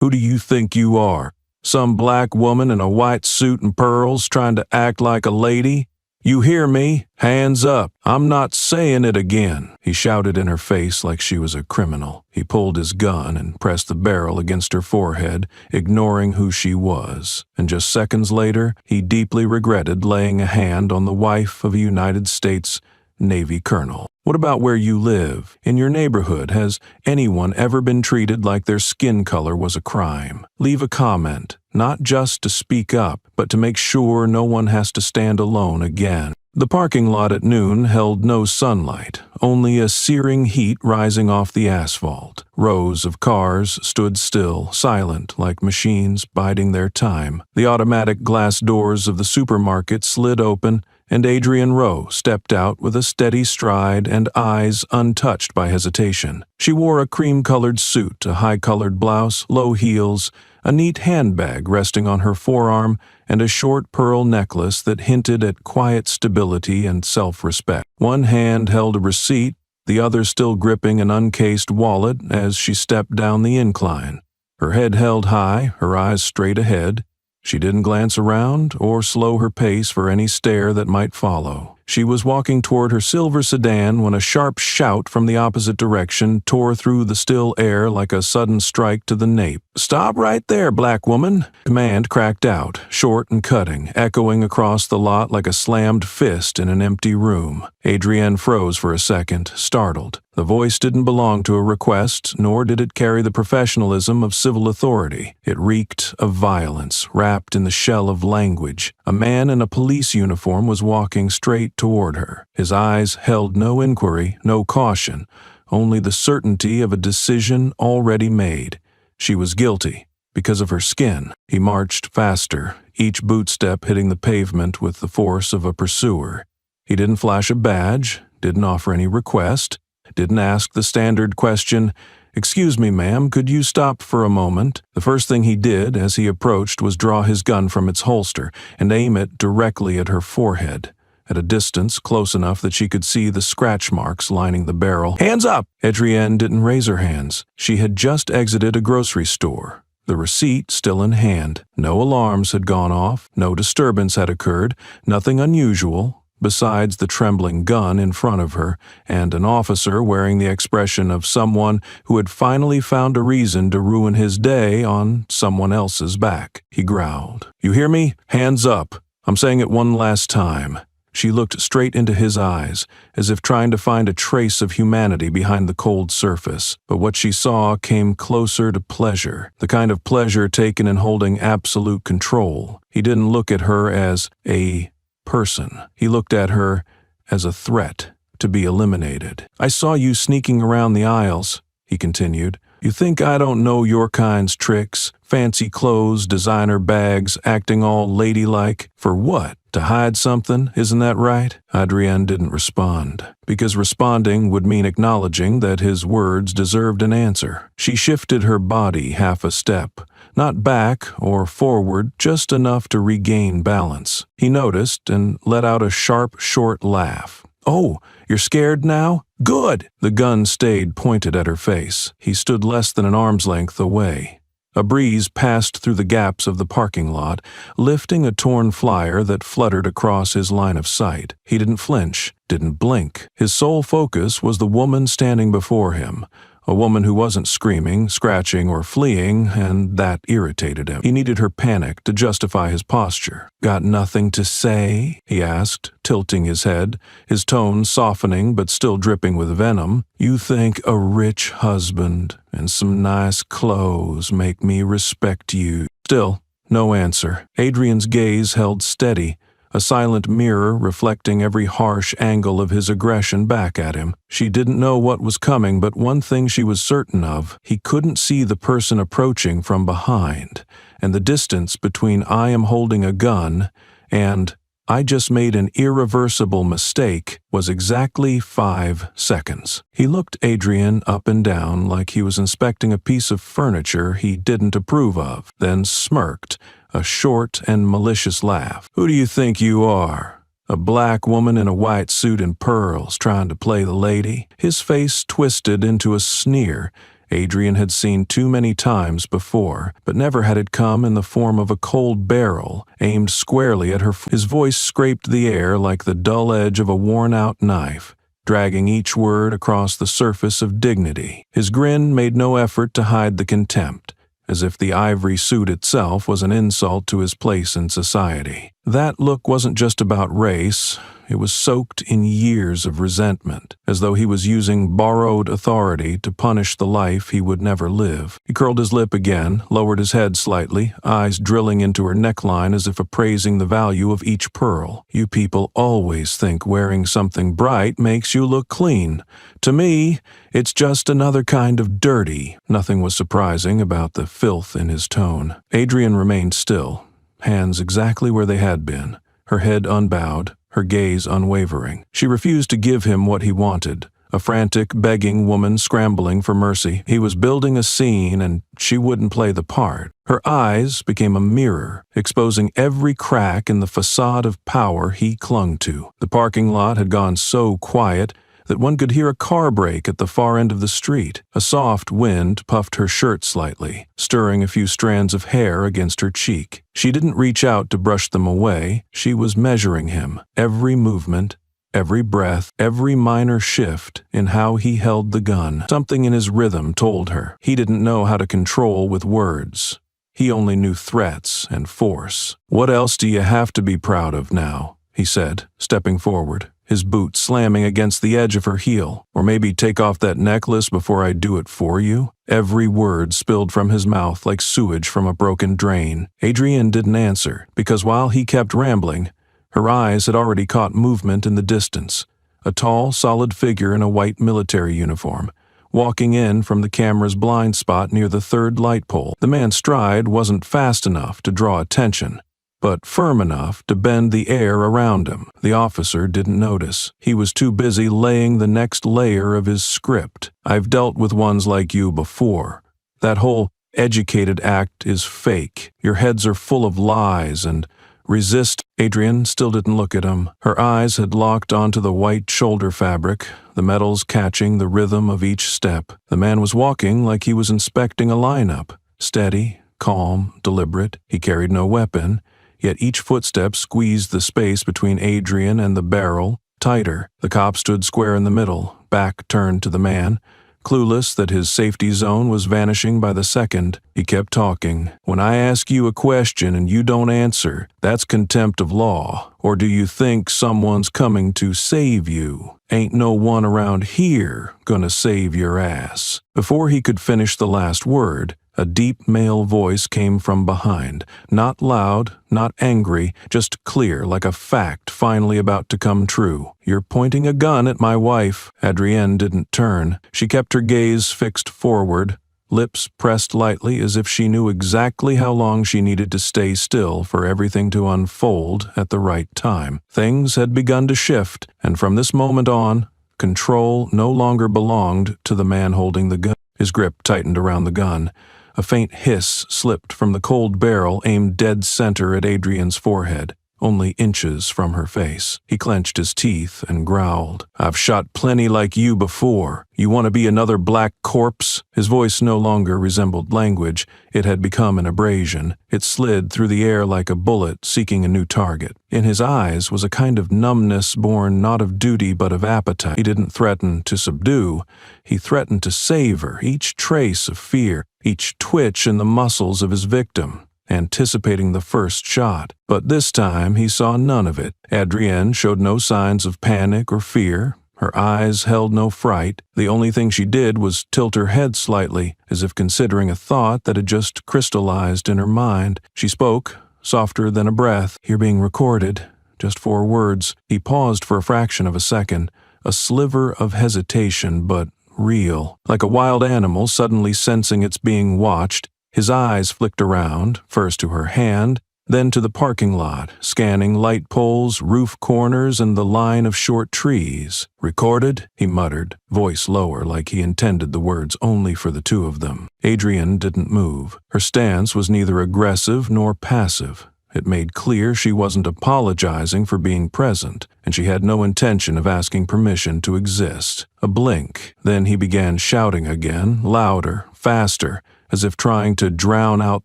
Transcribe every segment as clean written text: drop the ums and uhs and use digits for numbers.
Who do you think you are? Some black woman in a white suit and pearls trying to act like a lady? You hear me? Hands up. I'm not saying it again. He shouted in her face like she was a criminal. He pulled his gun and pressed the barrel against her forehead, ignoring who she was. And just seconds later, he deeply regretted laying a hand on the wife of a United States Navy colonel. What about where you live? In your neighborhood, has anyone ever been treated like their skin color was a crime? Leave a comment, not just to speak up, but to make sure no one has to stand alone again. The parking lot at noon held no sunlight, only a searing heat rising off the asphalt. Rows of cars stood still, silent, like machines biding their time. The automatic glass doors of the supermarket slid open, and Adrienne Rowe stepped out with a steady stride and eyes untouched by hesitation. She wore a cream-colored suit, a high-colored blouse, low heels, a neat handbag resting on her forearm, and a short pearl necklace that hinted at quiet stability and self-respect. One hand held a receipt, the other still gripping an uncased wallet as she stepped down the incline. Her head held high, her eyes straight ahead. She didn't glance around or slow her pace for any stare that might follow. She was walking toward her silver sedan when a sharp shout from the opposite direction tore through the still air like a sudden strike to the nape. "Stop right there, black woman!" Command cracked out, short and cutting, echoing across the lot like a slammed fist in an empty room. Adrienne froze for a second, startled. The voice didn't belong to a request, nor did it carry the professionalism of civil authority. It reeked of violence, wrapped in the shell of language. A man in a police uniform was walking straight toward her. His eyes held no inquiry, no caution, only the certainty of a decision already made. She was guilty because of her skin. He marched faster, each bootstep hitting the pavement with the force of a pursuer. He didn't flash a badge, didn't offer any request, didn't ask the standard question, "Excuse me, ma'am, could you stop for a moment?" The first thing he did as he approached was draw his gun from its holster and aim it directly at her forehead, at a distance close enough that she could see the scratch marks lining the barrel. "Hands up!" Adrienne didn't raise her hands. She had just exited a grocery store, the receipt still in hand. No alarms had gone off, no disturbance had occurred, nothing unusual, besides the trembling gun in front of her and an officer wearing the expression of someone who had finally found a reason to ruin his day on someone else's back. He growled, "You hear me? Hands up. I'm saying it one last time." She looked straight into his eyes, as if trying to find a trace of humanity behind the cold surface. But what she saw came closer to pleasure, the kind of pleasure taken in holding absolute control. He didn't look at her as a person. He looked at her as a threat to be eliminated. "I saw you sneaking around the aisles," he continued. "You think I don't know your kind's tricks? Fancy clothes, designer bags, acting all ladylike. For what? To hide something, isn't that right?" Adrienne didn't respond, because responding would mean acknowledging that his words deserved an answer. She shifted her body half a step, not back or forward, just enough to regain balance. He noticed and let out a sharp, short laugh. "Oh, you're scared now? Good!" The gun stayed pointed at her face. He stood less than an arm's length away. A breeze passed through the gaps of the parking lot, lifting a torn flyer that fluttered across his line of sight. He didn't flinch, didn't blink. His sole focus was the woman standing before him, a woman who wasn't screaming, scratching, or fleeing, and that irritated him. He needed her panic to justify his posture. "Got nothing to say?" he asked, tilting his head, his tone softening but still dripping with venom. "You think a rich husband and some nice clothes make me respect you?" Still, no answer. Adrienne's gaze held steady, a silent mirror reflecting every harsh angle of his aggression back at him. She didn't know what was coming, but one thing she was certain of: he couldn't see the person approaching from behind, and the distance between "I am holding a gun" and "I just made an irreversible mistake" was exactly 5 seconds. He looked Adrienne up and down like he was inspecting a piece of furniture he didn't approve of, then smirked, a short and malicious laugh. "Who do you think you are? A black woman in a white suit and pearls trying to play the lady?" His face twisted into a sneer, Adrian had seen too many times before, but never had it come in the form of a cold barrel aimed squarely at her. His voice scraped the air like the dull edge of a worn-out knife, dragging each word across the surface of dignity. His grin made no effort to hide the contempt, as if the ivory suit itself was an insult to his place in society. That look wasn't just about race. It was soaked in years of resentment, as though he was using borrowed authority to punish the life he would never live. He curled his lip again, lowered his head slightly, eyes drilling into her neckline as if appraising the value of each pearl. "You people always think wearing something bright makes you look clean. To me, it's just another kind of dirty." Nothing was surprising about the filth in his tone. Adrian remained still, hands exactly where they had been, her head unbowed, her gaze unwavering. She refused to give him what he wanted, a frantic, begging woman scrambling for mercy. He was building a scene, and she wouldn't play the part. Her eyes became a mirror, exposing every crack in the facade of power he clung to. The parking lot had gone so quiet that one could hear a car brake at the far end of the street. A soft wind puffed her shirt slightly, stirring a few strands of hair against her cheek. She didn't reach out to brush them away. She was measuring him, every movement, every breath, every minor shift in how he held the gun. Something in his rhythm told her he didn't know how to control with words. He only knew threats and force. "What else do you have to be proud of now?" he said, stepping forward, his boot slamming against the edge of her heel. "Or maybe take off that necklace before I do it for you?" Every word spilled from his mouth like sewage from a broken drain. Adrienne didn't answer, because while he kept rambling, her eyes had already caught movement in the distance. A tall, solid figure in a white military uniform, walking in from the camera's blind spot near the third light pole. The man's stride wasn't fast enough to draw attention, but firm enough to bend the air around him. The officer didn't notice. He was too busy laying the next layer of his script. "I've dealt with ones like you before. That whole educated act is fake. Your heads are full of lies and resist." Adrienne still didn't look at him. Her eyes had locked onto the white shoulder fabric, the metals catching the rhythm of each step. The man was walking like he was inspecting a lineup. Steady, calm, deliberate. He carried no weapon, yet each footstep squeezed the space between Adrian and the barrel tighter. The cop stood square in the middle, back turned to the man, clueless that his safety zone was vanishing by the second. He kept talking. "When I ask you a question and you don't answer, that's contempt of law. Or do you think someone's coming to save you? Ain't no one around here gonna save your ass." Before he could finish the last word, a deep male voice came from behind, not loud, not angry, just clear like a fact finally about to come true. "You're pointing a gun at my wife." Adrienne didn't turn. She kept her gaze fixed forward, lips pressed lightly as if she knew exactly how long she needed to stay still for everything to unfold at the right time. Things had begun to shift, and from this moment on, control no longer belonged to the man holding the gun. His grip tightened around the gun. A faint hiss slipped from the cold barrel aimed dead center at Adrienne's forehead, only inches from her face. He clenched his teeth and growled, "I've shot plenty like you before. You want to be another black corpse?" His voice no longer resembled language. It had become an abrasion. It slid through the air like a bullet seeking a new target. In his eyes was a kind of numbness born not of duty but of appetite. He didn't threaten to subdue. He threatened to savor each trace of fear, each twitch in the muscles of his victim, anticipating the first shot. But this time he saw none of it. Adrienne showed no signs of panic or fear. Her eyes held no fright. The only thing she did was tilt her head slightly, as if considering a thought that had just crystallized in her mind. She spoke, softer than a breath. "You're being recorded." Just 4 words. He paused for a fraction of a second, a sliver of hesitation, but real. Like a wild animal suddenly sensing it's being watched, his eyes flicked around, first to her hand, then to the parking lot, scanning light poles, roof corners, and the line of short trees. "Recorded?" he muttered, voice lower like he intended the words only for the two of them. Adrienne didn't move. Her stance was neither aggressive nor passive, It made clear she wasn't apologizing for being present, and she had no intention of asking permission to exist. A blink, then he began shouting again, louder, faster, as if trying to drown out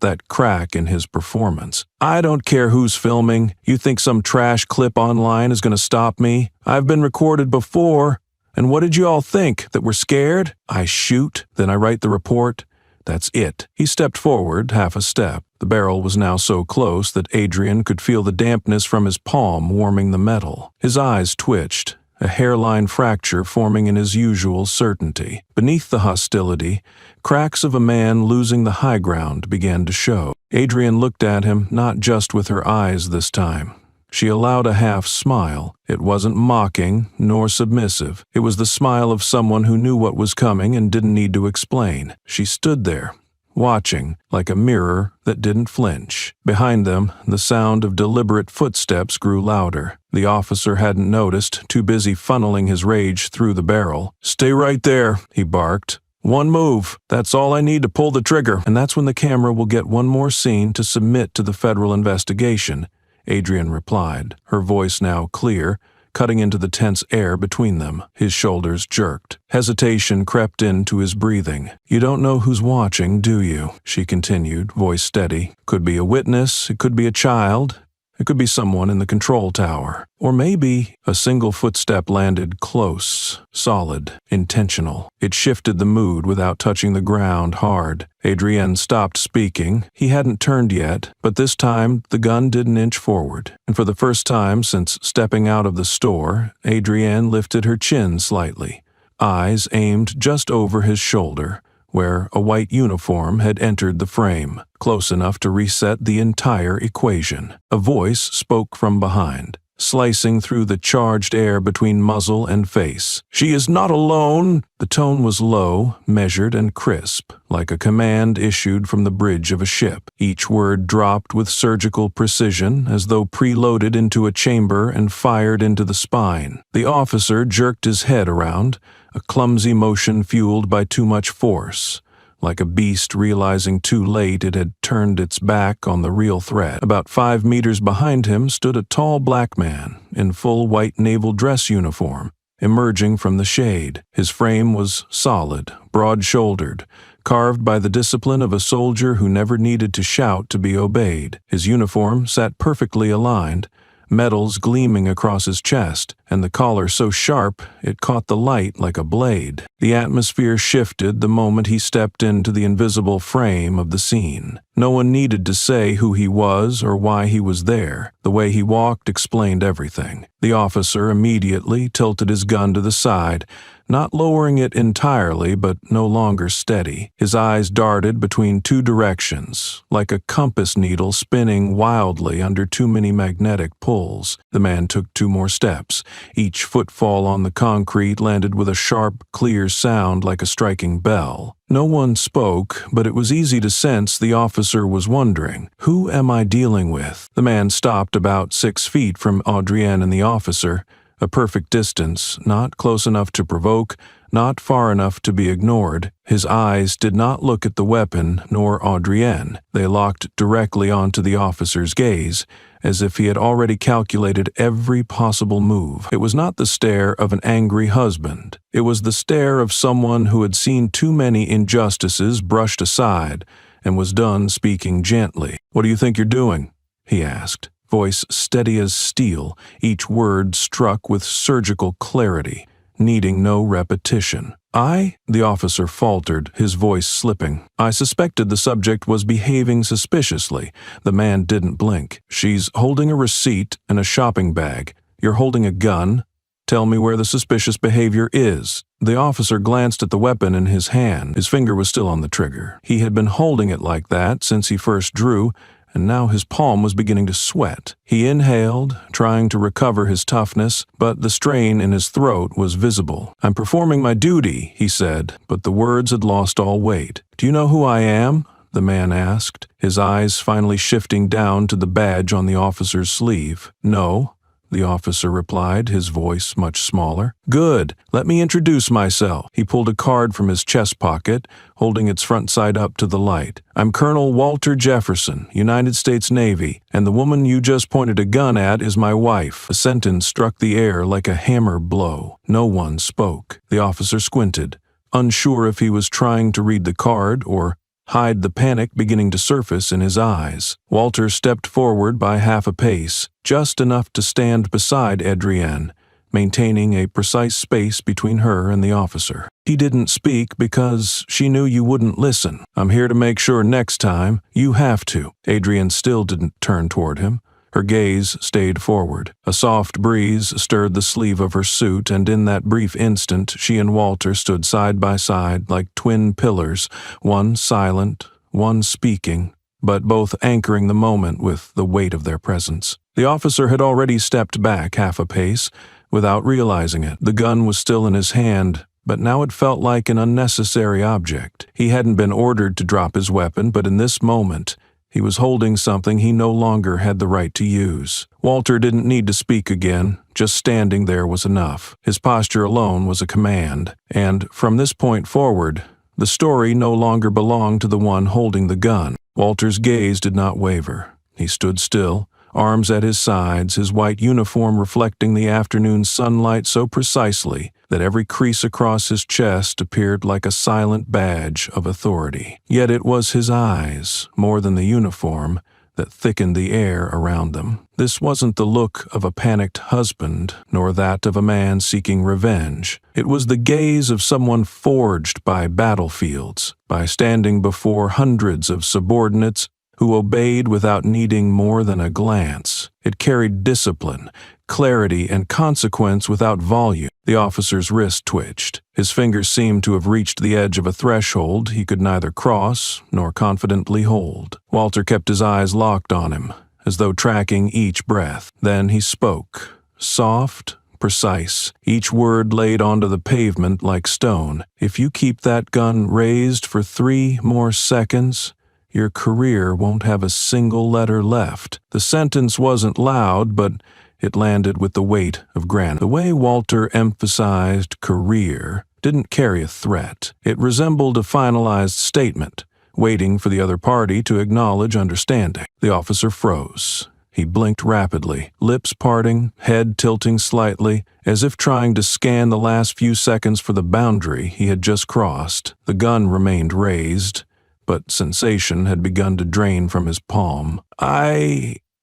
that crack in his performance. "I don't care who's filming. You think some trash clip online is going to stop me? I've been recorded before. And what did you all think? That we're scared? I shoot, then I write the report. That's it." He stepped forward half a step. The barrel was now so close that Adrian could feel the dampness from his palm warming the metal. His eyes twitched, a hairline fracture forming in his usual certainty. Beneath the hostility, cracks of a man losing the high ground began to show. Adrian looked at him, not just with her eyes this time. She allowed a half smile. It wasn't mocking, nor submissive. It was the smile of someone who knew what was coming and didn't need to explain. She stood there, watching, like a mirror that didn't flinch. Behind them, the sound of deliberate footsteps grew louder. The officer hadn't noticed, too busy funneling his rage through the barrel. "Stay right there," he barked. "One move. That's all I need to pull the trigger." And that's when the camera will get one more scene to submit to the federal investigation, Adrian replied, her voice now clear, cutting into the tense air between them. His shoulders jerked. Hesitation crept into his breathing. "You don't know who's watching, do you?" she continued, voice steady. "Could be a witness, it could be a child, it could be someone in the control tower. Or maybe..." A single footstep landed close, solid, intentional. It shifted the mood without touching the ground hard. Adrian stopped speaking. He hadn't turned yet, but this time the gun didn't inch forward. And for the first time since stepping out of the store, Adrian lifted her chin slightly, eyes aimed just over his shoulder, where a white uniform had entered the frame, close enough to reset the entire equation. A voice spoke from behind, slicing through the charged air between muzzle and face. "She is not alone!" The tone was low, measured, and crisp, like a command issued from the bridge of a ship. Each word dropped with surgical precision, as though preloaded into a chamber and fired into the spine. The officer jerked his head around, a clumsy motion fueled by too much force, like a beast realizing too late it had turned its back on the real threat. About 5 meters behind him stood a tall black man in full white naval dress uniform, emerging from the shade. His frame was solid, broad-shouldered, carved by the discipline of a soldier who never needed to shout to be obeyed. His uniform sat perfectly aligned, metals gleaming across his chest, and the collar so sharp it caught the light like a blade. The atmosphere shifted the moment he stepped into the invisible frame of the scene. No one needed to say who he was or why he was there. The way he walked explained everything. The officer immediately tilted his gun to the side, not lowering it entirely, but no longer steady. His eyes darted between two directions, like a compass needle spinning wildly under too many magnetic pulls. The man took 2 more steps. Each footfall on the concrete landed with a sharp, clear sound like a striking bell. No one spoke, but it was easy to sense the officer was wondering, "Who am I dealing with?" The man stopped about 6 feet from Adrienne and the officer, a perfect distance, not close enough to provoke, not far enough to be ignored. His eyes did not look at the weapon nor Adrienne. They locked directly onto the officer's gaze, as if he had already calculated every possible move. It was not the stare of an angry husband. It was the stare of someone who had seen too many injustices brushed aside and was done speaking gently. "What do you think you're doing?" he asked, voice steady as steel, each word struck with surgical clarity, needing no repetition. The officer faltered, his voice slipping. "I suspected the subject was behaving suspiciously." The man didn't blink. "She's holding a receipt and a shopping bag. You're holding a gun. Tell me where the suspicious behavior is." The officer glanced at the weapon in his hand. His finger was still on the trigger. He had been holding it like that since he first drew, and now his palm was beginning to sweat. He inhaled, trying to recover his toughness, but the strain in his throat was visible. "I'm performing my duty," he said, but the words had lost all weight. "Do you know who I am?" the man asked, his eyes finally shifting down to the badge on the officer's sleeve. "No," the officer replied, his voice much smaller. Good. Let me introduce myself. He pulled a card from his chest pocket, holding its front side up to the light. I'm Colonel Walter Jefferson, United States Navy, and the woman you just pointed a gun at is my wife. A sentence struck the air like a hammer blow. No one spoke. The officer squinted, unsure if he was trying to read the card or hide the panic beginning to surface in his eyes. Walter stepped forward by half a pace, just enough to stand beside Adrienne, maintaining a precise space between her and the officer. He didn't speak because she knew you wouldn't listen. I'm here to make sure next time you have to. Adrienne still didn't turn toward him. Her gaze stayed forward. A soft breeze stirred the sleeve of her suit, and in that brief instant, she and Walter stood side by side like twin pillars, one silent, one speaking, but both anchoring the moment with the weight of their presence. The officer had already stepped back half a pace, without realizing it. The gun was still in his hand, but now it felt like an unnecessary object. He hadn't been ordered to drop his weapon, but in this moment, he was holding something he no longer had the right to use. Walter didn't need to speak again. Just standing there was enough. His posture alone was a command, and from this point forward, the story no longer belonged to the one holding the gun. Walter's gaze did not waver. He stood still, arms at his sides, his white uniform reflecting the afternoon sunlight so precisely that every crease across his chest appeared like a silent badge of authority. Yet it was his eyes, more than the uniform, that thickened the air around them. This wasn't the look of a panicked husband, nor that of a man seeking revenge. It was the gaze of someone forged by battlefields, by standing before hundreds of subordinates who obeyed without needing more than a glance. It carried discipline, clarity, and consequence without volume. The officer's wrist twitched. His fingers seemed to have reached the edge of a threshold he could neither cross nor confidently hold. Walter kept his eyes locked on him, as though tracking each breath. Then he spoke, soft, precise, each word laid onto the pavement like stone. If you keep that gun raised for 3 more seconds, your career won't have a single letter left. The sentence wasn't loud, but it landed with the weight of granite. The way Walter emphasized career didn't carry a threat. It resembled a finalized statement, waiting for the other party to acknowledge understanding. The officer froze. He blinked rapidly, lips parting, head tilting slightly, as if trying to scan the last few seconds for the boundary he had just crossed. The gun remained raised, but sensation had begun to drain from his palm.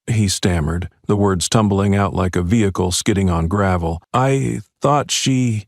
He stammered, the words tumbling out like a vehicle skidding on gravel. I thought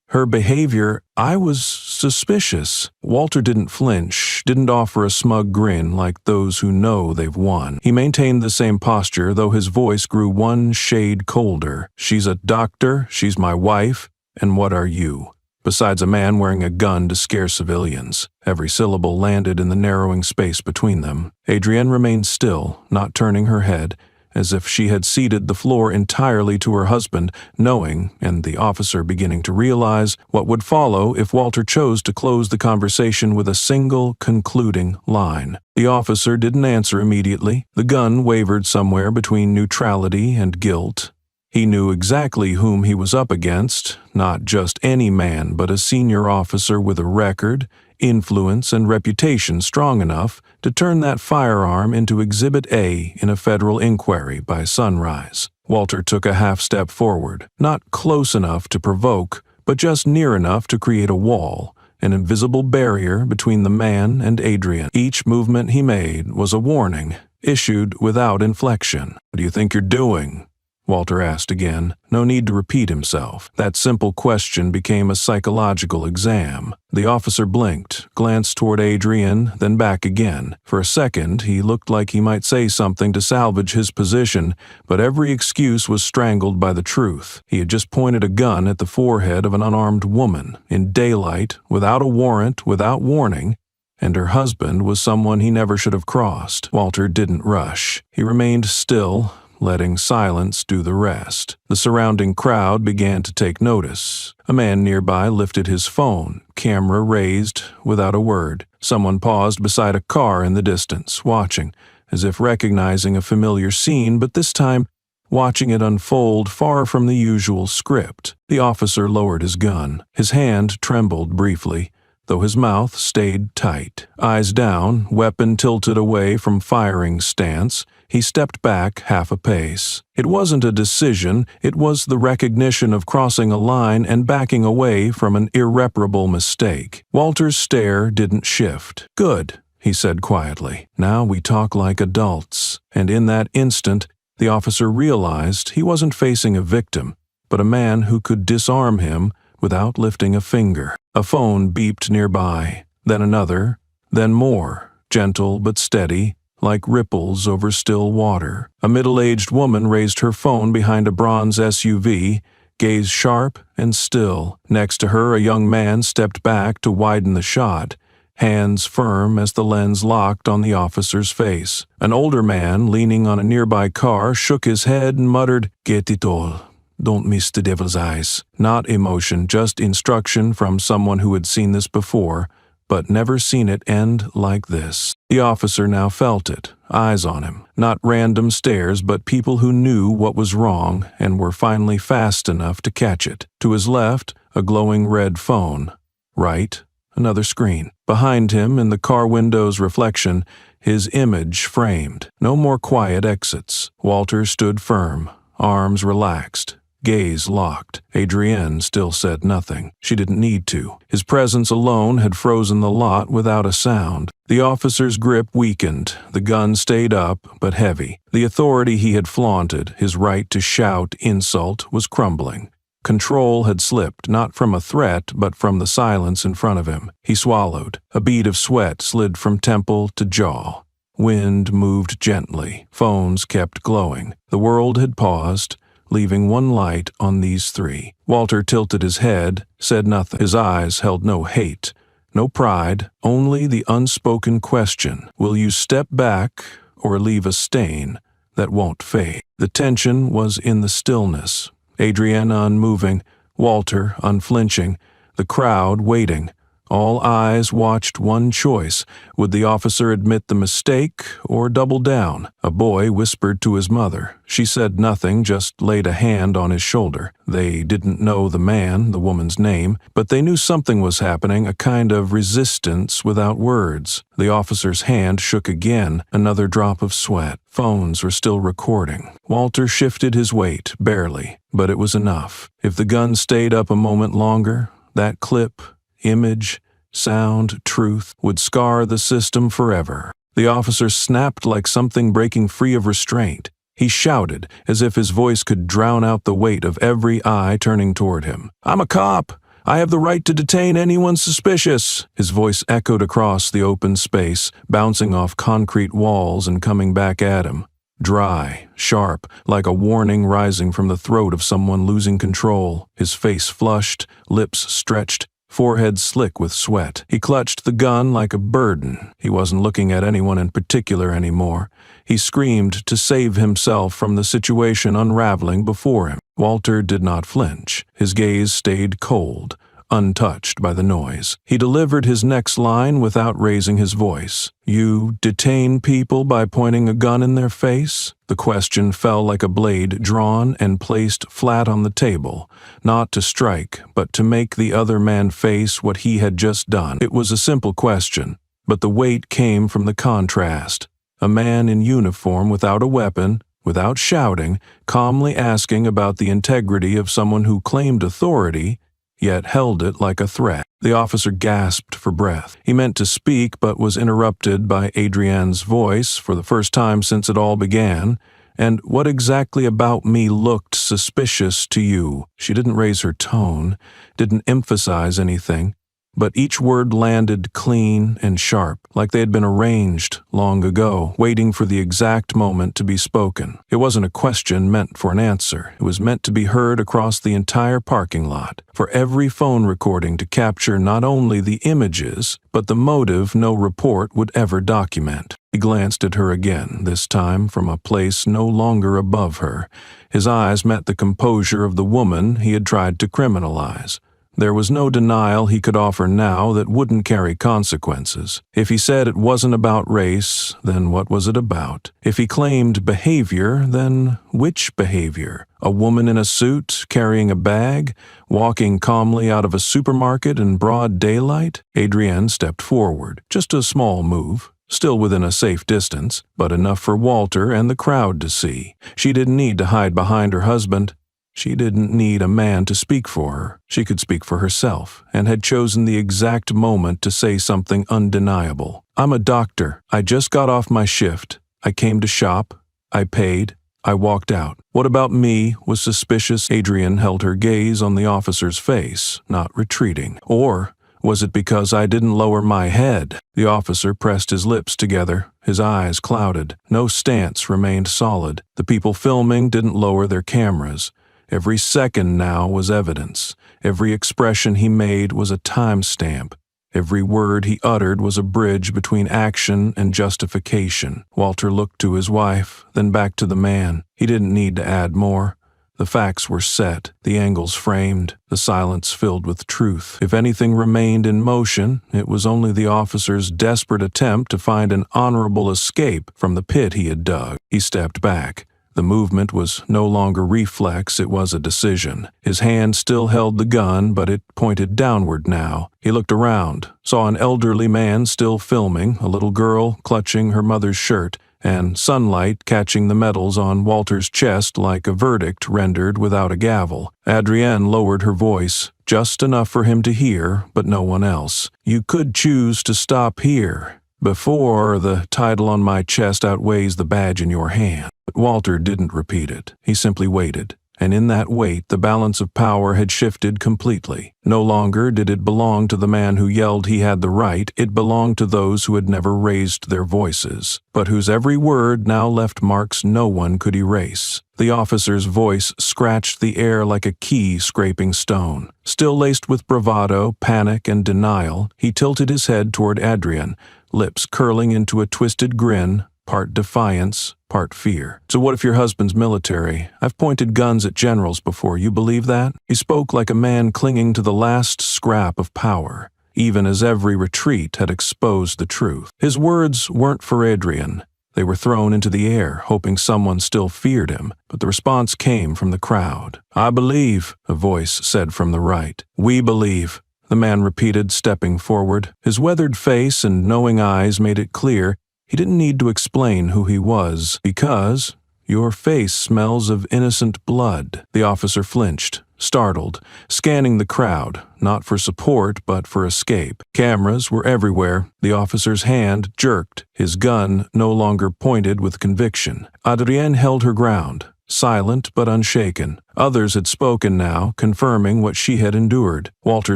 her behavior, I was suspicious. Walter didn't flinch, didn't offer a smug grin like those who know they've won. He maintained the same posture, though his voice grew one shade colder. She's a doctor, she's my wife, and what are you? Besides a man wearing a gun to scare civilians. Every syllable landed in the narrowing space between them. Adrienne remained still, not turning her head, as if she had ceded the floor entirely to her husband, knowing, and the officer beginning to realize, what would follow if Walter chose to close the conversation with a single concluding line. The officer didn't answer immediately. The gun wavered somewhere between neutrality and guilt. He knew exactly whom he was up against, not just any man, but a senior officer with a record, influence, and reputation strong enough to turn that firearm into Exhibit A in a federal inquiry by sunrise. Walter took a half step forward, not close enough to provoke, but just near enough to create a wall, an invisible barrier between the man and Adrienne. Each movement he made was a warning, issued without inflection. What do you think you're doing? Walter asked again. No need to repeat himself. That simple question became a psychological exam. The officer blinked, glanced toward Adrienne, then back again. For a second, he looked like he might say something to salvage his position, but every excuse was strangled by the truth. He had just pointed a gun at the forehead of an unarmed woman, in daylight, without a warrant, without warning, and her husband was someone he never should have crossed. Walter didn't rush. He remained still, letting silence do the rest. The surrounding crowd began to take notice. A man nearby lifted his phone, camera raised, without a word. Someone paused beside a car in the distance, watching, as if recognizing a familiar scene, but this time watching it unfold far from the usual script. The officer lowered his gun. His hand trembled briefly, though his mouth stayed tight. Eyes down, weapon tilted away from firing stance, he stepped back half a pace. It wasn't a decision, it was the recognition of crossing a line and backing away from an irreparable mistake. Walter's stare didn't shift. "Good," he said quietly. "Now we talk like adults." And in that instant, the officer realized he wasn't facing a victim, but a man who could disarm him without lifting a finger. A phone beeped nearby, then another, then more, gentle but steady, like ripples over still water. A middle-aged woman raised her phone behind a bronze SUV, gaze sharp and still. Next to her, a young man stepped back to widen the shot, hands firm as the lens locked on the officer's face. An older man, leaning on a nearby car, shook his head and muttered, "Get it all. Don't miss the devil's eyes." Not emotion, just instruction from someone who had seen this before, but never seen it end like this. The officer now felt it, eyes on him. Not random stares, but people who knew what was wrong and were finally fast enough to catch it. To his left, a glowing red phone. Right, another screen. Behind him, in the car window's reflection, his image framed. No more quiet exits. Walter stood firm, arms relaxed, gaze locked. Adrienne still said nothing. She didn't need to. His presence alone had frozen the lot without a sound. The officer's grip weakened. The gun stayed up, but heavy. The authority he had flaunted, his right to shout insult, was crumbling. Control had slipped, not from a threat, but from the silence in front of him. He swallowed. A bead of sweat slid from temple to jaw. Wind moved gently. Phones kept glowing. The world had paused, leaving one light on these three. Walter tilted his head, said nothing. His eyes held no hate, no pride, only the unspoken question, will you step back or leave a stain that won't fade? The tension was in the stillness. Adrienne unmoving, Walter unflinching, the crowd waiting. All eyes watched one choice. Would the officer admit the mistake or double down? A boy whispered to his mother. She said nothing, just laid a hand on his shoulder. They didn't know the man, the woman's name, but they knew something was happening, a kind of resistance without words. The officer's hand shook again, another drop of sweat. Phones were still recording. Walter shifted his weight, barely, but it was enough. If the gun stayed up a moment longer, that clip, image, sound, truth, would scar the system forever. The officer snapped like something breaking free of restraint. He shouted, as if his voice could drown out the weight of every eye turning toward him. "I'm a cop! I have the right to detain anyone suspicious!" His voice echoed across the open space, bouncing off concrete walls and coming back at him. Dry, sharp, like a warning rising from the throat of someone losing control. His face flushed, lips stretched, forehead slick with sweat. He clutched the gun like a burden. He wasn't looking at anyone in particular anymore. He screamed to save himself from the situation unraveling before him. Walter did not flinch. His gaze stayed cold, untouched by the noise. He delivered his next line without raising his voice. "You detain people by pointing a gun in their face?" The question fell like a blade drawn and placed flat on the table, not to strike, but to make the other man face what he had just done. It was a simple question, but the weight came from the contrast. A man in uniform without a weapon, without shouting, calmly asking about the integrity of someone who claimed authority, yet held it like a threat. The officer gasped for breath. He meant to speak, but was interrupted by Adrienne's voice for the first time since it all began. "And what exactly about me looked suspicious to you?" She didn't raise her tone, didn't emphasize anything, but each word landed clean and sharp, like they had been arranged long ago, waiting for the exact moment to be spoken. It wasn't a question meant for an answer. It was meant to be heard across the entire parking lot, for every phone recording to capture not only the images, but the motive no report would ever document. He glanced at her again, this time from a place no longer above her. His eyes met the composure of the woman he had tried to criminalize. There was no denial he could offer now that wouldn't carry consequences. If he said it wasn't about race, then what was it about? If he claimed behavior, then which behavior? A woman in a suit, carrying a bag, walking calmly out of a supermarket in broad daylight? Adrienne stepped forward, just a small move. Still within a safe distance, but enough for Walter and the crowd to see. She didn't need to hide behind her husband. She didn't need a man to speak for her. She could speak for herself, and had chosen the exact moment to say something undeniable. "I'm a doctor. I just got off my shift. I came to shop. I paid. I walked out. What about me was suspicious?" Adrienne held her gaze on the officer's face, not retreating. "Or was it because I didn't lower my head?" The officer pressed his lips together, his eyes clouded. No stance remained solid. The people filming didn't lower their cameras. Every second now was evidence. Every expression he made was a timestamp. Every word he uttered was a bridge between action and justification. Walter looked to his wife, then back to the man. He didn't need to add more. The facts were set, the angles framed, the silence filled with truth. If anything remained in motion, it was only the officer's desperate attempt to find an honorable escape from the pit he had dug. He stepped back. The movement was no longer reflex, it was a decision. His hand still held the gun, but it pointed downward now. He looked around, saw an elderly man still filming, a little girl clutching her mother's shirt, and sunlight catching the metals on Walter's chest like a verdict rendered without a gavel. Adrienne lowered her voice, just enough for him to hear, but no one else. "You could choose to stop here. Before the title on my chest outweighs the badge in your hand." But Walter didn't repeat it. He simply waited. And in that wait, the balance of power had shifted completely. No longer did it belong to the man who yelled he had the right, it belonged to those who had never raised their voices, but whose every word now left marks no one could erase. The officer's voice scratched the air like a key scraping stone. Still laced with bravado, panic, and denial, he tilted his head toward Adrienne, lips curling into a twisted grin, part defiance, part fear. "So what if your husband's military? I've pointed guns at generals before. You believe that?" He spoke like a man clinging to the last scrap of power, even as every retreat had exposed the truth. His words weren't for Adrienne. They were thrown into the air, hoping someone still feared him, but the response came from the crowd. "I believe," a voice said from the right. "We believe," the man repeated, stepping forward. His weathered face and knowing eyes made it clear he didn't need to explain who he was, because your face smells of innocent blood. The officer flinched, startled, scanning the crowd, not for support but for escape. Cameras were everywhere. The officer's hand jerked, his gun no longer pointed with conviction. Adrienne held her ground, silent but unshaken. Others had spoken now, confirming what she had endured. Walter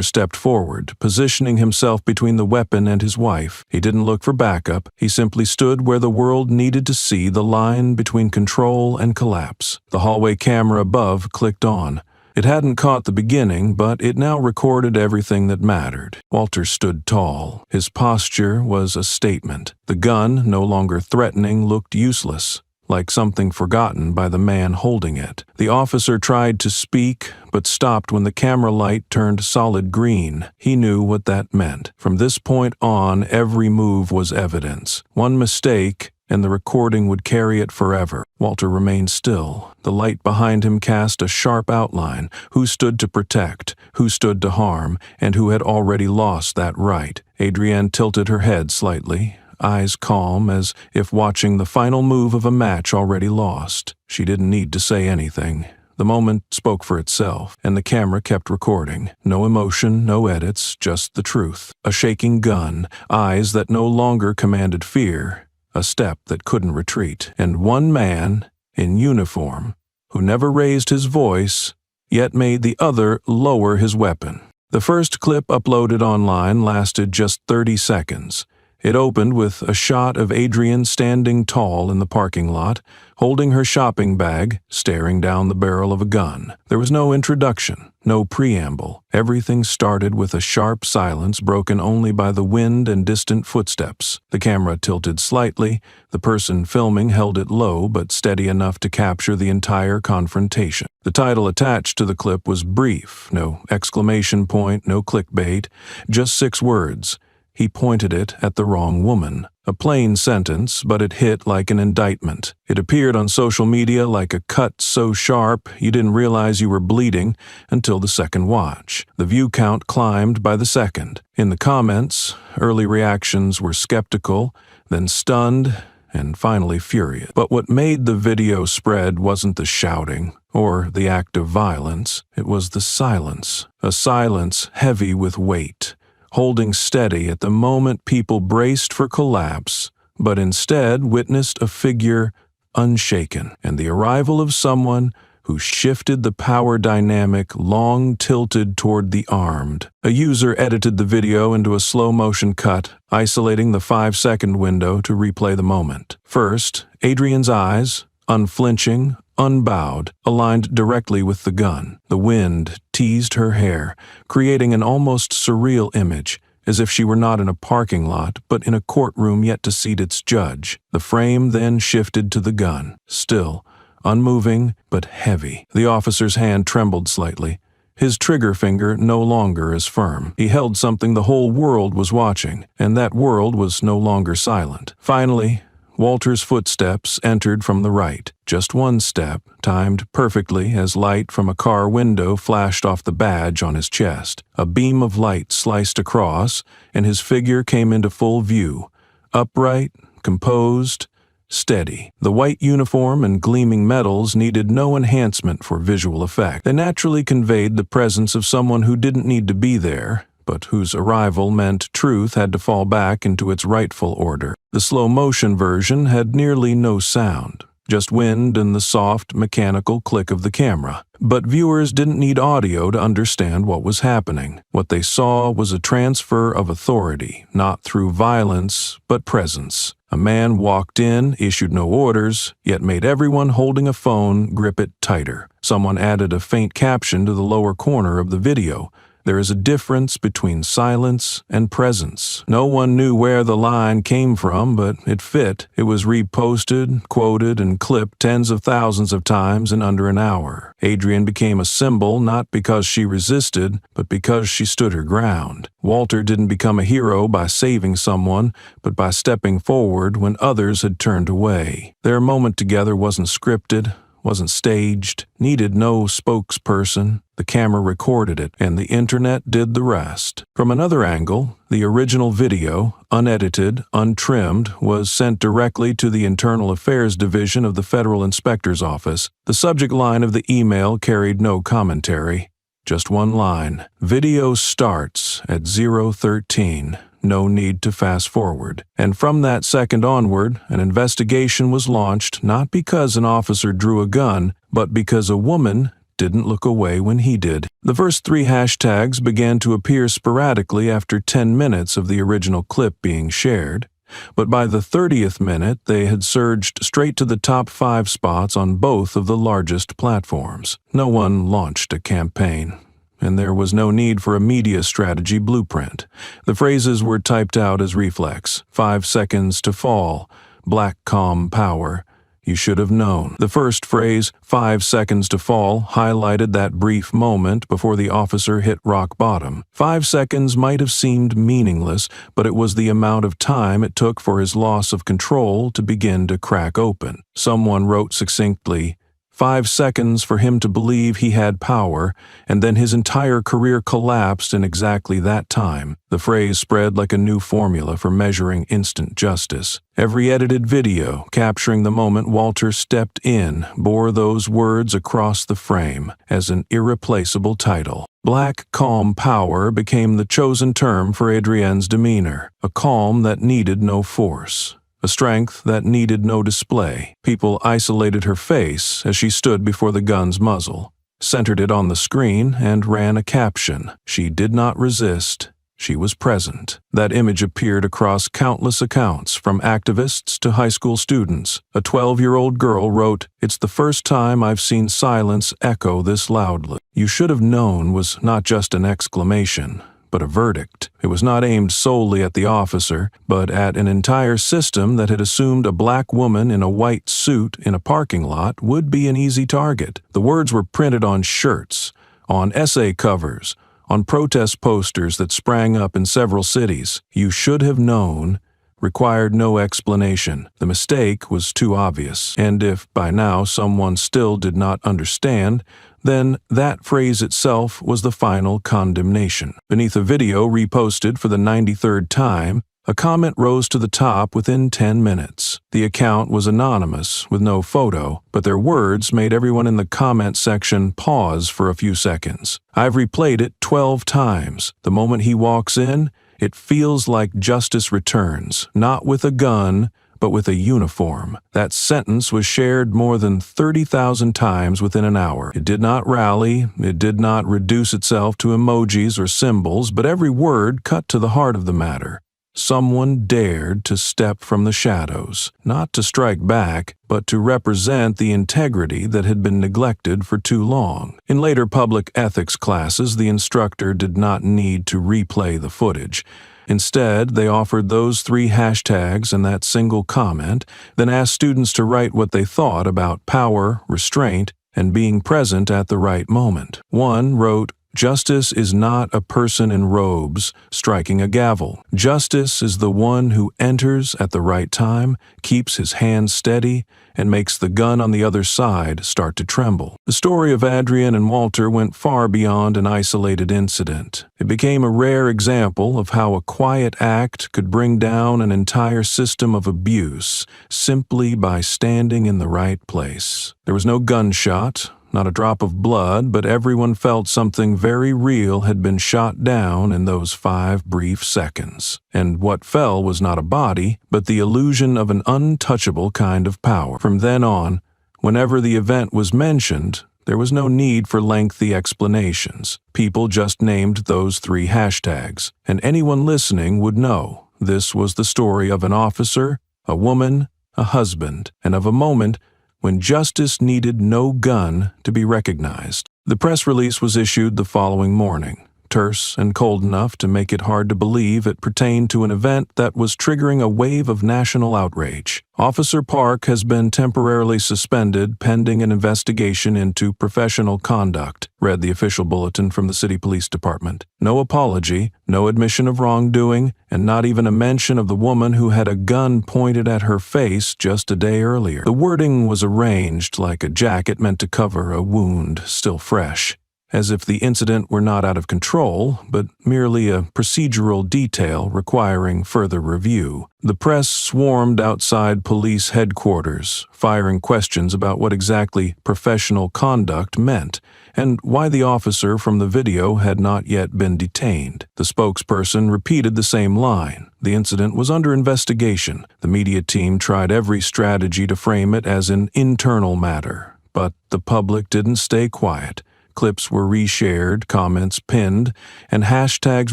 stepped forward, positioning himself between the weapon and his wife. He didn't look for backup. He simply stood where the world needed to see the line between control and collapse. The hallway camera above clicked on. It hadn't caught the beginning, but it now recorded everything that mattered. Walter stood tall. His posture was a statement. The gun, no longer threatening, looked useless, like something forgotten by the man holding it. The officer tried to speak, but stopped when the camera light turned solid green. He knew what that meant. From this point on, every move was evidence. One mistake, and the recording would carry it forever. Walter remained still. The light behind him cast a sharp outline. Who stood to protect, who stood to harm, and who had already lost that right. Adrienne tilted her head slightly, eyes calm as if watching the final move of a match already lost. She didn't need to say anything. The moment spoke for itself, and the camera kept recording. No emotion, no edits, just the truth. A shaking gun, eyes that no longer commanded fear, a step that couldn't retreat, and one man, in uniform, who never raised his voice, yet made the other lower his weapon. The first clip uploaded online lasted just 30 seconds. It opened with a shot of Adrienne standing tall in the parking lot, holding her shopping bag, staring down the barrel of a gun. There was no introduction, no preamble. Everything started with a sharp silence broken only by the wind and distant footsteps. The camera tilted slightly. The person filming held it low but steady enough to capture the entire confrontation. The title attached to the clip was brief, no exclamation point, no clickbait, just 6 words. He pointed it at the wrong woman. A plain sentence, but it hit like an indictment. It appeared on social media like a cut so sharp you didn't realize you were bleeding until the second watch. The view count climbed by the second. In the comments, early reactions were skeptical, then stunned, and finally furious. But what made the video spread wasn't the shouting or the act of violence. It was the silence. A silence heavy with weight, holding steady at the moment people braced for collapse, but instead witnessed a figure unshaken, and the arrival of someone who shifted the power dynamic long tilted toward the armed. A user edited the video into a slow-motion cut, isolating the 5-second window to replay the moment. First, Adrienne's eyes, unflinching, unbowed, aligned directly with the gun. The wind teased her hair, creating an almost surreal image, as if she were not in a parking lot, but in a courtroom yet to seat its judge. The frame then shifted to the gun, still, unmoving, but heavy. The officer's hand trembled slightly, his trigger finger no longer as firm. He held something the whole world was watching, and that world was no longer silent. Finally, Walter's footsteps entered from the right. Just one step, timed perfectly as light from a car window flashed off the badge on his chest. A beam of light sliced across, and his figure came into full view. Upright, composed, steady. The white uniform and gleaming metals needed no enhancement for visual effect. They naturally conveyed the presence of someone who didn't need to be there, but whose arrival meant truth had to fall back into its rightful order. The slow-motion version had nearly no sound, just wind and the soft, mechanical click of the camera. But viewers didn't need audio to understand what was happening. What they saw was a transfer of authority, not through violence, but presence. A man walked in, issued no orders, yet made everyone holding a phone grip it tighter. Someone added a faint caption to the lower corner of the video. There is a difference between silence and presence. No one knew where the line came from, but it fit. It was reposted, quoted, and clipped tens of thousands of times in under an hour. Adrienne became a symbol not because she resisted, but because she stood her ground. Walter didn't become a hero by saving someone, but by stepping forward when others had turned away. Their moment together wasn't scripted, wasn't staged, needed no spokesperson. The camera recorded it, and the internet did the rest. From another angle, the original video, unedited, untrimmed, was sent directly to the Internal Affairs Division of the Federal Inspector's Office. The subject line of the email carried no commentary, just one line. Video starts at 0:13. No need to fast forward. And from that second onward, an investigation was launched not because an officer drew a gun, but because a woman didn't look away when he did. The first 3 hashtags began to appear sporadically after 10 minutes of the original clip being shared, but by the 30th minute they had surged straight to the top 5 spots on both of the largest platforms. No one launched a campaign, and there was no need for a media strategy blueprint. The phrases were typed out as reflex. 5 seconds to fall. Black calm power. You should have known. The first phrase, 5 seconds to fall, highlighted that brief moment before the officer hit rock bottom. 5 seconds might have seemed meaningless, but it was the amount of time it took for his loss of control to begin to crack open. Someone wrote succinctly, 5 seconds for him to believe he had power, and then his entire career collapsed in exactly that time. The phrase spread like a new formula for measuring instant justice. Every edited video, capturing the moment Walter stepped in, bore those words across the frame as an irreplaceable title. Black calm power became the chosen term for Adrienne's demeanor, a calm that needed no force. A strength that needed no display. People isolated her face as she stood before the gun's muzzle, centered it on the screen, and ran a caption. She did not resist. She was present. That image appeared across countless accounts, from activists to high school students. A 12-year-old girl wrote, "It's the first time I've seen silence echo this loudly." "You should have known" was not just an exclamation, but a verdict. It was not aimed solely at the officer, but at an entire system that had assumed a black woman in a white suit in a parking lot would be an easy target. The words were printed on shirts, on essay covers, on protest posters that sprang up in several cities. "You should have known" required no explanation. The mistake was too obvious, and if by now someone still did not understand, then that phrase itself was the final condemnation. Beneath a video reposted for the 93rd time, a comment rose to the top within 10 minutes. The account was anonymous, with no photo, but their words made everyone in the comment section pause for a few seconds. "I've replayed it 12 times. The moment he walks in, it feels like justice returns, not with a gun, but with a uniform." That sentence was shared more than 30,000 times within an hour. It did not rally, it did not reduce itself to emojis or symbols, but every word cut to the heart of the matter. Someone dared to step from the shadows, not to strike back, but to represent the integrity that had been neglected for too long. In later public ethics classes, the instructor did not need to replay the footage. Instead, they offered those 3 hashtags and that single comment, then asked students to write what they thought about power, restraint, and being present at the right moment. One wrote, "Justice is not a person in robes striking a gavel. Justice is the one who enters at the right time, keeps his hands steady, and makes the gun on the other side start to tremble." The story of Adrian and Walter went far beyond an isolated incident. It became a rare example of how a quiet act could bring down an entire system of abuse simply by standing in the right place. There was no gunshot, not a drop of blood, but everyone felt something very real had been shot down in those 5 brief seconds. And what fell was not a body, but the illusion of an untouchable kind of power. From then on, whenever the event was mentioned, there was no need for lengthy explanations. People just named those 3 hashtags, and anyone listening would know this was the story of an officer, a woman, a husband, and of a moment when justice needed no gun to be recognized. The press release was issued the following morning, terse and cold enough to make it hard to believe it pertained to an event that was triggering a wave of national outrage. "Officer Park has been temporarily suspended pending an investigation into professional conduct," read the official bulletin from the City Police Department. No apology, no admission of wrongdoing, and not even a mention of the woman who had a gun pointed at her face just a day earlier. The wording was arranged like a jacket meant to cover a wound still fresh, as if the incident were not out of control, but merely a procedural detail requiring further review. The press swarmed outside police headquarters, firing questions about what exactly professional conduct meant, and why the officer from the video had not yet been detained. The spokesperson repeated the same line. The incident was under investigation. The media team tried every strategy to frame it as an internal matter, but the public didn't stay quiet. Clips were reshared, comments pinned, and hashtags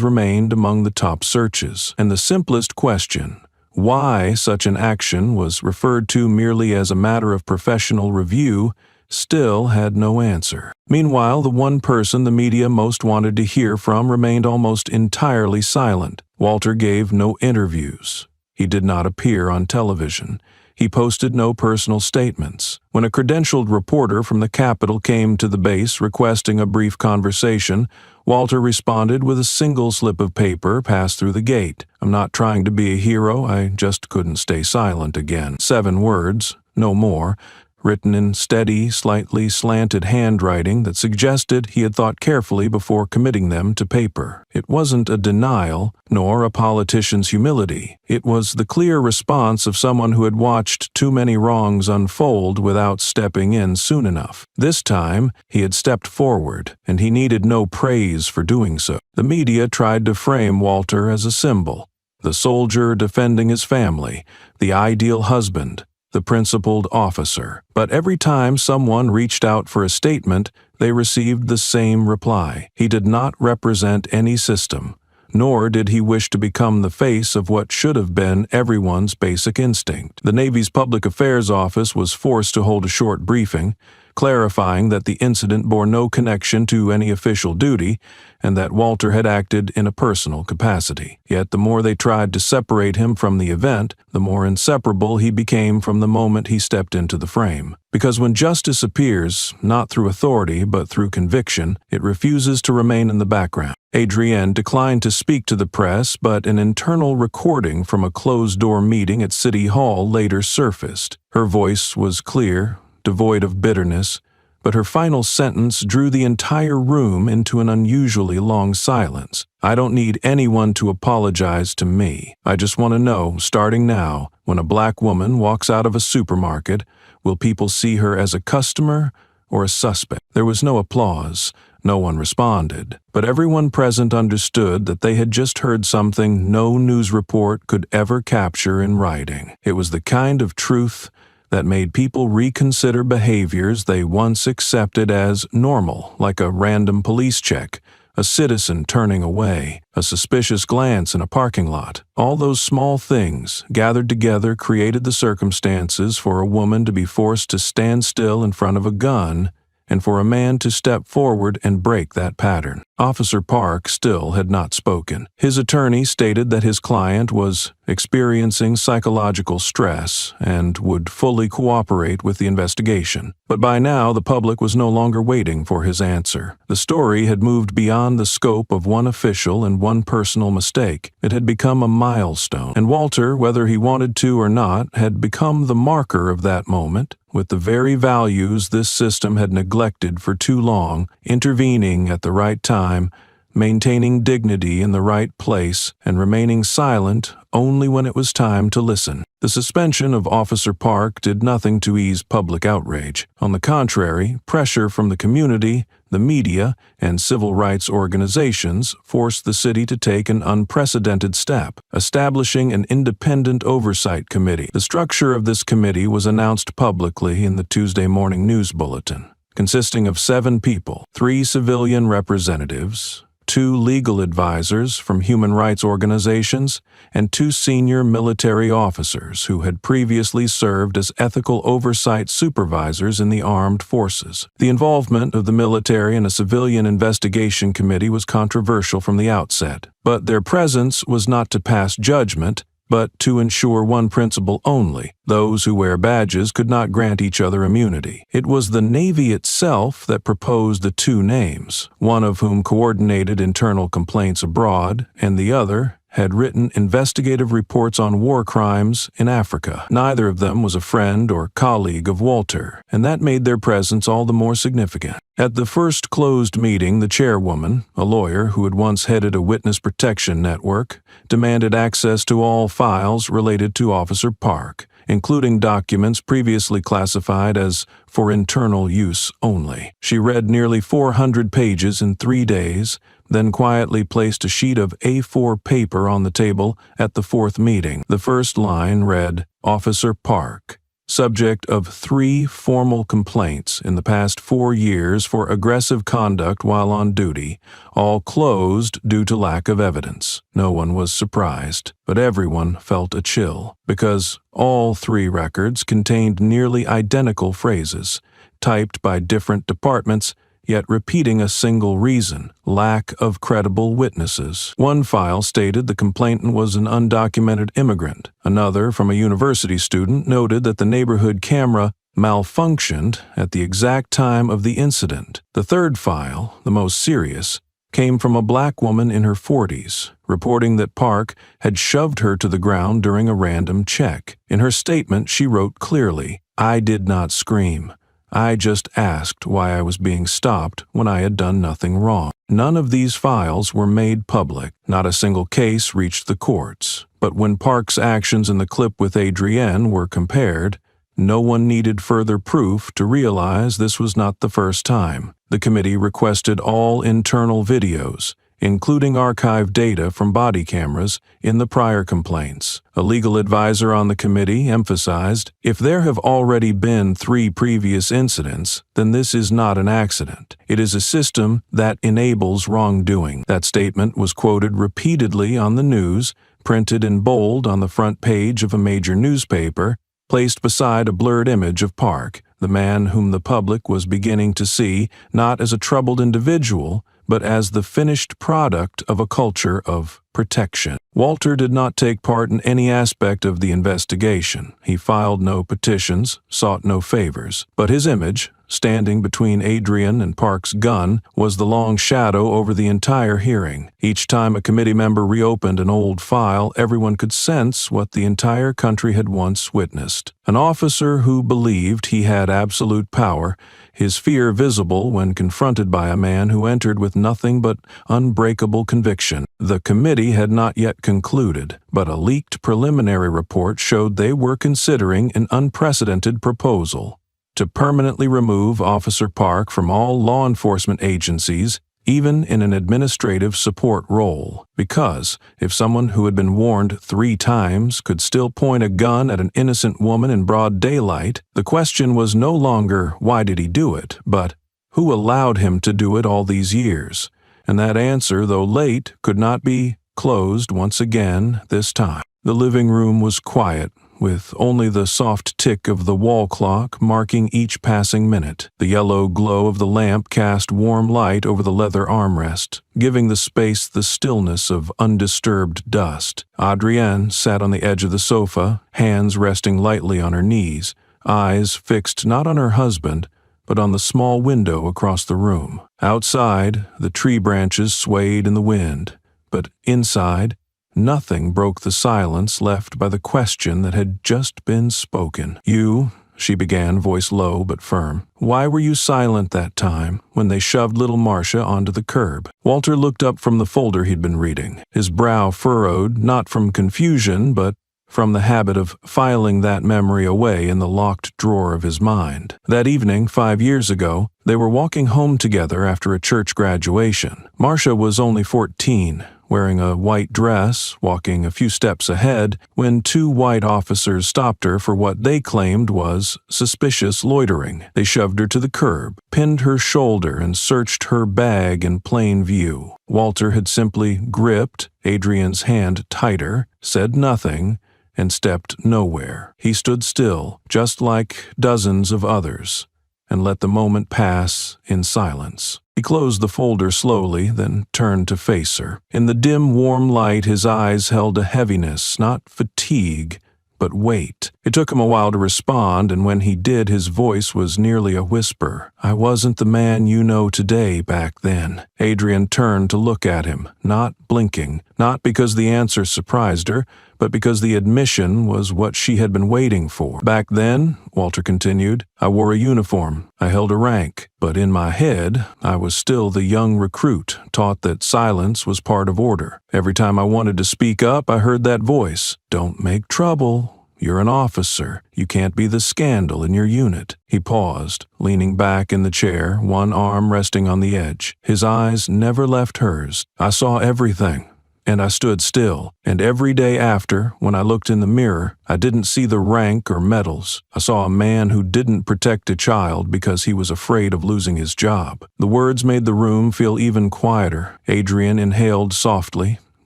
remained among the top searches. And the simplest question, why such an action was referred to merely as a matter of professional review, still had no answer. Meanwhile, the one person the media most wanted to hear from remained almost entirely silent. Walter gave no interviews. He did not appear on television. He posted no personal statements. When a credentialed reporter from the Capitol came to the base requesting a brief conversation, Walter responded with a single slip of paper passed through the gate. "I'm not trying to be a hero, I just couldn't stay silent again." 7 words, no more, written in steady, slightly slanted handwriting that suggested he had thought carefully before committing them to paper. It wasn't a denial, nor a politician's humility. It was the clear response of someone who had watched too many wrongs unfold without stepping in soon enough. This time, he had stepped forward, and he needed no praise for doing so. The media tried to frame Walter as a symbol, the soldier defending his family, the ideal husband, the principled officer. But every time someone reached out for a statement, they received the same reply. He did not represent any system, nor did he wish to become the face of what should have been everyone's basic instinct. The Navy's Public Affairs Office was forced to hold a short briefing, clarifying that the incident bore no connection to any official duty and that Walter had acted in a personal capacity. Yet the more they tried to separate him from the event, the more inseparable he became from the moment he stepped into the frame. Because when justice appears, not through authority but through conviction, it refuses to remain in the background. Adrienne declined to speak to the press, but an internal recording from a closed-door meeting at City Hall later surfaced. Her voice was clear, devoid of bitterness, but her final sentence drew the entire room into an unusually long silence. "I don't need anyone to apologize to me. I just want to know, starting now, when a black woman walks out of a supermarket, will people see her as a customer or a suspect?" There was no applause. No one responded, but everyone present understood that they had just heard something no news report could ever capture in writing. It was the kind of truth that made people reconsider behaviors they once accepted as normal, like a random police check, a citizen turning away, a suspicious glance in a parking lot. All those small things, gathered together, created the circumstances for a woman to be forced to stand still in front of a gun and for a man to step forward and break that pattern. Officer Park still had not spoken. His attorney stated that his client was experiencing psychological stress and would fully cooperate with the investigation. But by now, the public was no longer waiting for his answer. The story had moved beyond the scope of one official and one personal mistake. It had become a milestone, and Walter, whether he wanted to or not, had become the marker of that moment, with the very values this system had neglected for too long, intervening at the right time, maintaining dignity in the right place, and remaining silent only when it was time to listen. The suspension of Officer Park did nothing to ease public outrage. On the contrary, pressure from the community, the media, and civil rights organizations forced the city to take an unprecedented step, establishing an independent oversight committee. The structure of this committee was announced publicly in the Tuesday morning news bulletin, consisting of 7 people, 3 civilian representatives, 2 legal advisors from human rights organizations, and 2 senior military officers who had previously served as ethical oversight supervisors in the armed forces. The involvement of the military in a civilian investigation committee was controversial from the outset, but their presence was not to pass judgment, but to ensure one principle only: those who wear badges could not grant each other immunity. It was the Navy itself that proposed the 2 names, one of whom coordinated internal complaints abroad, and the other had written investigative reports on war crimes in Africa. Neither of them was a friend or colleague of Walter, and that made their presence all the more significant. At the first closed meeting, the chairwoman, a lawyer who had once headed a witness protection network, demanded access to all files related to Officer Park, including documents previously classified as for internal use only. She read nearly 400 pages in 3 days, then quietly placed a sheet of A4 paper on the table at the 4th meeting. The first line read, "Officer Park, subject of 3 formal complaints in the past 4 years for aggressive conduct while on duty, all closed due to lack of evidence." No one was surprised, but everyone felt a chill, because all 3 records contained nearly identical phrases, typed by different departments, yet repeating a single reason: lack of credible witnesses. One file stated the complainant was an undocumented immigrant. Another, from a university student, noted that the neighborhood camera malfunctioned at the exact time of the incident. The third file, the most serious, came from a black woman in her 40s, reporting that Park had shoved her to the ground during a random check. In her statement, she wrote clearly, "I did not scream. I just asked why I was being stopped when I had done nothing wrong." None of these files were made public. Not a single case reached the courts. But when Park's actions in the clip with Adrienne were compared, no one needed further proof to realize this was not the first time. The committee requested all internal videos, including archived data from body cameras in the prior complaints. A legal advisor on the committee emphasized, if there have already been 3 previous incidents, then this is not an accident. It is a system that enables wrongdoing. That statement was quoted repeatedly on the news, printed in bold on the front page of a major newspaper, placed beside a blurred image of Park, the man whom the public was beginning to see not as a troubled individual, but as the finished product of a culture of protection. Walter did not take part in any aspect of the investigation. He filed no petitions, sought no favors, but his image, standing between Adrian and Park's gun, was the long shadow over the entire hearing. Each time a committee member reopened an old file, everyone could sense what the entire country had once witnessed. An officer who believed he had absolute power, his fear visible when confronted by a man who entered with nothing but unbreakable conviction. The committee had not yet concluded, but a leaked preliminary report showed they were considering an unprecedented proposal to permanently remove Officer Park from all law enforcement agencies, even in an administrative support role, because if someone who had been warned 3 times could still point a gun at an innocent woman in broad daylight, the question was no longer why did he do it, but who allowed him to do it all these years? And that answer, though late, could not be closed once again this time. The living room was quiet, with only the soft tick of the wall clock marking each passing minute. The yellow glow of the lamp cast warm light over the leather armrest, giving the space the stillness of undisturbed dust. Adrienne sat on the edge of the sofa, hands resting lightly on her knees, eyes fixed not on her husband, but on the small window across the room. Outside, the tree branches swayed in the wind, but inside, nothing broke the silence left by the question that had just been spoken. "You," she began, voice low but firm, "why were you silent that time when they shoved little Marcia onto the curb?" Walter looked up from the folder he'd been reading, his brow furrowed not from confusion but from the habit of filing that memory away in the locked drawer of his mind. That evening, 5 years ago, they were walking home together after a church graduation. Marcia was only 14, wearing a white dress, walking a few steps ahead, when 2 white officers stopped her for what they claimed was suspicious loitering. They shoved her to the curb, pinned her shoulder, and searched her bag in plain view. Walter had simply gripped Adrian's hand tighter, said nothing, and stepped nowhere. He stood still, just like dozens of others, and let the moment pass in silence. He closed the folder slowly, then turned to face her. In the dim, warm light, his eyes held a heaviness, not fatigue, but weight. It took him a while to respond, and when he did, his voice was nearly a whisper. "I wasn't the man you know today back then." Adrian turned to look at him, not blinking, not because the answer surprised her, but because the admission was what she had been waiting for. "Back then," Walter continued, "I wore a uniform. I held a rank. But in my head, I was still the young recruit, taught that silence was part of order. Every time I wanted to speak up, I heard that voice. Don't make trouble. You're an officer. You can't be the scandal in your unit." He paused, leaning back in the chair, one arm resting on the edge. His eyes never left hers. "I saw everything. And I stood still, and every day after, when I looked in the mirror, I didn't see the rank or medals. I saw a man who didn't protect a child because he was afraid of losing his job." The words made the room feel even quieter. Adrian inhaled softly,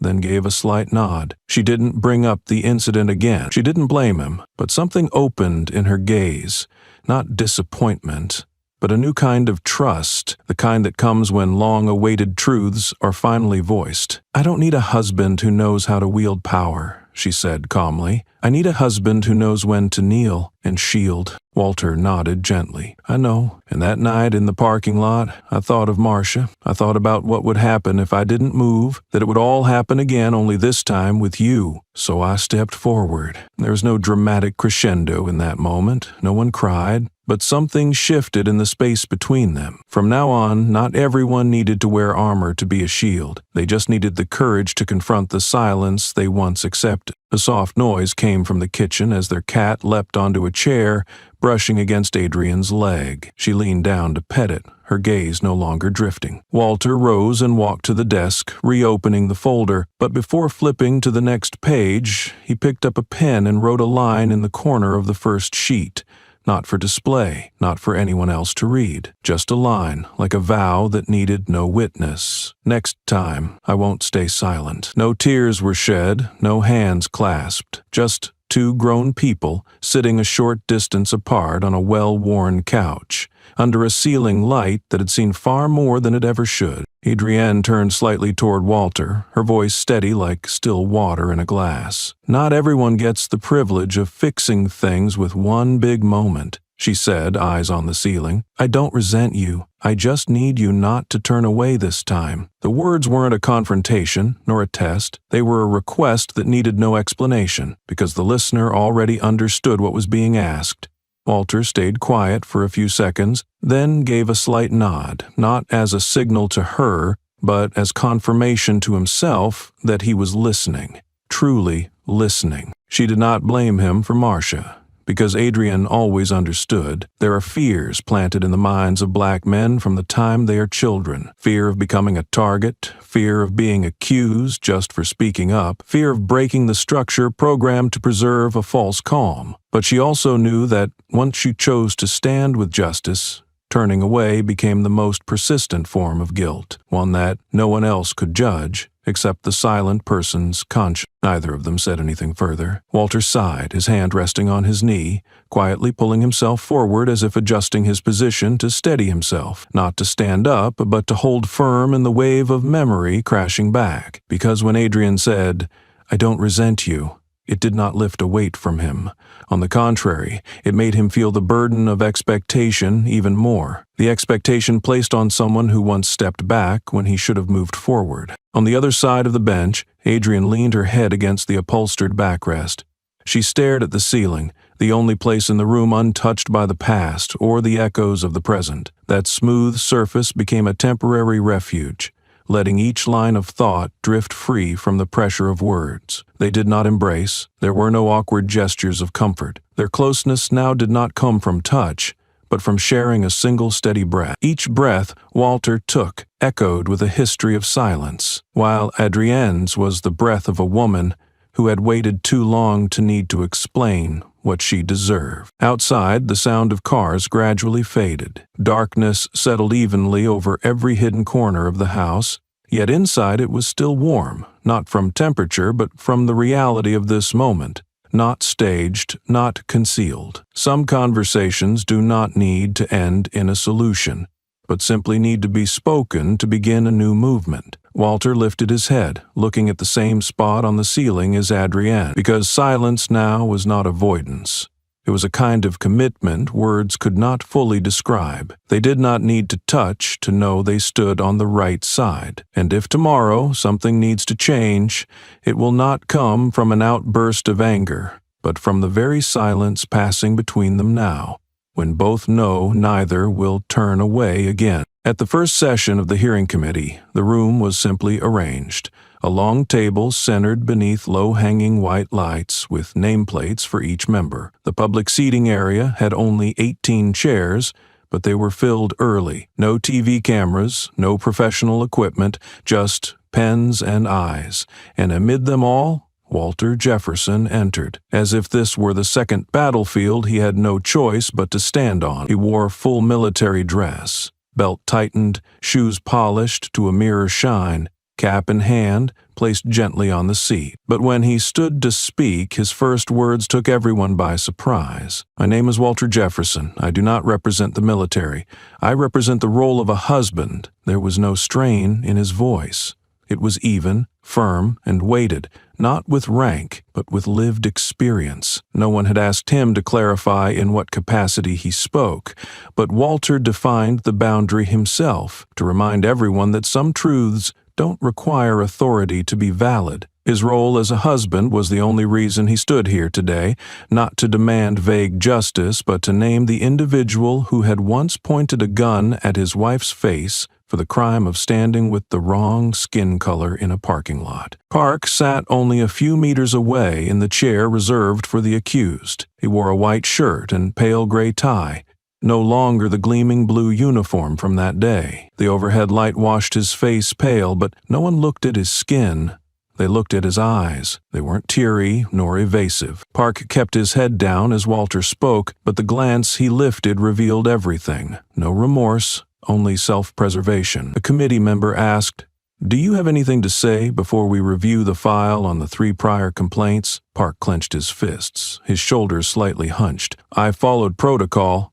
then gave a slight nod. She didn't bring up the incident again. She didn't blame him, but something opened in her gaze, not disappointment, but a new kind of trust, the kind that comes when long-awaited truths are finally voiced. "I don't need a husband who knows how to wield power," she said calmly. "I need a husband who knows when to kneel and shield." Walter nodded gently. "I know. And that night in the parking lot, I thought of Marcia. I thought about what would happen if I didn't move, that it would all happen again, only this time with you. So I stepped forward." There was no dramatic crescendo in that moment. No one cried. But something shifted in the space between them. From now on, not everyone needed to wear armor to be a shield. They just needed the courage to confront the silence they once accepted. A soft noise came from the kitchen as their cat leapt onto a chair, brushing against Adrian's leg. leg. She leaned down to pet it, her gaze no longer drifting. Walter rose and walked to the desk, reopening the folder, but before flipping to the next page, he picked up a pen and wrote a line in the corner of the first sheet. Not for display, not for anyone else to read. Just a line, like a vow that needed no witness. Next time, I won't stay silent. No tears were shed, no hands clasped, just two grown people sitting a short distance apart on a well-worn couch, under a ceiling light that had seen far more than it ever should. Adrienne turned slightly toward Walter, her voice steady like still water in a glass. Not everyone gets the privilege of fixing things with one big moment, she said, eyes on the ceiling. I don't resent you. I just need you not to turn away this time. The words weren't a confrontation, nor a test. They were a request that needed no explanation, because the listener already understood what was being asked. Walter stayed quiet for a few seconds, then gave a slight nod, not as a signal to her, but as confirmation to himself that he was listening, truly listening. She did not blame him for Marcia, because Adrienne always understood. There are fears planted in the minds of black men from the time they are children. Fear of becoming a target, fear of being accused just for speaking up, fear of breaking the structure programmed to preserve a false calm. But she also knew that once she chose to stand with justice, turning away became the most persistent form of guilt, one that no one else could judge except the silent person's conscience. Neither of them said anything further. Walter sighed, his hand resting on his knee, quietly pulling himself forward as if adjusting his position to steady himself, not to stand up, but to hold firm in the wave of memory crashing back. Because when Adrienne said, "I don't resent you," it did not lift a weight from him. On the contrary, it made him feel the burden of expectation even more. The expectation placed on someone who once stepped back when he should have moved forward. On the other side of the bench, Adrienne leaned her head against the upholstered backrest. She stared at the ceiling, the only place in the room untouched by the past or the echoes of the present. That smooth surface became a temporary refuge, letting each line of thought drift free from the pressure of words. They did not embrace. There were no awkward gestures of comfort. Their closeness now did not come from touch, but from sharing a single steady breath. Each breath Walter took echoed with a history of silence, while Adrienne's was the breath of a woman who had waited too long to need to explain what she deserved. Outside, the sound of cars gradually faded. Darkness settled evenly over every hidden corner of the house, yet inside it was still warm, not from temperature but from the reality of this moment. Not staged, not concealed. Some conversations do not need to end in a solution, but simply need to be spoken to begin a new movement. Walter lifted his head, looking at the same spot on the ceiling as Adrienne, because silence now was not avoidance. It was a kind of commitment words could not fully describe. They did not need to touch to know they stood on the right side. And if tomorrow something needs to change, it will not come from an outburst of anger, but from the very silence passing between them now, when both know neither will turn away again. At the first session of the hearing committee, the room was simply arranged. A long table centered beneath low-hanging white lights with nameplates for each member. The public seating area had only 18 chairs, but they were filled early. No TV cameras, no professional equipment, just pens and eyes. And amid them all, Walter Jefferson entered. As if this were the second battlefield he had no choice but to stand on. He wore full military dress, belt tightened, shoes polished to a mirror shine, cap in hand, placed gently on the seat. But when he stood to speak, his first words took everyone by surprise. My name is Walter Jefferson. I do not represent the military. I represent the role of a husband. There was no strain in his voice. It was even, firm, and weighted, not with rank, but with lived experience. No one had asked him to clarify in what capacity he spoke, but Walter defined the boundary himself, to remind everyone that some truths don't require authority to be valid. His role as a husband was the only reason he stood here today, not to demand vague justice, but to name the individual who had once pointed a gun at his wife's face for the crime of standing with the wrong skin color in a parking lot. Park sat only a few meters away in the chair reserved for the accused. He wore a white shirt and pale gray tie, no longer the gleaming blue uniform from that day. The overhead light washed his face pale, but no one looked at his skin. They looked at his eyes. They weren't teary nor evasive. Park kept his head down as Walter spoke, but the glance he lifted revealed everything. No remorse, only self-preservation. A committee member asked, "Do you have anything to say before we review the file on the 3 prior complaints?" Park clenched his fists, his shoulders slightly hunched. "I followed protocol.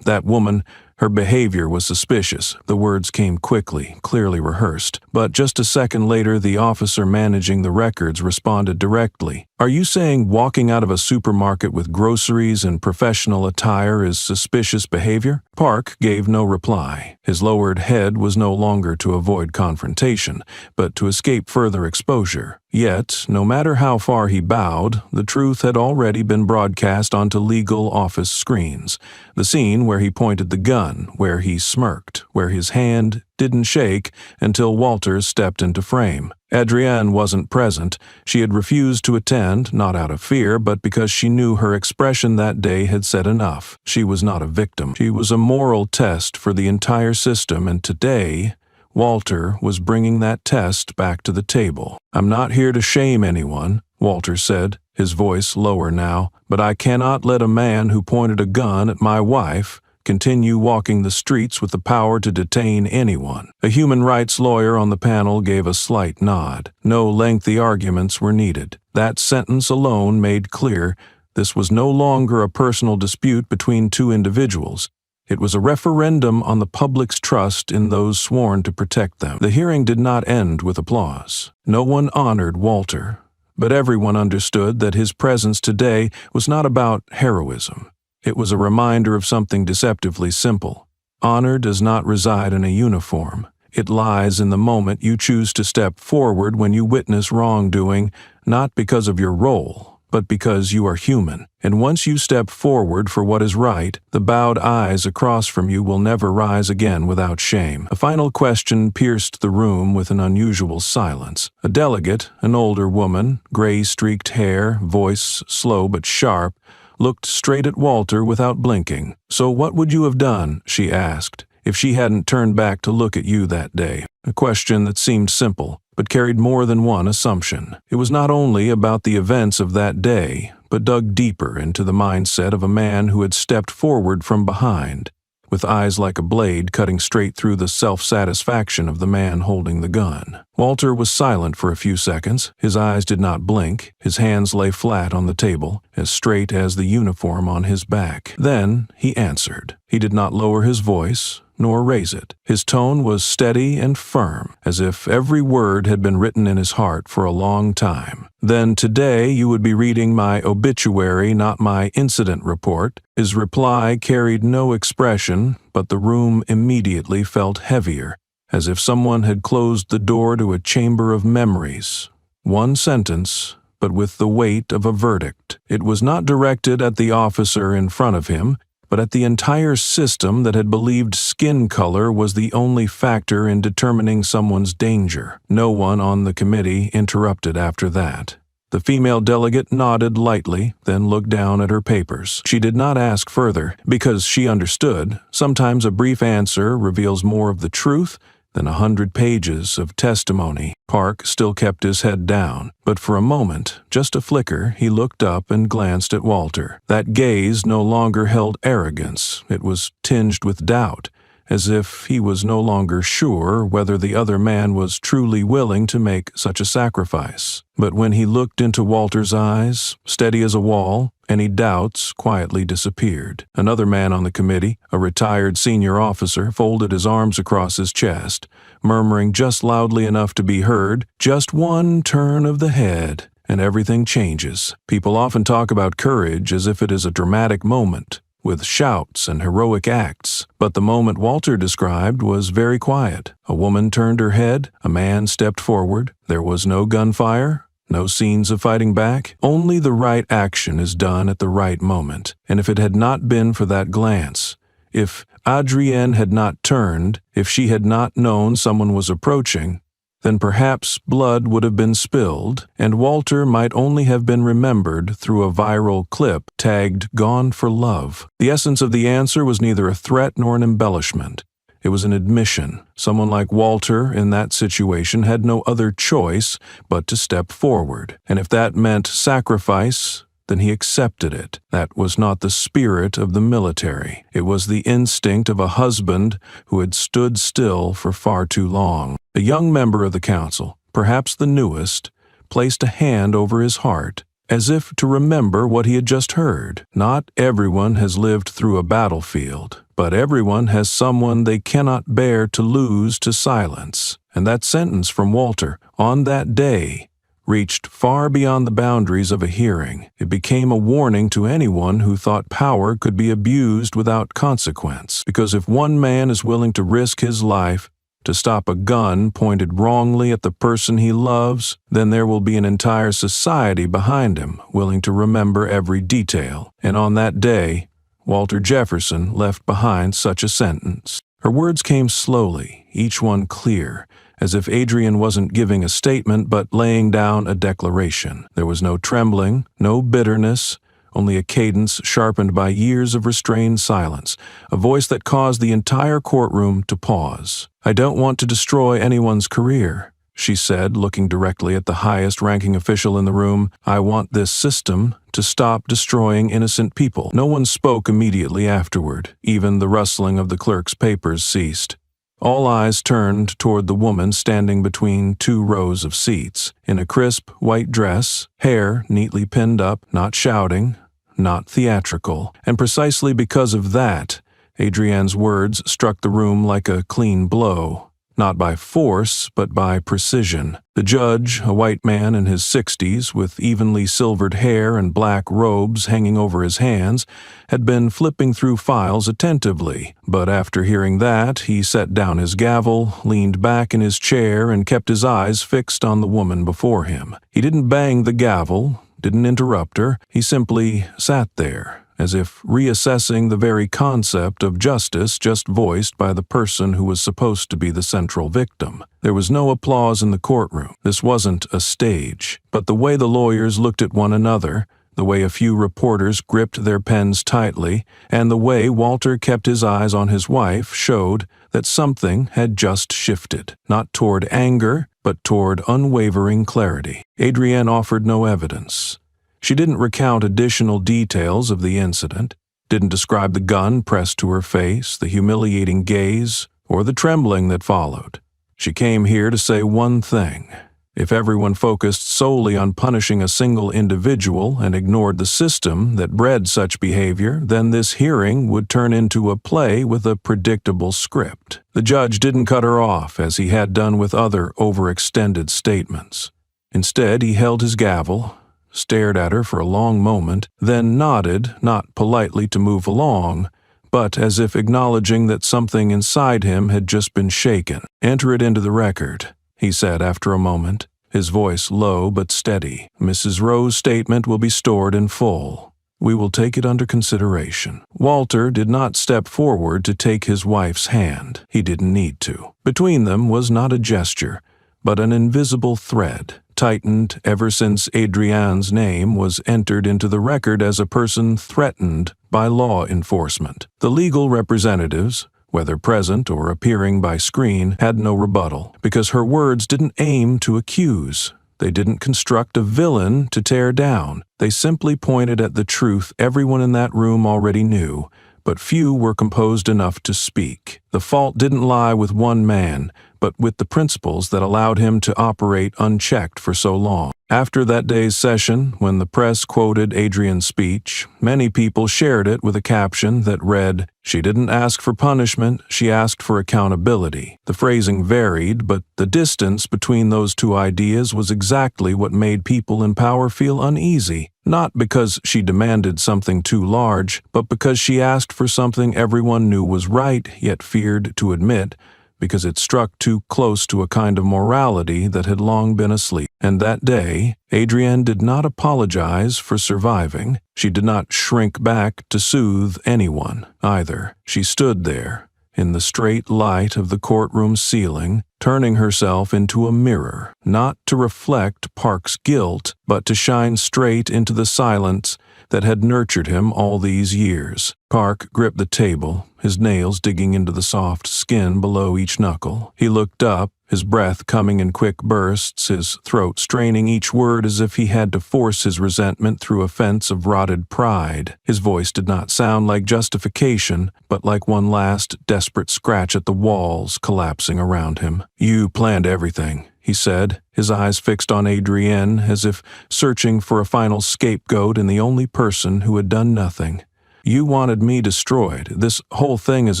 That woman, her behavior was suspicious." The words came quickly, clearly rehearsed. But just a second later, the officer managing the records responded directly. "Are you saying walking out of a supermarket with groceries and professional attire is suspicious behavior?" Park gave no reply. His lowered head was no longer to avoid confrontation, but to escape further exposure. Yet, no matter how far he bowed, the truth had already been broadcast onto legal office screens. The scene where he pointed the gun, where he smirked, where his hand didn't shake until Walters stepped into frame. Adrienne wasn't present. She had refused to attend, not out of fear, but because she knew her expression that day had said enough. She was not a victim. She was a moral test for the entire system, and today, Walter was bringing that test back to the table. "I'm not here to shame anyone," Walter said, his voice lower now, "but I cannot let a man who pointed a gun at my wife continue walking the streets with the power to detain anyone." A human rights lawyer on the panel gave a slight nod. No lengthy arguments were needed. That sentence alone made clear this was no longer a personal dispute between 2 individuals. It was a referendum on the public's trust in those sworn to protect them. The hearing did not end with applause. No one honored Walter, but everyone understood that his presence today was not about heroism. It was a reminder of something deceptively simple. Honor does not reside in a uniform. It lies in the moment you choose to step forward when you witness wrongdoing, not because of your role, but because you are human. And once you step forward for what is right, the bowed eyes across from you will never rise again without shame. A final question pierced the room with an unusual silence. A delegate, an older woman, gray-streaked hair, voice slow but sharp, looked straight at Walter without blinking. "So what would you have done," she asked, "if she hadn't turned back to look at you that day?" A question that seemed simple, but carried more than one assumption. It was not only about the events of that day, but dug deeper into the mindset of a man who had stepped forward from behind, with eyes like a blade cutting straight through the self-satisfaction of the man holding the gun. Walter was silent for a few seconds. His eyes did not blink. His hands lay flat on the table, as straight as the uniform on his back. Then he answered. He did not lower his voice, nor raise it. His tone was steady and firm, as if every word had been written in his heart for a long time. "Then today you would be reading my obituary, not my incident report." His reply carried no expression, but the room immediately felt heavier, as if someone had closed the door to a chamber of memories. One sentence, but with the weight of a verdict. It was not directed at the officer in front of him, but at the entire system that had believed skin color was the only factor in determining someone's danger. No one on the committee interrupted after that. The female delegate nodded lightly, then looked down at her papers. She did not ask further, because she understood. Sometimes a brief answer reveals more of the truth than 100 pages of testimony. Park still kept his head down, but for a moment, just a flicker, he looked up and glanced at Walter. That gaze no longer held arrogance. It was tinged with doubt, as if he was no longer sure whether the other man was truly willing to make such a sacrifice. But when he looked into Walter's eyes, steady as a wall, any doubts quietly disappeared. Another man on the committee, a retired senior officer, folded his arms across his chest, murmuring just loudly enough to be heard, "Just one turn of the head, and everything changes." People often talk about courage as if it is a dramatic moment, with shouts and heroic acts, but the moment Walter described was very quiet. A woman turned her head, a man stepped forward, there was no gunfire, no scenes of fighting back. Only the right action is done at the right moment, and if it had not been for that glance, if Adrienne had not turned, if she had not known someone was approaching, then perhaps blood would have been spilled, and Walter might only have been remembered through a viral clip tagged "Gone for Love." The essence of the answer was neither a threat nor an embellishment. It was an admission. Someone like Walter in that situation had no other choice but to step forward, and if that meant sacrifice, then he accepted it. That was not the spirit of the military. It was the instinct of a husband who had stood still for far too long. A young member of the council, perhaps the newest, placed a hand over his heart, as if to remember what he had just heard. Not everyone has lived through a battlefield, but everyone has someone they cannot bear to lose to silence. And that sentence from Walter, on that day, reached far beyond the boundaries of a hearing. It became a warning to anyone who thought power could be abused without consequence. Because if one man is willing to risk his life to stop a gun pointed wrongly at the person he loves, then there will be an entire society behind him willing to remember every detail. And on that day, Walter Jefferson left behind such a sentence. Her words came slowly, each one clear, as if Adrienne wasn't giving a statement but laying down a declaration. There was no trembling, no bitterness, only a cadence sharpened by years of restrained silence, a voice that caused the entire courtroom to pause. "I don't want to destroy anyone's career," she said, looking directly at the highest-ranking official in the room. "I want this system to stop destroying innocent people." No one spoke immediately afterward. Even the rustling of the clerk's papers ceased. All eyes turned toward the woman standing between two rows of seats, in a crisp white dress, hair neatly pinned up, not shouting, not theatrical. And precisely because of that, Adrienne's words struck the room like a clean blow, not by force, but by precision. The judge, a white man in his 60s, with evenly silvered hair and black robes hanging over his hands, had been flipping through files attentively, but after hearing that, he set down his gavel, leaned back in his chair, and kept his eyes fixed on the woman before him. He didn't bang the gavel, didn't interrupt her, he simply sat there, as if reassessing the very concept of justice just voiced by the person who was supposed to be the central victim. There was no applause in the courtroom. This wasn't a stage. But the way the lawyers looked at one another, the way a few reporters gripped their pens tightly, and the way Walter kept his eyes on his wife showed that something had just shifted, not toward anger, but toward unwavering clarity. Adrienne offered no evidence. She didn't recount additional details of the incident, didn't describe the gun pressed to her face, the humiliating gaze, or the trembling that followed. She came here to say one thing. If everyone focused solely on punishing a single individual and ignored the system that bred such behavior, then this hearing would turn into a play with a predictable script. The judge didn't cut her off, as he had done with other overextended statements. Instead, he held his gavel, stared at her for a long moment, then nodded, not politely to move along, but as if acknowledging that something inside him had just been shaken. "Enter it into the record," he said after a moment, his voice low but steady. "Mrs. Rowe's statement will be stored in full. We will take it under consideration." Walter did not step forward to take his wife's hand. He didn't need to. Between them was not a gesture, but an invisible thread, tightened ever since Adrienne's name was entered into the record as a person threatened by law enforcement. The legal representatives, whether present or appearing by screen, had no rebuttal, because her words didn't aim to accuse. They didn't construct a villain to tear down. They simply pointed at the truth everyone in that room already knew, but few were composed enough to speak. The fault didn't lie with one man, but with the principles that allowed him to operate unchecked for so long. After that day's session, when the press quoted Adrienne's speech, many people shared it with a caption that read, "She didn't ask for punishment, she asked for accountability." The phrasing varied, but the distance between those two ideas was exactly what made people in power feel uneasy, not because she demanded something too large, but because she asked for something everyone knew was right, yet feared to admit, because it struck too close to a kind of morality that had long been asleep. And that day, Adrienne did not apologize for surviving. She did not shrink back to soothe anyone, either. She stood there, in the straight light of the courtroom ceiling, turning herself into a mirror, not to reflect Park's guilt, but to shine straight into the silence that had nurtured him all these years. Park gripped the table, his nails digging into the soft skin below each knuckle. He looked up, his breath coming in quick bursts, his throat straining each word as if he had to force his resentment through a fence of rotted pride. His voice did not sound like justification, but like one last desperate scratch at the walls collapsing around him. "You planned everything," he said, his eyes fixed on Adrienne as if searching for a final scapegoat in the only person who had done nothing. "You wanted me destroyed. This whole thing is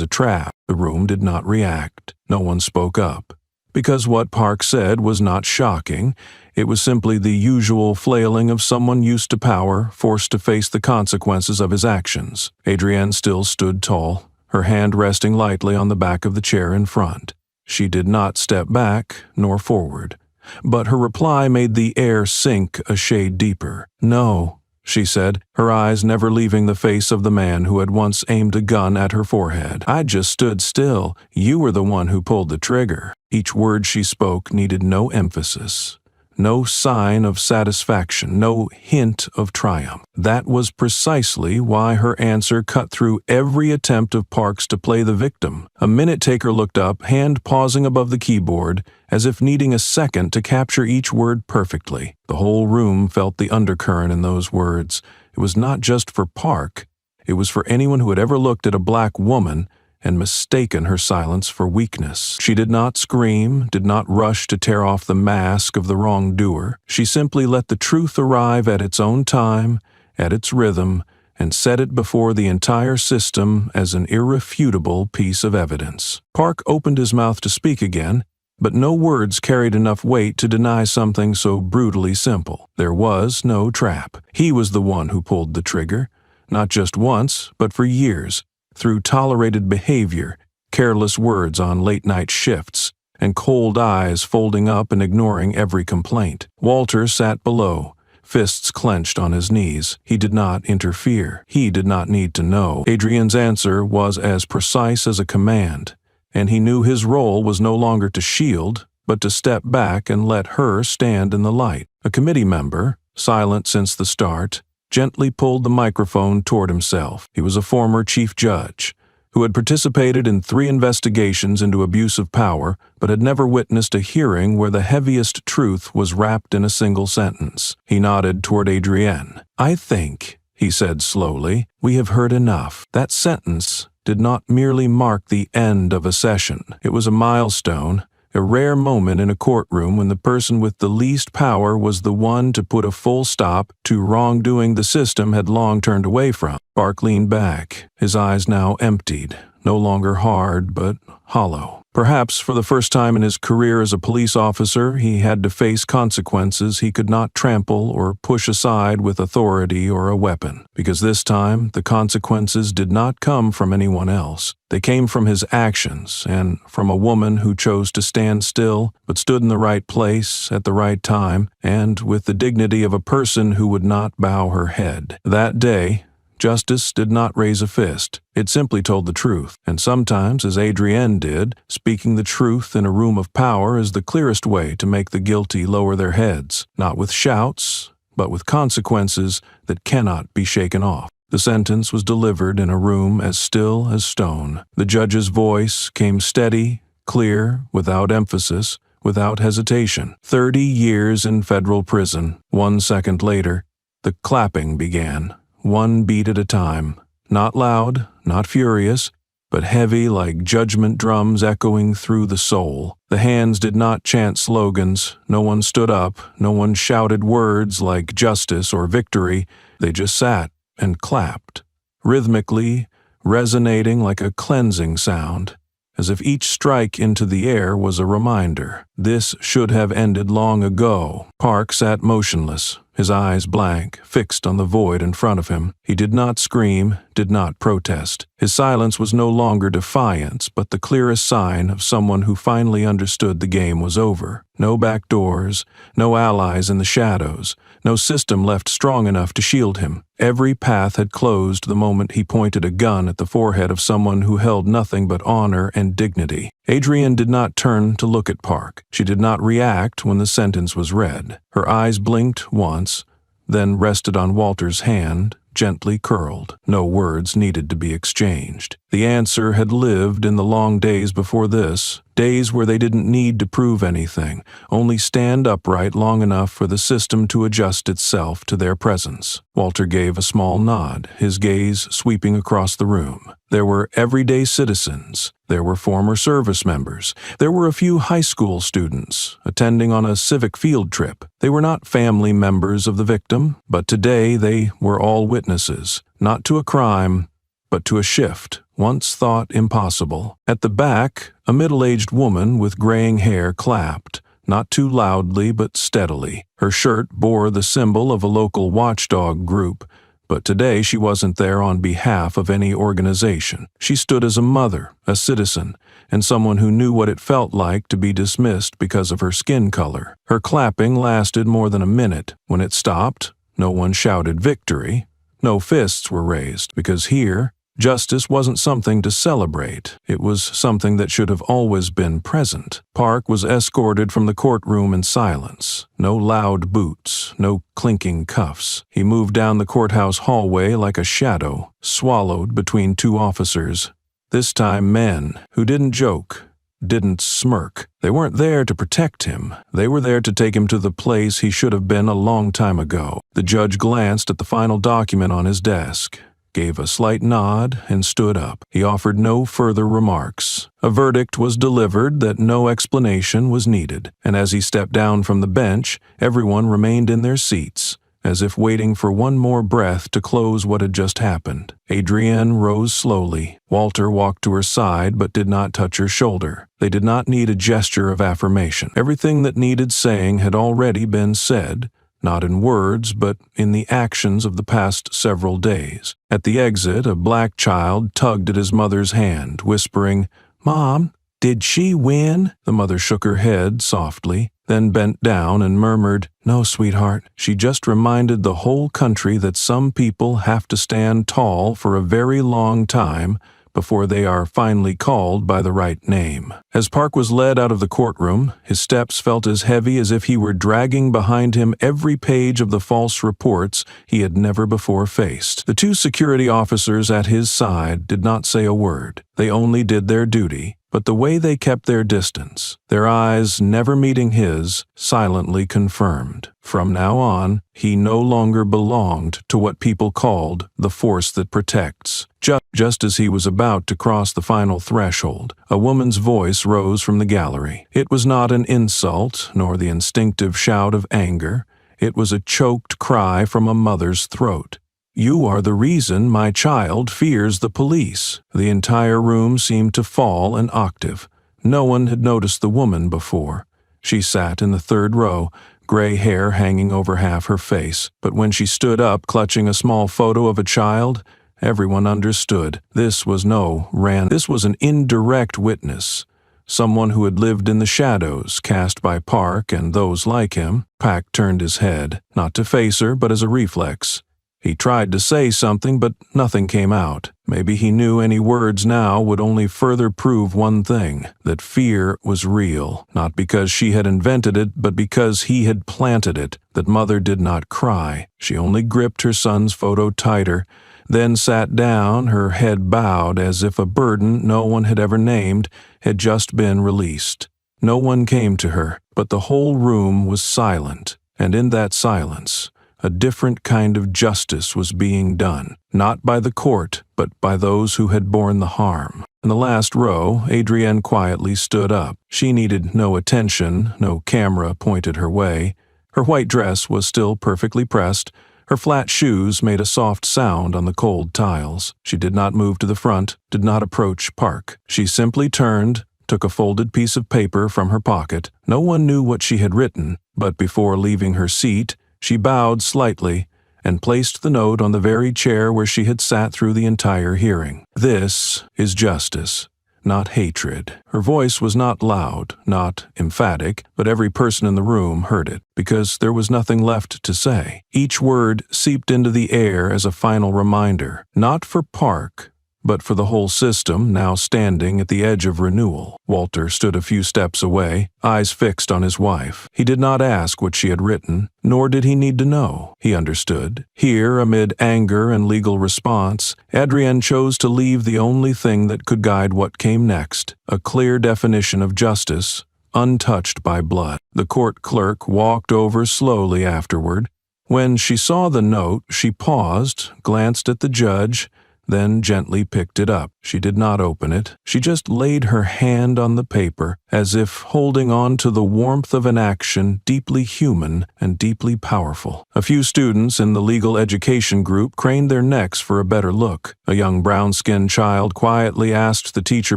a trap." The room did not react. No one spoke up. Because what Park said was not shocking. It was simply the usual flailing of someone used to power, forced to face the consequences of his actions. Adrienne still stood tall, her hand resting lightly on the back of the chair in front. She did not step back, nor forward. But her reply made the air sink a shade deeper. "No," she said, her eyes never leaving the face of the man who had once aimed a gun at her forehead. "I just stood still. You were the one who pulled the trigger." Each word she spoke needed no emphasis, no sign of satisfaction, no hint of triumph. That was precisely why her answer cut through every attempt of Park's to play the victim. A minute-taker looked up, hand pausing above the keyboard, as if needing a second to capture each word perfectly. The whole room felt the undercurrent in those words. It was not just for Park. It was for anyone who had ever looked at a black woman and mistaken her silence for weakness. She did not scream, did not rush to tear off the mask of the wrongdoer. She simply let the truth arrive at its own time, at its rhythm, and set it before the entire system as an irrefutable piece of evidence. Park opened his mouth to speak again, but no words carried enough weight to deny something so brutally simple. There was no trap. He was the one who pulled the trigger, not just once, but for years, through tolerated behavior, careless words on late-night shifts, and cold eyes folding up and ignoring every complaint. Walter sat below, fists clenched on his knees. He did not interfere. He did not need to know. Adrienne's answer was as precise as a command, and he knew his role was no longer to shield, but to step back and let her stand in the light. A committee member, silent since the start, gently pulled the microphone toward himself. He was a former chief judge who had participated in 3 investigations into abuse of power, but had never witnessed a hearing where the heaviest truth was wrapped in a single sentence. He nodded toward Adrienne. "I think," he said slowly, "we have heard enough." That sentence did not merely mark the end of a session. It was a milestone, a rare moment in a courtroom when the person with the least power was the one to put a full stop to wrongdoing the system had long turned away from. Park leaned back, his eyes now emptied, no longer hard but hollow. Perhaps for the first time in his career as a police officer, he had to face consequences he could not trample or push aside with authority or a weapon, because this time the consequences did not come from anyone else. They came from his actions and from a woman who chose to stand still but stood in the right place at the right time and with the dignity of a person who would not bow her head. That day, justice did not raise a fist. It simply told the truth, and sometimes, as Adrienne did, speaking the truth in a room of power is the clearest way to make the guilty lower their heads, not with shouts, but with consequences that cannot be shaken off. The sentence was delivered in a room as still as stone. The judge's voice came steady, clear, without emphasis, without hesitation. 30 years in federal prison. 1 second later, the clapping began. 1 beat at a time, not loud, not furious, but heavy like judgment drums echoing through the soul. The hands did not chant slogans, no one stood up, no one shouted words like justice or victory. They just sat and clapped, rhythmically, resonating like a cleansing sound, as if each strike into the air was a reminder. This should have ended long ago. Park sat motionless, his eyes blank, fixed on the void in front of him. He did not scream, did not protest. His silence was no longer defiance, but the clearest sign of someone who finally understood the game was over. No back doors, no allies in the shadows, no system left strong enough to shield him. Every path had closed the moment he pointed a gun at the forehead of someone who held nothing but honor and dignity. Adrienne did not turn to look at Park. She did not react when the sentence was read. Her eyes blinked once, then rested on Walter's hand, gently curled. No words needed to be exchanged. The answer had lived in the long days before this, days where they didn't need to prove anything, only stand upright long enough for the system to adjust itself to their presence. Walter gave a small nod, his gaze sweeping across the room. There were everyday citizens. There were former service members. There were a few high school students attending on a civic field trip. They were not family members of the victim, but today they were all witnesses, not to a crime, but to a shift once thought impossible. At the back, a middle-aged woman with graying hair clapped, not too loudly but steadily. Her shirt bore the symbol of a local watchdog group, but today she wasn't there on behalf of any organization. She stood as a mother, a citizen, and someone who knew what it felt like to be dismissed because of her skin color. Her clapping lasted more than a minute. When it stopped, no one shouted victory. No fists were raised, because here, justice wasn't something to celebrate. It was something that should have always been present. Park was escorted from the courtroom in silence. No loud boots, no clinking cuffs. He moved down the courthouse hallway like a shadow, swallowed between two officers. This time men who didn't joke, didn't smirk. They weren't there to protect him. They were there to take him to the place he should have been a long time ago. The judge glanced at the final document on his desk, gave a slight nod, and stood up. He offered no further remarks. A verdict was delivered that no explanation was needed, and as he stepped down from the bench, everyone remained in their seats, as if waiting for one more breath to close what had just happened. Adrienne rose slowly. Walter walked to her side but did not touch her shoulder. They did not need a gesture of affirmation. Everything that needed saying had already been said, not in words, but in the actions of the past several days. At the exit, a black child tugged at his mother's hand, whispering, "Mom, did she win?" The mother shook her head softly, then bent down and murmured, "No, sweetheart." She just reminded the whole country that some people have to stand tall for a very long time before they are finally called by the right name. As Park was led out of the courtroom, his steps felt as heavy as if he were dragging behind him every page of the false reports he had never before faced. The two security officers at his side did not say a word. They only did their duty, but the way they kept their distance, their eyes never meeting his, silently confirmed. From now on, he no longer belonged to what people called the force that protects. Just as he was about to cross the final threshold, a woman's voice rose from the gallery. It was not an insult, nor the instinctive shout of anger. It was a choked cry from a mother's throat. "You are the reason my child fears the police." The entire room seemed to fall an octave. No one had noticed the woman before. She sat in the third row, gray hair hanging over half her face. But when she stood up, clutching a small photo of a child, everyone understood. This was an indirect witness. Someone who had lived in the shadows, cast by Park and those like him. Park turned his head, not to face her, but as a reflex. He tried to say something, but nothing came out. Maybe he knew any words now would only further prove one thing, that fear was real, not because she had invented it, but because he had planted it. That mother did not cry. She only gripped her son's photo tighter, then sat down, her head bowed as if a burden no one had ever named had just been released. No one came to her, but the whole room was silent, and in that silence, a different kind of justice was being done, not by the court, but by those who had borne the harm. In the last row, Adrienne quietly stood up. She needed no attention, no camera pointed her way. Her white dress was still perfectly pressed. Her flat shoes made a soft sound on the cold tiles. She did not move to the front, did not approach Park. She simply turned, took a folded piece of paper from her pocket. No one knew what she had written, but before leaving her seat, she bowed slightly and placed the note on the very chair where she had sat through the entire hearing. "This is justice, not hatred." Her voice was not loud, not emphatic, but every person in the room heard it, because there was nothing left to say. Each word seeped into the air as a final reminder, not for Park, but for the whole system now standing at the edge of renewal. Walter stood a few steps away, eyes fixed on his wife. He did not ask what she had written, nor did he need to know. He understood. Here, amid anger and legal response, Adrienne chose to leave the only thing that could guide what came next, a clear definition of justice, untouched by blood. The court clerk walked over slowly afterward. When she saw the note, she paused, glanced at the judge, then gently picked it up. She did not open it. She just laid her hand on the paper, as if holding on to the warmth of an action deeply human and deeply powerful. A few students in the legal education group craned their necks for a better look. A young brown-skinned child quietly asked the teacher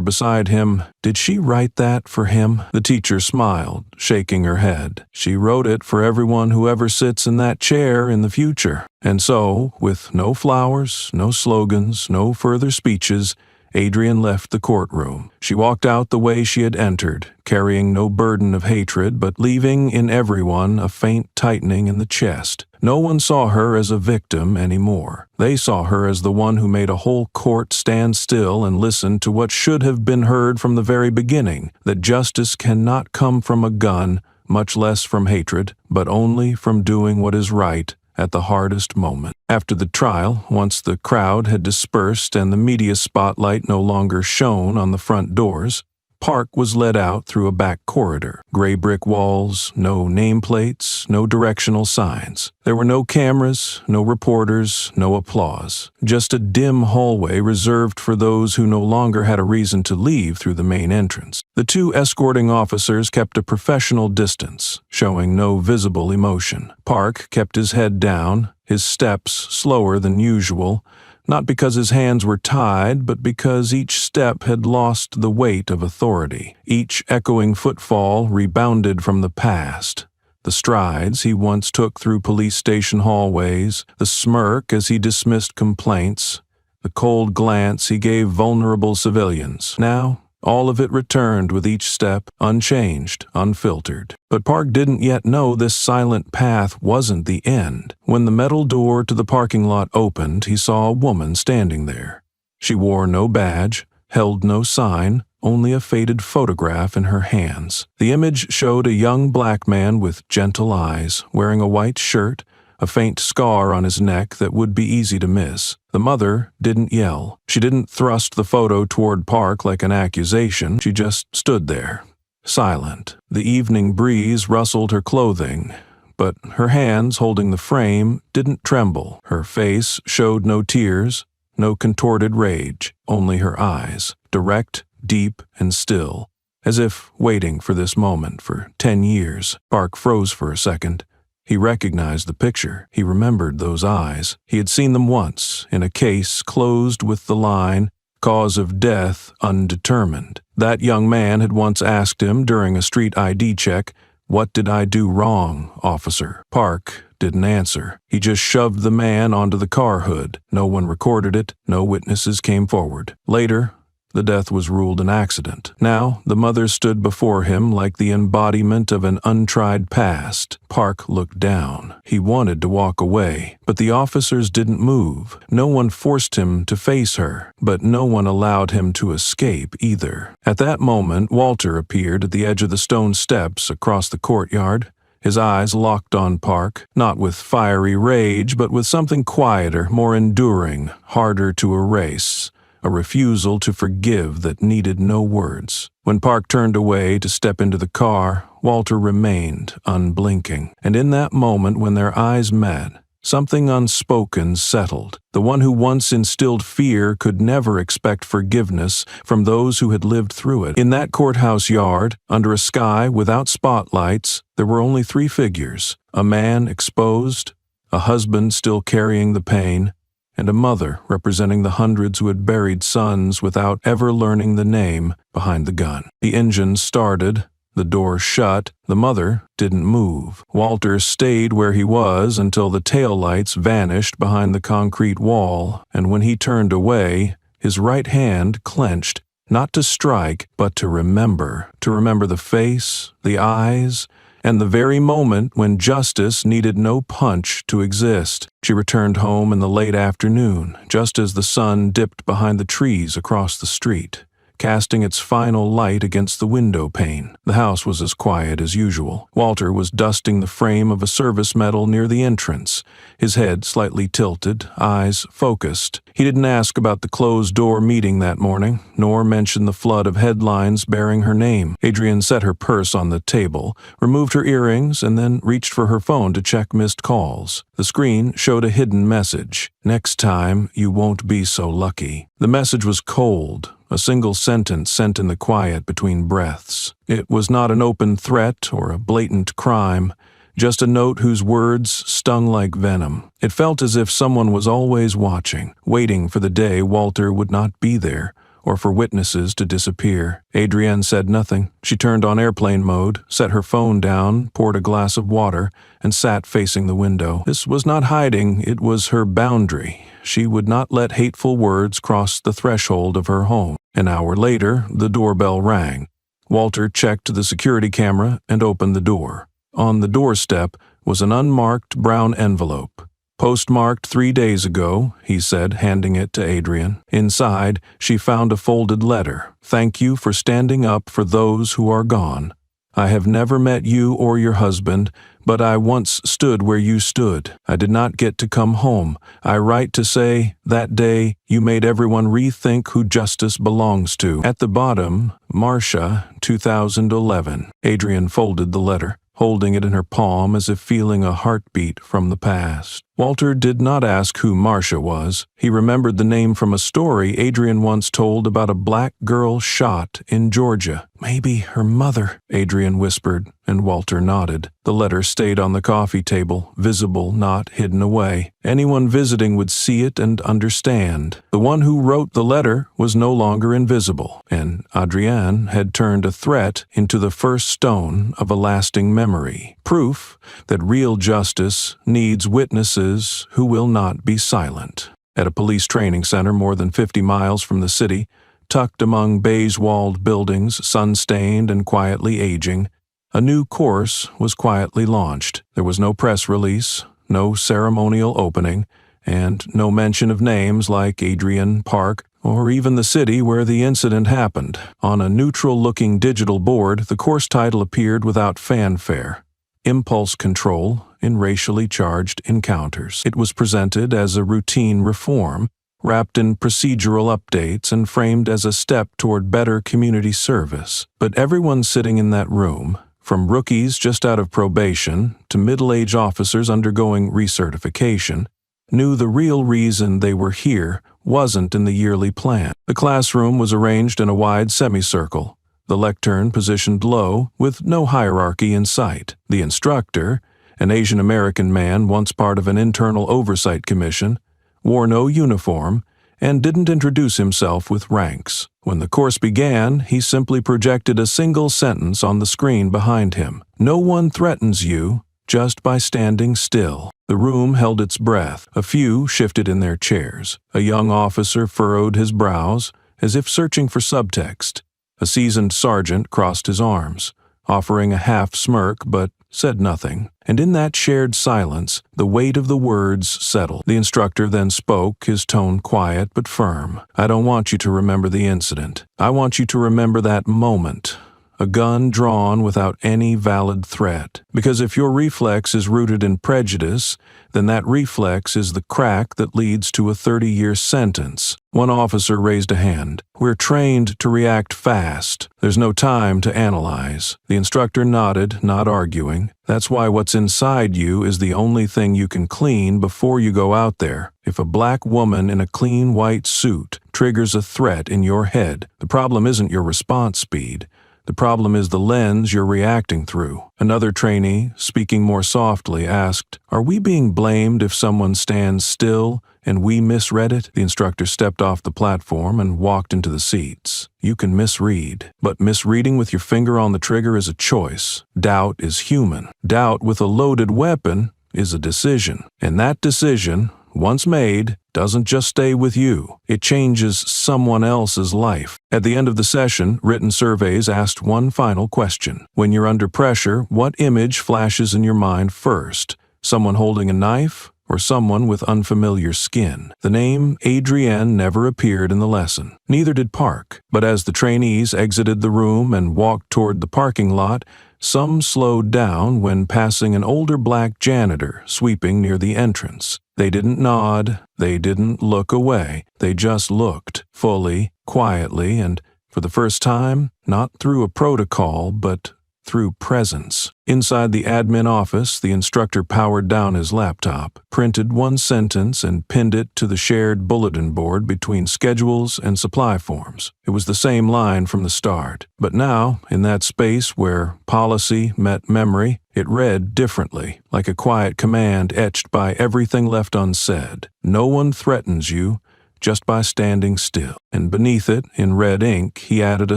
beside him, "Did she write that for him?" The teacher smiled, shaking her head. "She wrote it for everyone who ever sits in that chair in the future." And so, with no flowers, no slogans, no further speeches, Adrienne left the courtroom. She walked out the way she had entered, carrying no burden of hatred, but leaving in everyone a faint tightening in the chest. No one saw her as a victim anymore. They saw her as the one who made a whole court stand still and listen to what should have been heard from the very beginning, that justice cannot come from a gun, much less from hatred, but only from doing what is right at the hardest moment. After the trial, once the crowd had dispersed and the media spotlight no longer shone on the front doors, Park was led out through a back corridor. Gray brick walls, no nameplates, no directional signs. There were no cameras, no reporters, no applause. Just a dim hallway reserved for those who no longer had a reason to leave through the main entrance. The two escorting officers kept a professional distance, showing no visible emotion. Park kept his head down, his steps slower than usual, not because his hands were tied, but because each step had lost the weight of authority. Each echoing footfall rebounded from the past. The strides he once took through police station hallways, the smirk as he dismissed complaints, the cold glance he gave vulnerable civilians. Now, all of it returned with each step, unchanged, unfiltered. But Park didn't yet know this silent path wasn't the end. When the metal door to the parking lot opened, he saw a woman standing there. She wore no badge, held no sign, only a faded photograph in her hands. The image showed a young black man with gentle eyes, wearing a white shirt, a faint scar on his neck that would be easy to miss. The mother didn't yell. She didn't thrust the photo toward Park like an accusation. She just stood there, silent. The evening breeze rustled her clothing, but her hands holding the frame didn't tremble. Her face showed no tears, no contorted rage, only her eyes, direct, deep, and still, as if waiting for this moment for 10 years. Park froze for a second. He recognized the picture. He remembered those eyes. He had seen them once, in a case closed with the line, "Cause of death undetermined." That young man had once asked him during a street ID check, "What did I do wrong, officer?" Park didn't answer. He just shoved the man onto the car hood. No one recorded it. No witnesses came forward. Later, the death was ruled an accident. Now, the mother stood before him like the embodiment of an untried past. Park looked down. He wanted to walk away, but the officers didn't move. No one forced him to face her, but no one allowed him to escape either. At that moment, Walter appeared at the edge of the stone steps across the courtyard. His eyes locked on Park, not with fiery rage, but with something quieter, more enduring, harder to erase. A refusal to forgive that needed no words. When Park turned away to step into the car, Walter remained unblinking. And in that moment when their eyes met, something unspoken settled. The one who once instilled fear could never expect forgiveness from those who had lived through it. In that courthouse yard, under a sky without spotlights, there were only 3 figures: a man exposed, a husband still carrying the pain, and a mother representing the hundreds who had buried sons without ever learning the name behind the gun. The engine started, The door shut. The mother didn't move. Walter stayed where he was until the taillights vanished behind the concrete wall, and when he turned away, his right hand clenched, not to strike, but to remember the face, the eyes, and the very moment when justice needed no punch to exist. She returned home in the late afternoon, just as the sun dipped behind the trees across the street, casting its final light against the window pane. The house was as quiet as usual. Walter was dusting the frame of a service medal near the entrance, his head slightly tilted, eyes focused. He didn't ask about the closed-door meeting that morning, nor mention the flood of headlines bearing her name. Adrienne set her purse on the table, removed her earrings, and then reached for her phone to check missed calls. The screen showed a hidden message. "Next time, you won't be so lucky." The message was cold, a single sentence sent in the quiet between breaths. It was not an open threat or a blatant crime, just a note whose words stung like venom. It felt as if someone was always watching, waiting for the day Walter would not be there, or for witnesses to disappear. Adrienne said nothing. She turned on airplane mode, set her phone down, poured a glass of water, and sat facing the window. This was not hiding, it was her boundary. She would not let hateful words cross the threshold of her home. An hour later, the doorbell rang. Walter checked the security camera and opened the door. On the doorstep was an unmarked brown envelope. "Postmarked 3 days ago," he said, handing it to Adrienne. Inside, she found a folded letter. "Thank you for standing up for those who are gone. I have never met you or your husband, but I once stood where you stood. I did not get to come home. I write to say, that day, you made everyone rethink who justice belongs to." At the bottom, Marcia, 2011. Adrienne folded the letter, holding it in her palm as if feeling a heartbeat from the past. Walter did not ask who Marcia was. He remembered the name from a story Adrienne once told about a black girl shot in Georgia. "Maybe her mother," Adrienne whispered, and Walter nodded. The letter stayed on the coffee table, visible, not hidden away. Anyone visiting would see it and understand. The one who wrote the letter was no longer invisible, and Adrienne had turned a threat into the first stone of a lasting memory. Proof that real justice needs witnesses who will not be silent. At a police training center more than 50 miles from the city, tucked among beige-walled buildings, sun-stained and quietly aging, a new course was quietly launched. There was no press release, no ceremonial opening, and no mention of names like Adrienne Park or even the city where the incident happened. On a neutral-looking digital board, the course title appeared without fanfare: Impulse Control in Racially Charged Encounters. It was presented as a routine reform, wrapped in procedural updates and framed as a step toward better community service. But everyone sitting in that room, from rookies just out of probation to middle-aged officers undergoing recertification, knew the real reason they were here wasn't in the yearly plan. The classroom was arranged in a wide semicircle, the lectern positioned low, with no hierarchy in sight. The instructor, an Asian American man once part of an internal oversight commission, wore no uniform and didn't introduce himself with ranks. When the course began, he simply projected a single sentence on the screen behind him: "No one threatens you just by standing still." The room held its breath. A few shifted in their chairs. A young officer furrowed his brows, as if searching for subtext. A seasoned sergeant crossed his arms, offering a half smirk, but said nothing. And in that shared silence, the weight of the words settled. The instructor then spoke, his tone quiet but firm. "I don't want you to remember the incident. I want you to remember that moment. A gun drawn without any valid threat. Because if your reflex is rooted in prejudice, then that reflex is the crack that leads to a 30-year sentence." One officer raised a hand. "We're trained to react fast. There's no time to analyze." The instructor nodded, not arguing. "That's why what's inside you is the only thing you can clean before you go out there. If a black woman in a clean white suit triggers a threat in your head, the problem isn't your response speed. The problem is the lens you're reacting through. Another trainee, speaking more softly, asked, "Are we being blamed if someone stands still and we misread it?" The instructor stepped off the platform and walked into the seats. You can misread, but misreading with your finger on the trigger is a choice. Doubt is human. Doubt with a loaded weapon is a decision. And that decision, once made, doesn't just stay with you. It changes someone else's life. At the end of the session, written surveys asked one final question. When you're under pressure, what image flashes in your mind first? Someone holding a knife or someone with unfamiliar skin? The name Adrienne never appeared in the lesson. Neither did Park. But as the trainees exited the room and walked toward the parking lot, some slowed down when passing an older black janitor sweeping near the entrance. They didn't nod, they didn't look away, they just looked, fully, quietly, and for the first time, not through a protocol, but through presence. Inside the admin office, the instructor powered down his laptop, printed one sentence, and pinned it to the shared bulletin board between schedules and supply forms. It was the same line from the start, but now, in that space where policy met memory, it read differently, like a quiet command etched by everything left unsaid. No one threatens you just by standing still. And beneath it, in red ink, he added a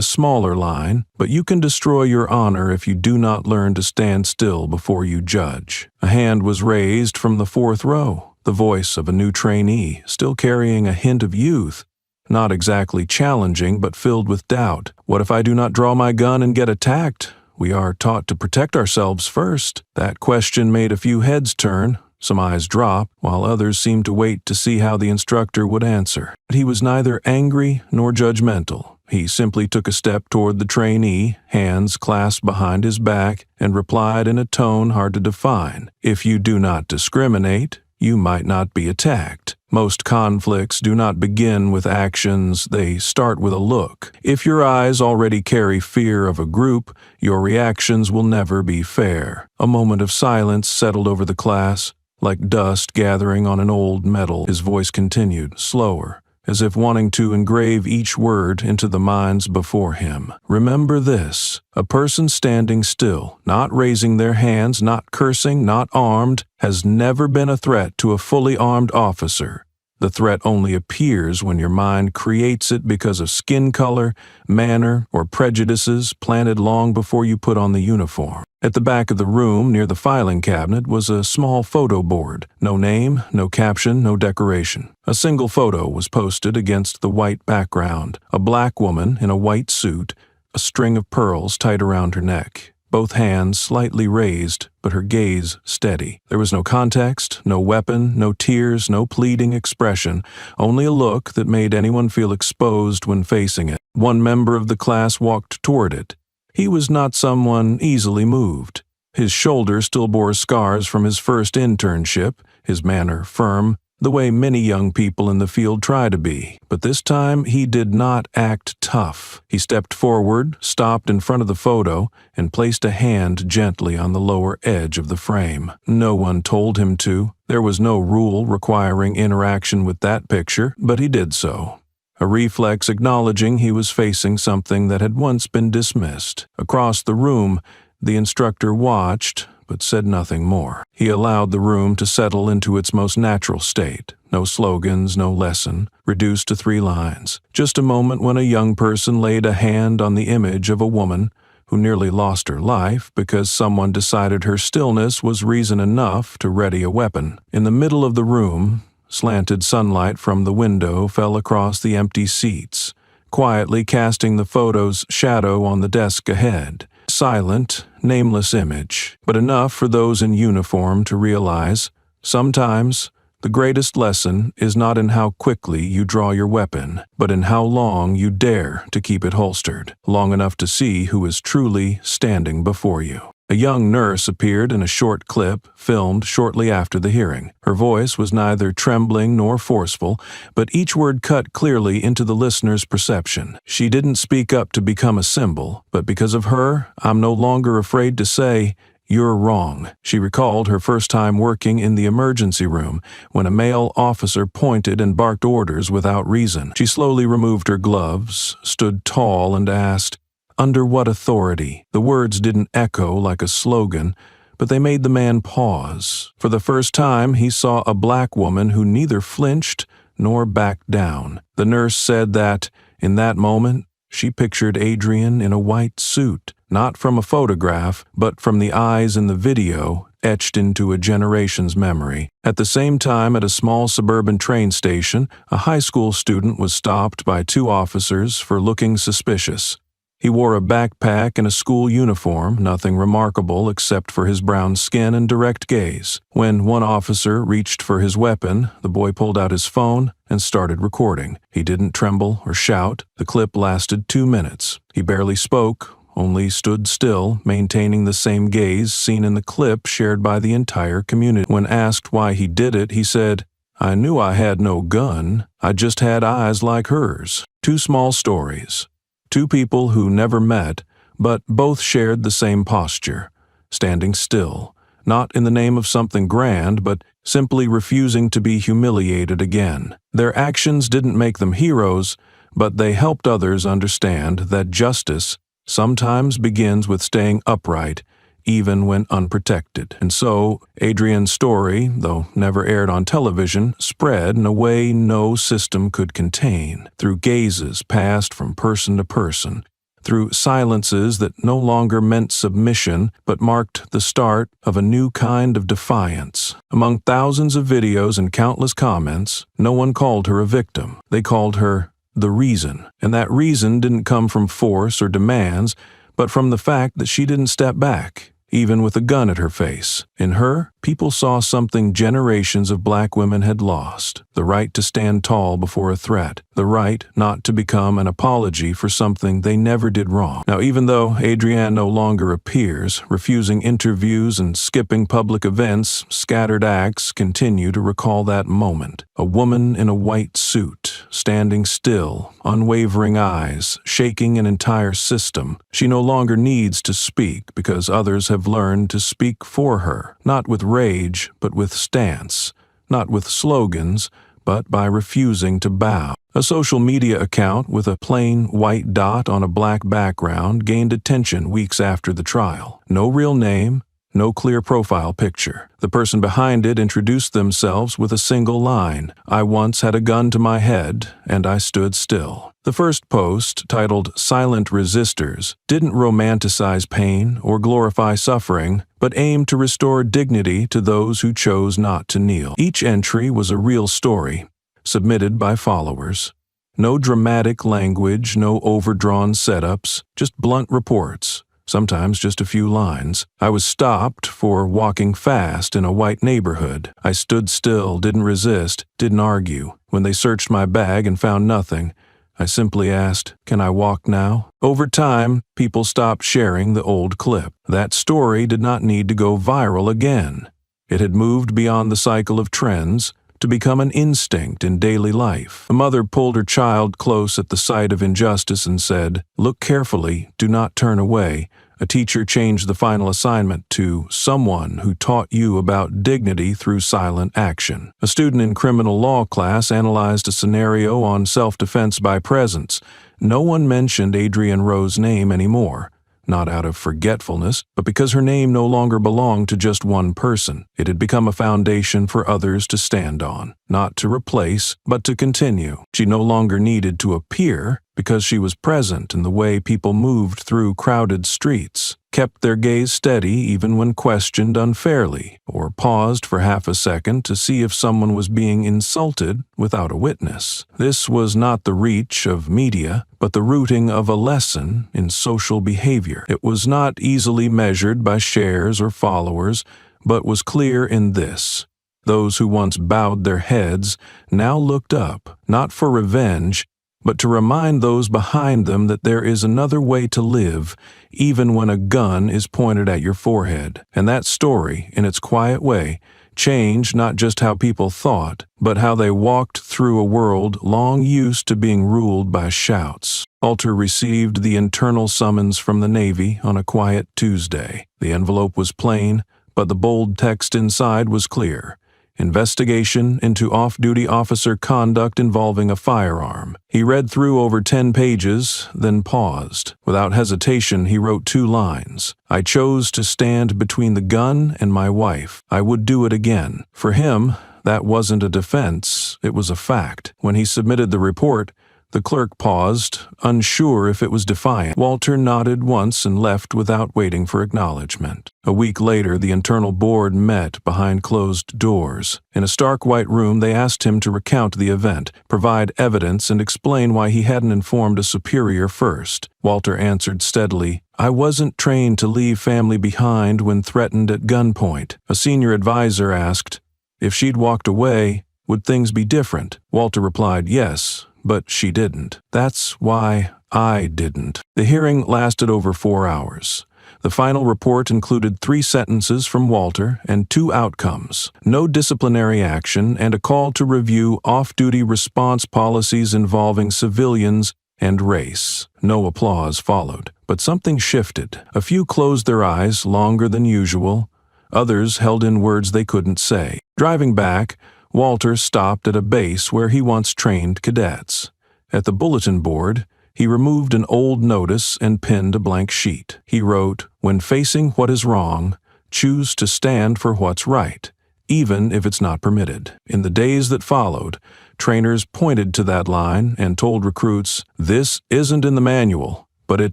smaller line, "But you can destroy your honor if you do not learn to stand still before you judge." A hand was raised from the fourth row, the voice of a new trainee, still carrying a hint of youth. Not exactly challenging, but filled with doubt. "What if I do not draw my gun and get attacked? We are taught to protect ourselves first." That question made a few heads turn. Some eyes dropped, while others seemed to wait to see how the instructor would answer. But he was neither angry nor judgmental. He simply took a step toward the trainee, hands clasped behind his back, and replied in a tone hard to define. "If you do not discriminate, you might not be attacked. Most conflicts do not begin with actions, they start with a look. If your eyes already carry fear of a group, your reactions will never be fair." A moment of silence settled over the class. Like dust gathering on an old metal, his voice continued, slower, as if wanting to engrave each word into the minds before him. "Remember this: a person standing still, not raising their hands, not cursing, not armed, has never been a threat to a fully armed officer. The threat only appears when your mind creates it because of skin color, manner, or prejudices planted long before you put on the uniform." At the back of the room, near the filing cabinet, was a small photo board. No name, no caption, no decoration. A single photo was posted against the white background. A black woman in a white suit, a string of pearls tight around her neck. Both hands slightly raised, but her gaze steady. There was no context, no weapon, no tears, no pleading expression, only a look that made anyone feel exposed when facing it. One member of the class walked toward it. He was not someone easily moved. His shoulder still bore scars from his first internship, his manner firm, the way many young people in the field try to be. But this time he did not act tough. He stepped forward, stopped in front of the photo, and placed a hand gently on the lower edge of the frame. No one told him to. There was no rule requiring interaction with that picture, but he did so. A reflex acknowledging he was facing something that had once been dismissed. Across the room, the instructor watched, but said nothing more. He allowed the room to settle into its most natural state. No slogans, no lesson, reduced to 3 lines. Just a moment when a young person laid a hand on the image of a woman who nearly lost her life because someone decided her stillness was reason enough to ready a weapon. In the middle of the room, slanted sunlight from the window fell across the empty seats, quietly casting the photo's shadow on the desk ahead. Silent, nameless image, but enough for those in uniform to realize, sometimes, the greatest lesson is not in how quickly you draw your weapon, but in how long you dare to keep it holstered, long enough to see who is truly standing before you. A young nurse appeared in a short clip filmed shortly after the hearing. Her voice was neither trembling nor forceful, but each word cut clearly into the listener's perception. She didn't speak up to become a symbol, but because of her, I'm no longer afraid to say, "You're wrong." She recalled her first time working in the emergency room when a male officer pointed and barked orders without reason. She slowly removed her gloves, stood tall, and asked, Under what authority? The words didn't echo like a slogan, but they made the man pause. For the first time, he saw a black woman who neither flinched nor backed down. The nurse said that, in that moment, she pictured Adrian in a white suit, not from a photograph, but from the eyes in the video etched into a generation's memory. At the same time, at a small suburban train station, a high school student was stopped by two officers for looking suspicious. He wore a backpack and a school uniform, nothing remarkable except for his brown skin and direct gaze. When one officer reached for his weapon, the boy pulled out his phone and started recording. He didn't tremble or shout. The clip lasted 2 minutes. He barely spoke, only stood still, maintaining the same gaze seen in the clip shared by the entire community. When asked why he did it, he said, "I knew I had no gun. I just had eyes like hers." Two small stories. Two people who never met, but both shared the same posture, standing still, not in the name of something grand, but simply refusing to be humiliated again. Their actions didn't make them heroes, but they helped others understand that justice sometimes begins with staying upright, even when unprotected. And so, Adrian's story, though never aired on television, spread in a way no system could contain, through gazes passed from person to person, through silences that no longer meant submission, but marked the start of a new kind of defiance. Among thousands of videos and countless comments, no one called her a victim. They called her the reason. And that reason didn't come from force or demands, but from the fact that she didn't step back, even with a gun at her face. In her, people saw something generations of black women had lost: the right to stand tall before a threat, the right not to become an apology for something they never did wrong. Now, even though Adrienne no longer appears, refusing interviews and skipping public events, scattered acts continue to recall that moment. A woman in a white suit, standing still, unwavering eyes, shaking an entire system. She no longer needs to speak because others have learned to speak for her, not with rage, but with stance, not with slogans, but by refusing to bow. A social media account with a plain white dot on a black background gained attention weeks after the trial. No real name, no clear profile picture. The person behind it introduced themselves with a single line: "I once had a gun to my head, and I stood still." The first post, titled "Silent Resistors," didn't romanticize pain or glorify suffering, but aimed to restore dignity to those who chose not to kneel. Each entry was a real story, submitted by followers. No dramatic language, no overdrawn setups, just blunt reports. Sometimes just a few lines. "I was stopped for walking fast in a white neighborhood. I stood still, didn't resist, didn't argue. When they searched my bag and found nothing, I simply asked, 'Can I walk now?'" Over time, people stopped sharing the old clip. That story did not need to go viral again. It had moved beyond the cycle of trends to become an instinct in daily life. A mother pulled her child close at the sight of injustice and said, "Look carefully, do not turn away." A teacher changed the final assignment to "Someone who taught you about dignity through silent action." A student in criminal law class analyzed a scenario on self-defense by presence. No one mentioned Adrienne Rowe's name anymore. Not out of forgetfulness, but because her name no longer belonged to just one person. It had become a foundation for others to stand on, not to replace, but to continue. She no longer needed to appear, because she was present in the way people moved through crowded streets, kept their gaze steady even when questioned unfairly, or paused for half a second to see if someone was being insulted without a witness. This was not the reach of media, but the rooting of a lesson in social behavior. It was not easily measured by shares or followers, but was clear in this: those who once bowed their heads now looked up, not for revenge, but to remind those behind them that there is another way to live, even when a gun is pointed at your forehead. And that story, in its quiet way, changed not just how people thought, but how they walked through a world long used to being ruled by shouts. Alter received the internal summons from the Navy on a quiet Tuesday. The envelope was plain, but the bold text inside was clear: Investigation into off-duty officer conduct involving a firearm. He read through over 10 pages, then paused. Without hesitation, he wrote 2 lines. I chose to stand between the gun and my wife. I would do it again. For him, that wasn't a defense, it was a fact. When he submitted the report, the clerk paused, unsure if it was defiant. Walter nodded once and left without waiting for acknowledgement. A week later, the internal board met behind closed doors. In a stark white room, they asked him to recount the event, provide evidence, and explain why he hadn't informed a superior first. Walter answered steadily, I wasn't trained to leave family behind when threatened at gunpoint. A senior advisor asked, if she'd walked away, would things be different? Walter replied, yes, but she didn't. That's why I didn't. The hearing lasted over 4 hours. The final report included 3 sentences from Walter and 2 outcomes: no disciplinary action and a call to review off-duty response policies involving civilians and race. No applause followed, but something shifted. A few closed their eyes longer than usual. Others held in words they couldn't say. Driving back, Walter stopped at a base where he once trained cadets. At the bulletin board, he removed an old notice and pinned a blank sheet. He wrote, when facing what is wrong, choose to stand for what's right, even if it's not permitted. In the days that followed, trainers pointed to that line and told recruits, this isn't in the manual, but it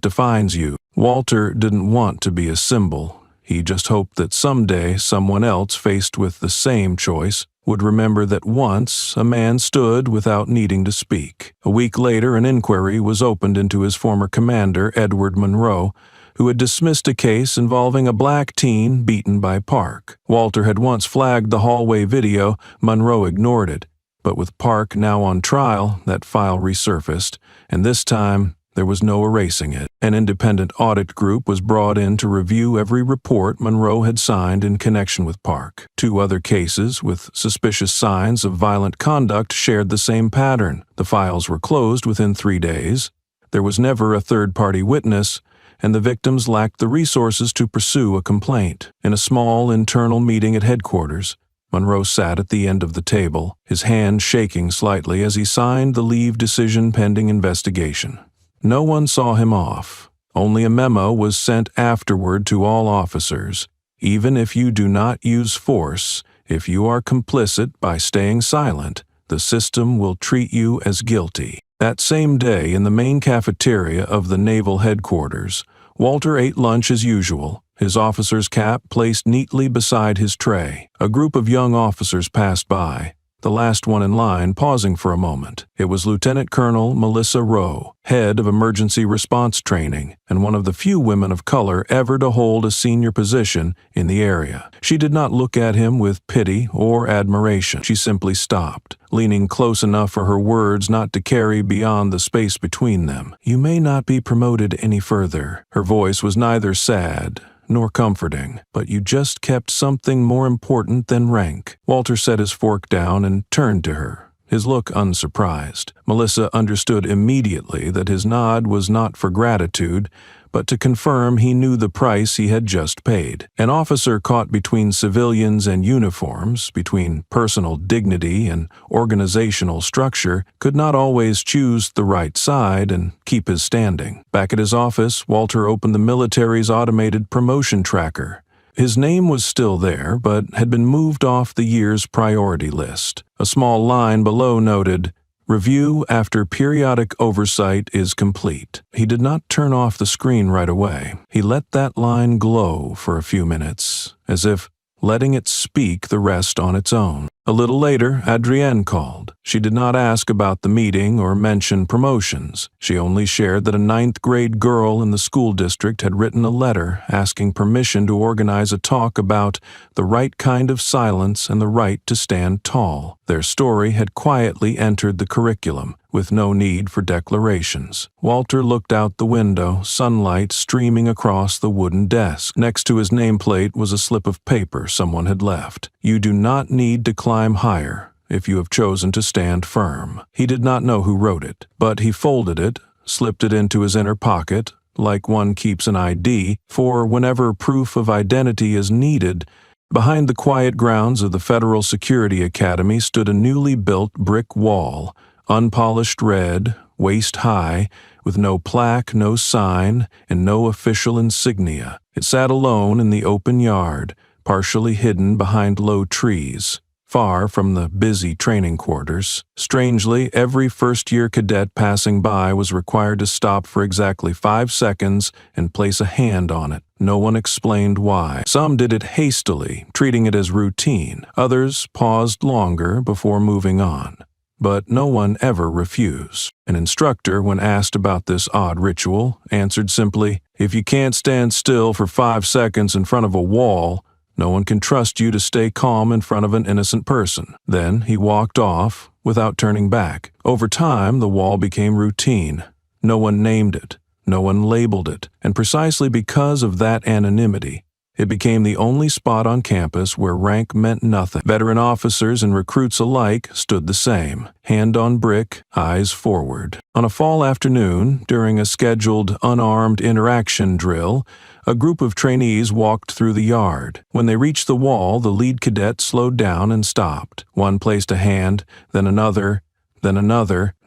defines you. Walter didn't want to be a symbol. He just hoped that someday someone else faced with the same choice would remember that once a man stood without needing to speak. A week later, an inquiry was opened into his former commander, Edward Monroe, who had dismissed a case involving a black teen beaten by Park. Walter had once flagged the hallway video. Monroe ignored it. But with Park now on trial, that file resurfaced, and this time there was no erasing it. An independent audit group was brought in to review every report Monroe had signed in connection with Park. 2 other cases with suspicious signs of violent conduct shared the same pattern. The files were closed within 3 days. There was never a third-party witness, and the victims lacked the resources to pursue a complaint. In a small internal meeting at headquarters, Monroe sat at the end of the table, his hand shaking slightly as he signed the leave decision pending investigation. No one saw him off. Only a memo was sent afterward to all officers. Even if you do not use force, if you are complicit by staying silent, the system will treat you as guilty. That same day, in the main cafeteria of the Naval Headquarters, Walter ate lunch as usual, his officer's cap placed neatly beside his tray. A group of young officers passed by, the last one in line pausing for a moment. It was Lieutenant Colonel Melissa Rowe, head of emergency response training, and one of the few women of color ever to hold a senior position in the area. She did not look at him with pity or admiration. She simply stopped, leaning close enough for her words not to carry beyond the space between them. You may not be promoted any further. Her voice was neither sad nor comforting, but you just kept something more important than rank. Walter set his fork down and turned to her, his look unsurprised. Melissa understood immediately that his nod was not for gratitude, but to confirm he knew the price he had just paid. An officer caught between civilians and uniforms, between personal dignity and organizational structure, could not always choose the right side and keep his standing. Back at his office, Walter opened the military's automated promotion tracker. His name was still there, but had been moved off the year's priority list. A small line below noted, "Review after periodic oversight is complete." He did not turn off the screen right away. He let that line glow for a few minutes, as if letting it speak the rest on its own. A little later, Adrienne called. She did not ask about the meeting or mention promotions. She only shared that a 9th-grade girl in the school district had written a letter asking permission to organize a talk about the right kind of silence and the right to stand tall. Their story had quietly entered the curriculum, with no need for declarations. Walter looked out the window, sunlight streaming across the wooden desk. Next to his nameplate was a slip of paper someone had left. You do not need to climb higher if you have chosen to stand firm. He did not know who wrote it, but he folded it, slipped it into his inner pocket, like one keeps an ID, for whenever proof of identity is needed, Behind the quiet grounds of the Federal Security Academy stood a newly built brick wall, unpolished red, waist-high, with no plaque, no sign, and no official insignia. It sat alone in the open yard, partially hidden behind low trees, far from the busy training quarters. Strangely, every first-year cadet passing by was required to stop for exactly 5 seconds and place a hand on it. No one explained why. Some did it hastily, treating it as routine. Others paused longer before moving on. But no one ever refused. An instructor, when asked about this odd ritual, answered simply, "If you can't stand still for 5 seconds in front of a wall, no one can trust you to stay calm in front of an innocent person." Then he walked off without turning back. Over time, the wall became routine. No one named it. No one labeled it. And precisely because of that anonymity, it became the only spot on campus where rank meant nothing. Veteran officers and recruits alike stood the same, hand on brick, eyes forward. On a fall afternoon, during a scheduled unarmed interaction drill, a group of trainees walked through the yard. When they reached the wall, the lead cadet slowed down and stopped. One placed a hand, then another.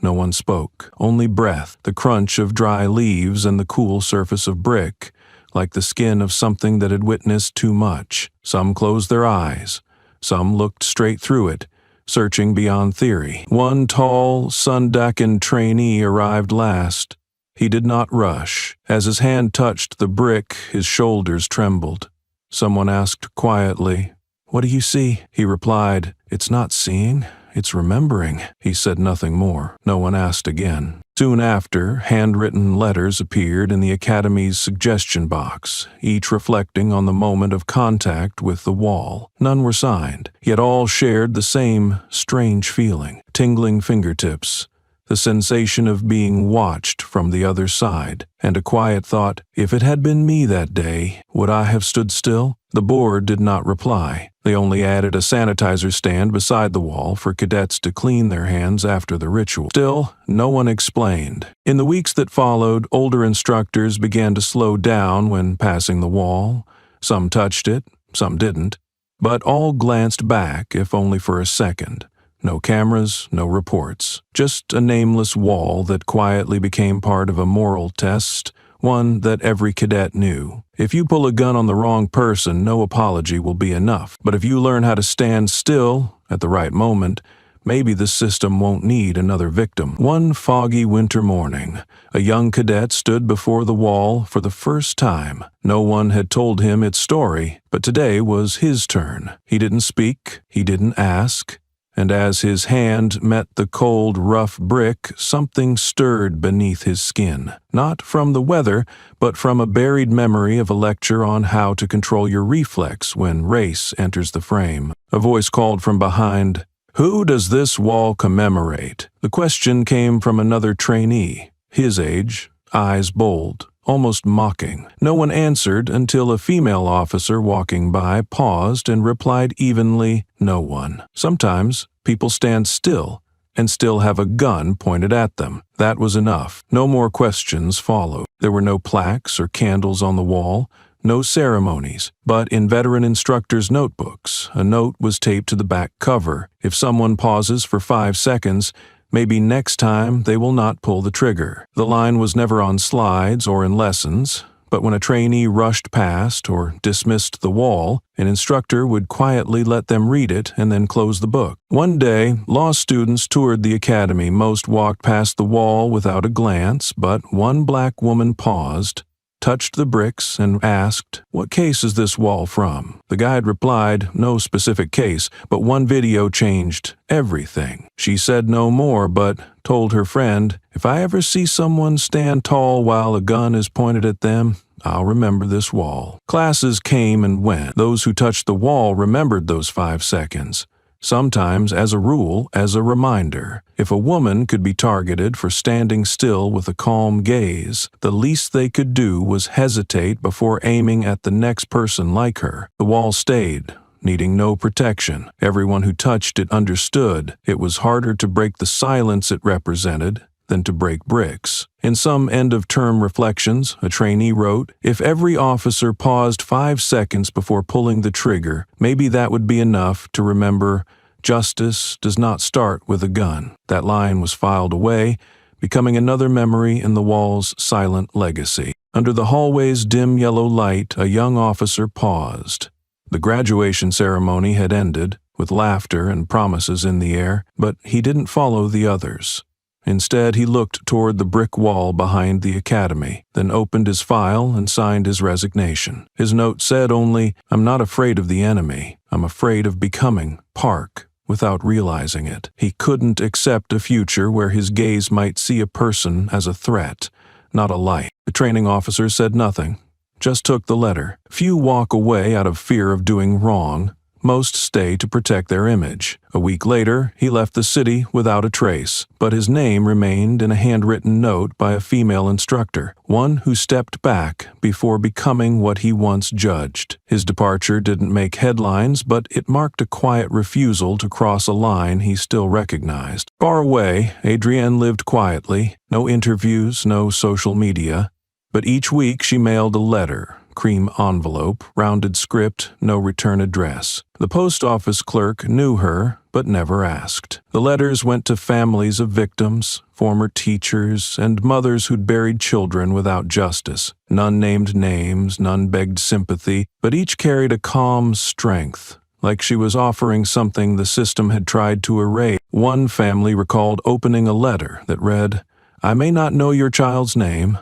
No one spoke. Only breath, the crunch of dry leaves and the cool surface of brick, like the skin of something that had witnessed too much. Some closed their eyes. Some looked straight through it, searching beyond theory. One tall, sun-darkened trainee arrived last. He did not rush. As his hand touched the brick, his shoulders trembled. Someone asked quietly, "What do you see?" He replied, "It's not seeing, it's remembering." He said nothing more. No one asked again. Soon after, handwritten letters appeared in the Academy's suggestion box, each reflecting on the moment of contact with the wall. None were signed, yet all shared the same strange feeling: tingling fingertips, the sensation of being watched from the other side, and a quiet thought, if it had been me that day, would I have stood still? The board did not reply. They only added a sanitizer stand beside the wall for cadets to clean their hands after the ritual. Still, no one explained. In the weeks that followed, older instructors began to slow down when passing the wall. Some touched it, some didn't, but all glanced back, if only for a second. No cameras, no reports. Just a nameless wall that quietly became part of a moral test, one that every cadet knew. If you pull a gun on the wrong person, no apology will be enough. But if you learn how to stand still at the right moment, maybe the system won't need another victim. One foggy winter morning, a young cadet stood before the wall for the first time. No one had told him its story, but today was his turn. He didn't speak, he didn't ask. And as his hand met the cold, rough brick, something stirred beneath his skin. Not from the weather, but from a buried memory of a lecture on how to control your reflex when race enters the frame. A voice called from behind, "Who does this wall commemorate?" The question came from another trainee, his age, eyes bold, almost mocking. No one answered until a female officer walking by paused and replied evenly, "No one." Sometimes people stand still and still have a gun pointed at them. That was enough. No more questions followed. There were no plaques or candles on the wall, no ceremonies. But in veteran instructors' notebooks, a note was taped to the back cover. If someone pauses for 5 seconds, maybe next time they will not pull the trigger. The line was never on slides or in lessons, but when a trainee rushed past or dismissed the wall, an instructor would quietly let them read it and then close the book. One day, law students toured the academy. Most walked past the wall without a glance, but one black woman paused, touched the bricks, and asked, "What case is this wall from?" The guide replied, "No specific case, but one video changed everything." She said no more, but told her friend, "If I ever see someone stand tall while a gun is pointed at them, I'll remember this wall." Classes came and went. Those who touched the wall remembered those 5 seconds. Sometimes, as a rule, as a reminder. If a woman could be targeted for standing still with a calm gaze, the least they could do was hesitate before aiming at the next person like her. The wall stayed, needing no protection. Everyone who touched it understood it was harder to break the silence it represented than to break bricks. In some end-of-term reflections, a trainee wrote, "If every officer paused 5 seconds before pulling the trigger, maybe that would be enough to remember justice does not start with a gun." That line was filed away, becoming another memory in the wall's silent legacy. Under the hallway's dim yellow light, a young officer paused. The graduation ceremony had ended, with laughter and promises in the air, but he didn't follow the others. Instead, he looked toward the brick wall behind the academy, then opened his file and signed his resignation. His note said only, "I'm not afraid of the enemy. I'm afraid of becoming Park." Without realizing it, he couldn't accept a future where his gaze might see a person as a threat, not a light. The training officer said nothing, just took the letter. Few walk away out of fear of doing wrong. Most stay to protect their image. A week later, he left the city without a trace, but his name remained in a handwritten note by a female instructor, one who stepped back before becoming what he once judged. His departure didn't make headlines, but it marked a quiet refusal to cross a line he still recognized. Far away, Adrienne lived quietly, no interviews, no social media, but each week she mailed a letter. Cream envelope, rounded script, no return address. The post office clerk knew her, but never asked. The letters went to families of victims, former teachers, and mothers who'd buried children without justice. None named names, none begged sympathy, but each carried a calm strength, like she was offering something the system had tried to erase. One family recalled opening a letter that read, "I may not know your child's name,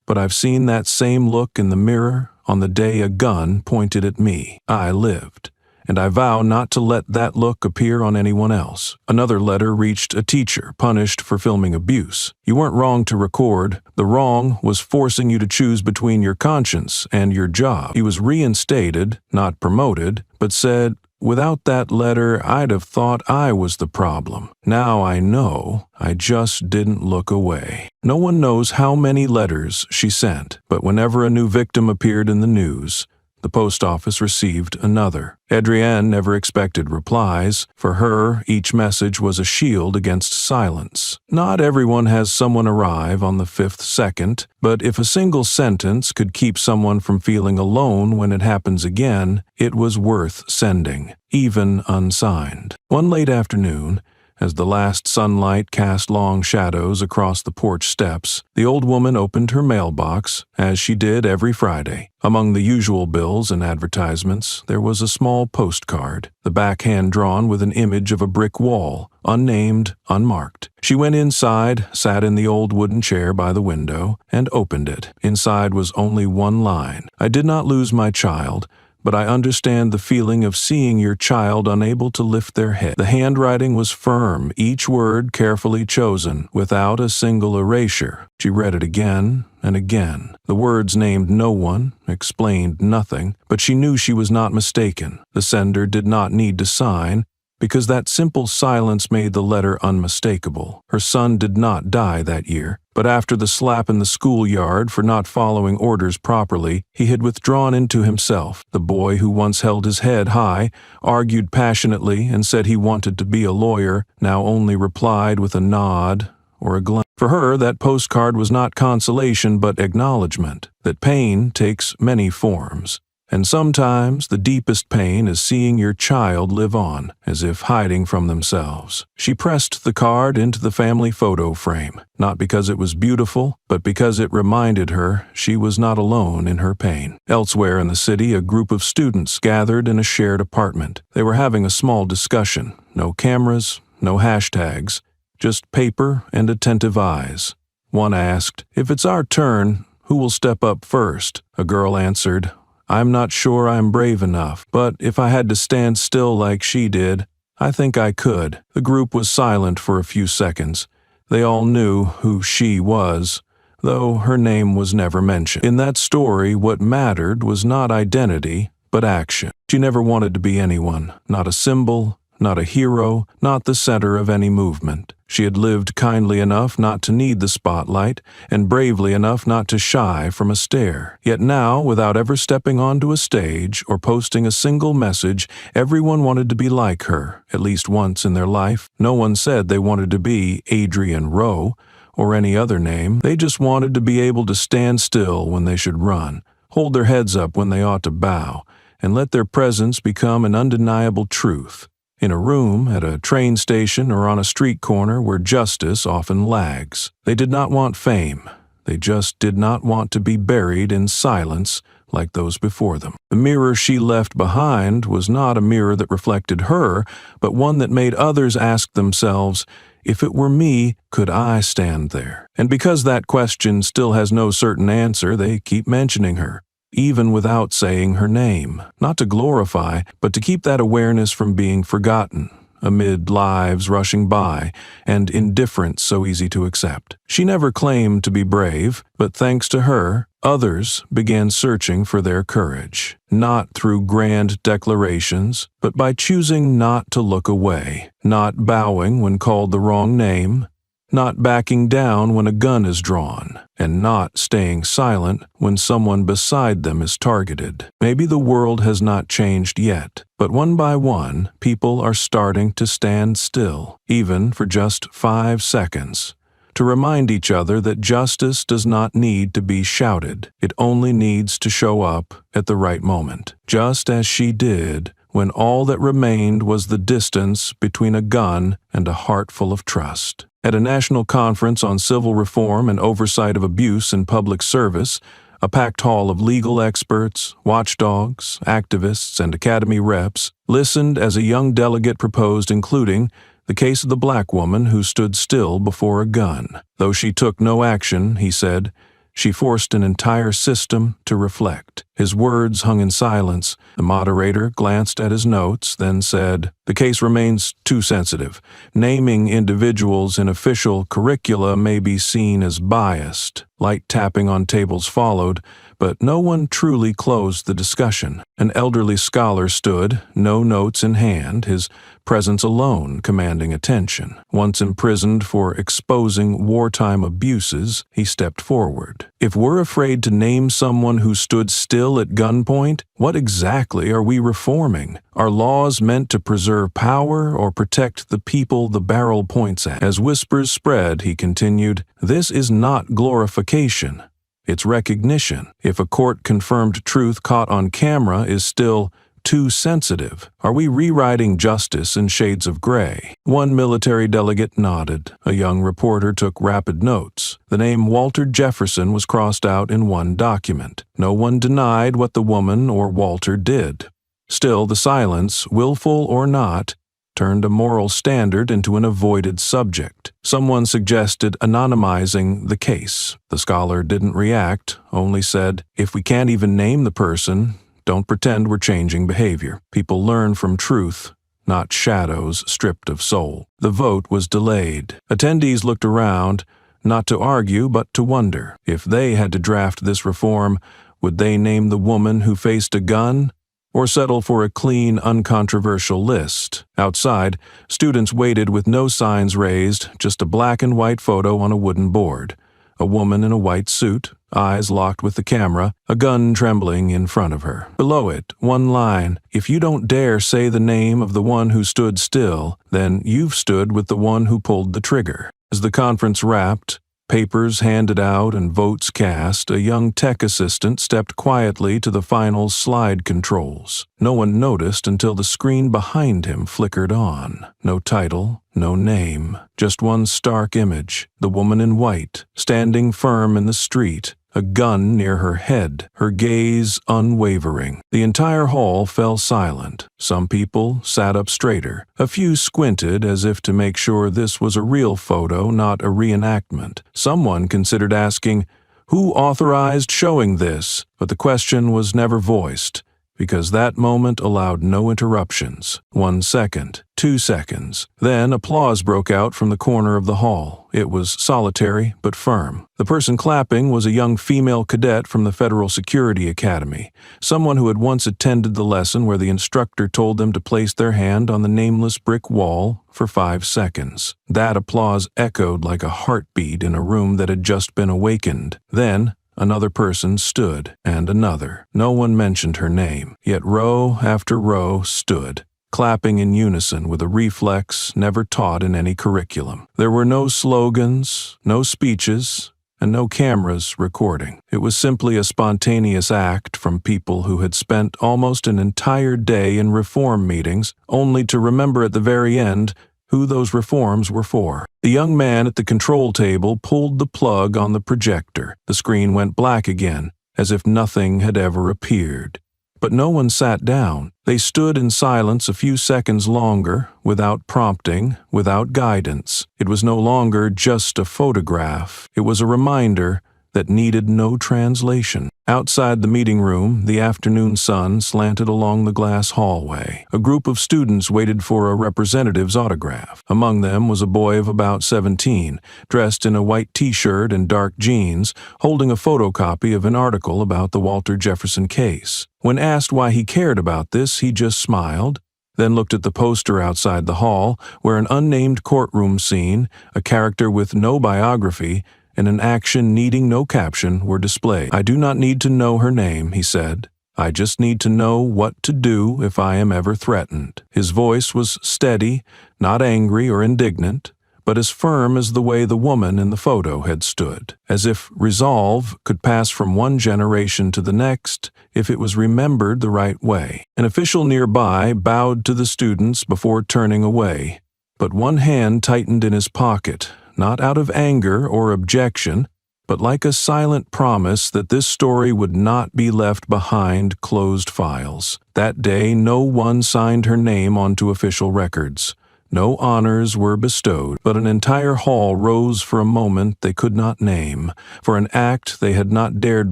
but I've seen that same look in the mirror on the day a gun pointed at me. I lived, and I vow not to let that look appear on anyone else." Another letter reached a teacher punished for filming abuse. "You weren't wrong to record. The wrong was forcing you to choose between your conscience and your job." He was reinstated, not promoted, but said, "Without that letter, I'd have thought I was the problem. Now I know, I just didn't look away." No one knows how many letters she sent, but whenever a new victim appeared in the news, the post office received another. Adrienne never expected replies. For her, each message was a shield against silence. Not everyone has someone arrive on the 5th second, but if a single sentence could keep someone from feeling alone when it happens again, it was worth sending, even unsigned. One late afternoon, as the last sunlight cast long shadows across the porch steps, the old woman opened her mailbox, as she did every Friday. Among the usual bills and advertisements, there was a small postcard, the back hand-drawn with an image of a brick wall, unnamed, unmarked. She went inside, sat in the old wooden chair by the window, and opened it. Inside was only one line. "I did not lose my child, but I understand the feeling of seeing your child unable to lift their head." The handwriting was firm, each word carefully chosen, without a single erasure. She read it again and again. The words named no one, explained nothing, but she knew she was not mistaken. The sender did not need to sign, because that simple silence made the letter unmistakable. Her son did not die that year, but after the slap in the schoolyard for not following orders properly, he had withdrawn into himself. The boy who once held his head high, argued passionately, and said he wanted to be a lawyer, now only replied with a nod or a glance. For her, that postcard was not consolation but acknowledgement that pain takes many forms. And sometimes the deepest pain is seeing your child live on, as if hiding from themselves. She pressed the card into the family photo frame, not because it was beautiful, but because it reminded her she was not alone in her pain. Elsewhere in the city, a group of students gathered in a shared apartment. They were having a small discussion. No cameras, no hashtags, just paper and attentive eyes. One asked, "If it's our turn, who will step up first?" A girl answered, "I'm not sure I'm brave enough, but if I had to stand still like she did, I think I could." The group was silent for a few seconds. They all knew who she was, though her name was never mentioned. In that story, what mattered was not identity, but action. She never wanted to be anyone, not a symbol, not a hero, not the center of any movement. She had lived kindly enough not to need the spotlight, and bravely enough not to shy from a stare. Yet now, without ever stepping onto a stage or posting a single message, everyone wanted to be like her, at least once in their life. No one said they wanted to be Adrienne Rowe, or any other name. They just wanted to be able to stand still when they should run, hold their heads up when they ought to bow, and let their presence become an undeniable truth. In a room, at a train station, or on a street corner where justice often lags. They did not want fame. They just did not want to be buried in silence like those before them. The mirror she left behind was not a mirror that reflected her, but one that made others ask themselves, if it were me, could I stand there? And because that question still has no certain answer, they keep mentioning her, even without saying her name, not to glorify, but to keep that awareness from being forgotten, amid lives rushing by, and indifference so easy to accept. She never claimed to be brave, but thanks to her, others began searching for their courage, not through grand declarations, but by choosing not to look away, not bowing when called the wrong name, not backing down when a gun is drawn, and not staying silent when someone beside them is targeted. Maybe the world has not changed yet, but one by one, people are starting to stand still, even for just 5 seconds, to remind each other that justice does not need to be shouted. It only needs to show up at the right moment, just as she did when all that remained was the distance between a gun and a heart full of trust. At a national conference on civil reform and oversight of abuse in public service, a packed hall of legal experts, watchdogs, activists, and academy reps listened as a young delegate proposed including the case of the black woman who stood still before a gun. Though she took no action, he said, she forced an entire system to reflect. His words hung in silence. The moderator glanced at his notes, then said, "The case remains too sensitive. Naming individuals in official curricula may be seen as biased." Light tapping on tables followed, but no one truly closed the discussion. An elderly scholar stood, no notes in hand, his presence alone commanding attention. Once imprisoned for exposing wartime abuses, he stepped forward. If we're afraid to name someone who stood still at gunpoint, what exactly are we reforming? Are laws meant to preserve power or protect the people the barrel points at? As whispers spread, he continued, this is not glorification. It's recognition. If a court-confirmed truth caught on camera is still too sensitive, are we rewriting justice in shades of gray? One military delegate nodded. A young reporter took rapid notes. The name Walter Jefferson was crossed out in one document. No one denied what the woman or Walter did. Still, the silence, willful or not, turned a moral standard into an avoided subject. Someone suggested anonymizing the case. The scholar didn't react, only said, if we can't even name the person, don't pretend we're changing behavior. People learn from truth, not shadows stripped of soul. The vote was delayed. Attendees looked around, not to argue but to wonder. If they had to draft this reform, would they name the woman who faced a gun? Or settle for a clean, uncontroversial list? Outside, students waited with no signs raised, just a black and white photo on a wooden board. A woman in a white suit, eyes locked with the camera, a gun trembling in front of her. Below it, one line, if you don't dare say the name of the one who stood still, then you've stood with the one who pulled the trigger. As the conference wrapped, papers handed out and votes cast, a young tech assistant stepped quietly to the final slide controls. No one noticed until the screen behind him flickered on. No title, no name, just one stark image, the woman in white, standing firm in the street, a gun near her head, her gaze unwavering. The entire hall fell silent. Some people sat up straighter. A few squinted as if to make sure this was a real photo, not a reenactment. Someone considered asking, who authorized showing this? But the question was never voiced, because that moment allowed no interruptions. 1 second, 2 seconds. Then applause broke out from the corner of the hall. It was solitary but firm. The person clapping was a young female cadet from the Federal Security Academy, someone who had once attended the lesson where the instructor told them to place their hand on the nameless brick wall for 5 seconds. That applause echoed like a heartbeat in a room that had just been awakened. Then, another person stood, and another. No one mentioned her name, yet row after row stood, clapping in unison with a reflex never taught in any curriculum. There were no slogans, no speeches, and no cameras recording. It was simply a spontaneous act from people who had spent almost an entire day in reform meetings, only to remember at the very end who those reforms were for. The young man at the control table pulled the plug on the projector. The screen went black again, as if nothing had ever appeared. But no one sat down. They stood in silence a few seconds longer, without prompting, without guidance. It was no longer just a photograph. It was a reminder that needed no translation. Outside the meeting room, the afternoon sun slanted along the glass hallway. A group of students waited for a representative's autograph. Among them was a boy of about 17, dressed in a white t-shirt and dark jeans, holding a photocopy of an article about the Walter Jefferson case. When asked why he cared about this, he just smiled, then looked at the poster outside the hall, where an unnamed courtroom scene, a character with no biography, and an action needing no caption were displayed. "I do not need to know her name," he said. "I just need to know what to do if I am ever threatened." His voice was steady, not angry or indignant, but as firm as the way the woman in the photo had stood, as if resolve could pass from one generation to the next if it was remembered the right way. An official nearby bowed to the students before turning away, but one hand tightened in his pocket, not out of anger or objection, but like a silent promise that this story would not be left behind closed files. That day, no one signed her name onto official records. No honors were bestowed, but an entire hall rose for a moment they could not name, for an act they had not dared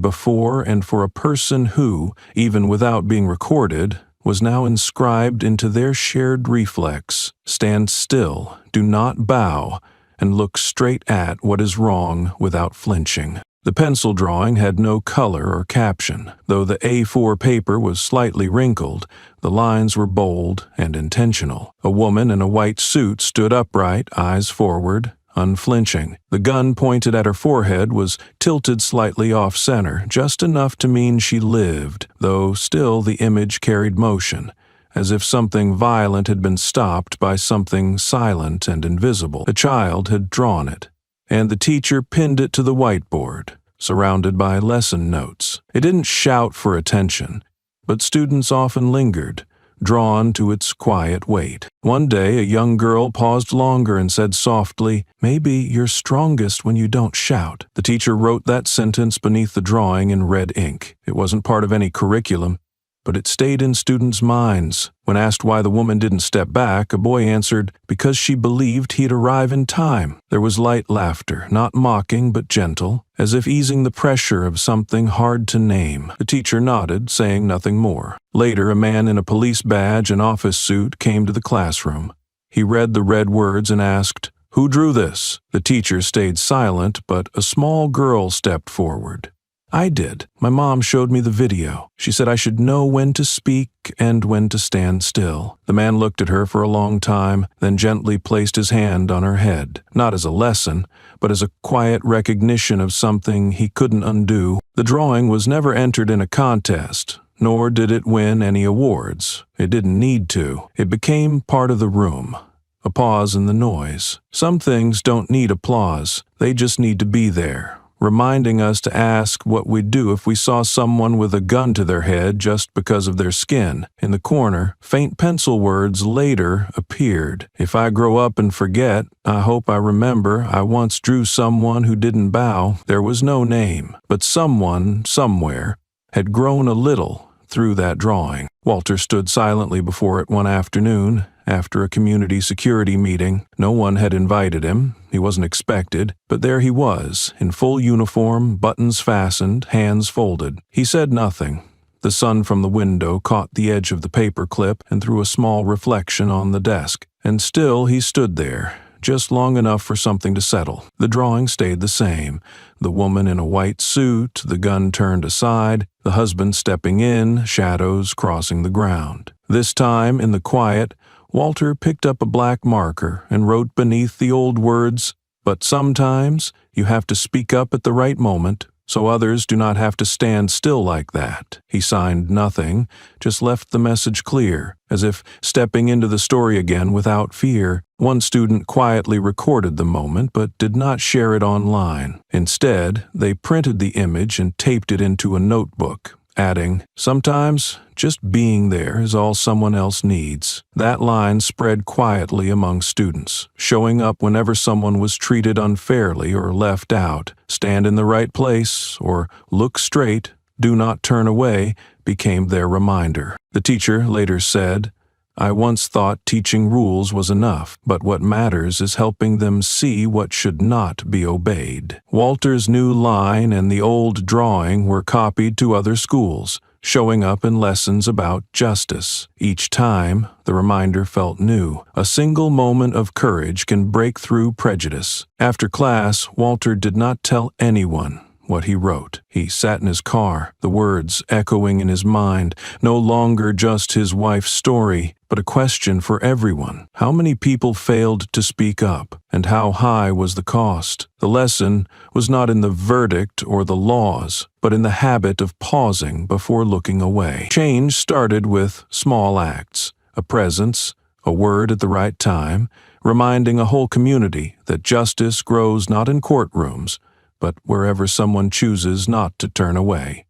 before, and for a person who, even without being recorded, was now inscribed into their shared reflex: stand still, do not bow, and look straight at what is wrong without flinching. The pencil drawing had no color or caption. Though the A4 paper was slightly wrinkled, the lines were bold and intentional. A woman in a white suit stood upright, eyes forward, unflinching. The gun pointed at her forehead was tilted slightly off-center, just enough to mean she lived, though still the image carried motion, as if something violent had been stopped by something silent and invisible. A child had drawn it, and the teacher pinned it to the whiteboard, surrounded by lesson notes. It didn't shout for attention, but students often lingered, drawn to its quiet weight. One day, a young girl paused longer and said softly, "Maybe you're strongest when you don't shout." The teacher wrote that sentence beneath the drawing in red ink. It wasn't part of any curriculum, but it stayed in students' minds. When asked why the woman didn't step back, a boy answered, because she believed he'd arrive in time. There was light laughter, not mocking but gentle, as if easing the pressure of something hard to name. The teacher nodded, saying nothing more. Later, a man in a police badge and office suit came to the classroom. He read the red words and asked, "Who drew this?" The teacher stayed silent, but a small girl stepped forward. "I did. My mom showed me the video. She said I should know when to speak and when to stand still." The man looked at her for a long time, then gently placed his hand on her head, not as a lesson, but as a quiet recognition of something he couldn't undo. The drawing was never entered in a contest, nor did it win any awards. It didn't need to. It became part of the room, a pause in the noise. Some things don't need applause. They just need to be there, reminding us to ask what we'd do if we saw someone with a gun to their head just because of their skin. In the corner, faint pencil words later appeared. "If I grow up and forget, I hope I remember I once drew someone who didn't bow." There was no name, but someone, somewhere, had grown a little through that drawing. Walter stood silently before it one afternoon, after a community security meeting. No one had invited him. He wasn't expected, but there he was, in full uniform, buttons fastened, hands folded. He said nothing. The sun from the window caught the edge of the paper clip and threw a small reflection on the desk. And still he stood there, just long enough for something to settle. The drawing stayed the same. The woman in a white suit, the gun turned aside, the husband stepping in, shadows crossing the ground. This time, in the quiet, Walter picked up a black marker and wrote beneath the old words, "But sometimes you have to speak up at the right moment." so others do not have to stand still like that. He signed nothing, just left the message clear, as if stepping into the story again without fear. One student quietly recorded the moment but did not share it online. Instead, they printed the image and taped it into a notebook, adding, "Sometimes, just being there is all someone else needs." That line spread quietly among students, showing up whenever someone was treated unfairly or left out. Stand in the right place or look straight, do not turn away, became their reminder. The teacher later said, "I once thought teaching rules was enough, but what matters is helping them see what should not be obeyed." Walter's new line and the old drawing were copied to other schools, showing up in lessons about justice. Each time, the reminder felt new. A single moment of courage can break through prejudice. After class, Walter did not tell anyone what he wrote. He sat in his car, the words echoing in his mind, no longer just his wife's story, but a question for everyone. How many people failed to speak up, and how high was the cost? The lesson was not in the verdict or the laws, but in the habit of pausing before looking away. Change started with small acts, a presence, a word at the right time, reminding a whole community that justice grows not in courtrooms, but wherever someone chooses not to turn away.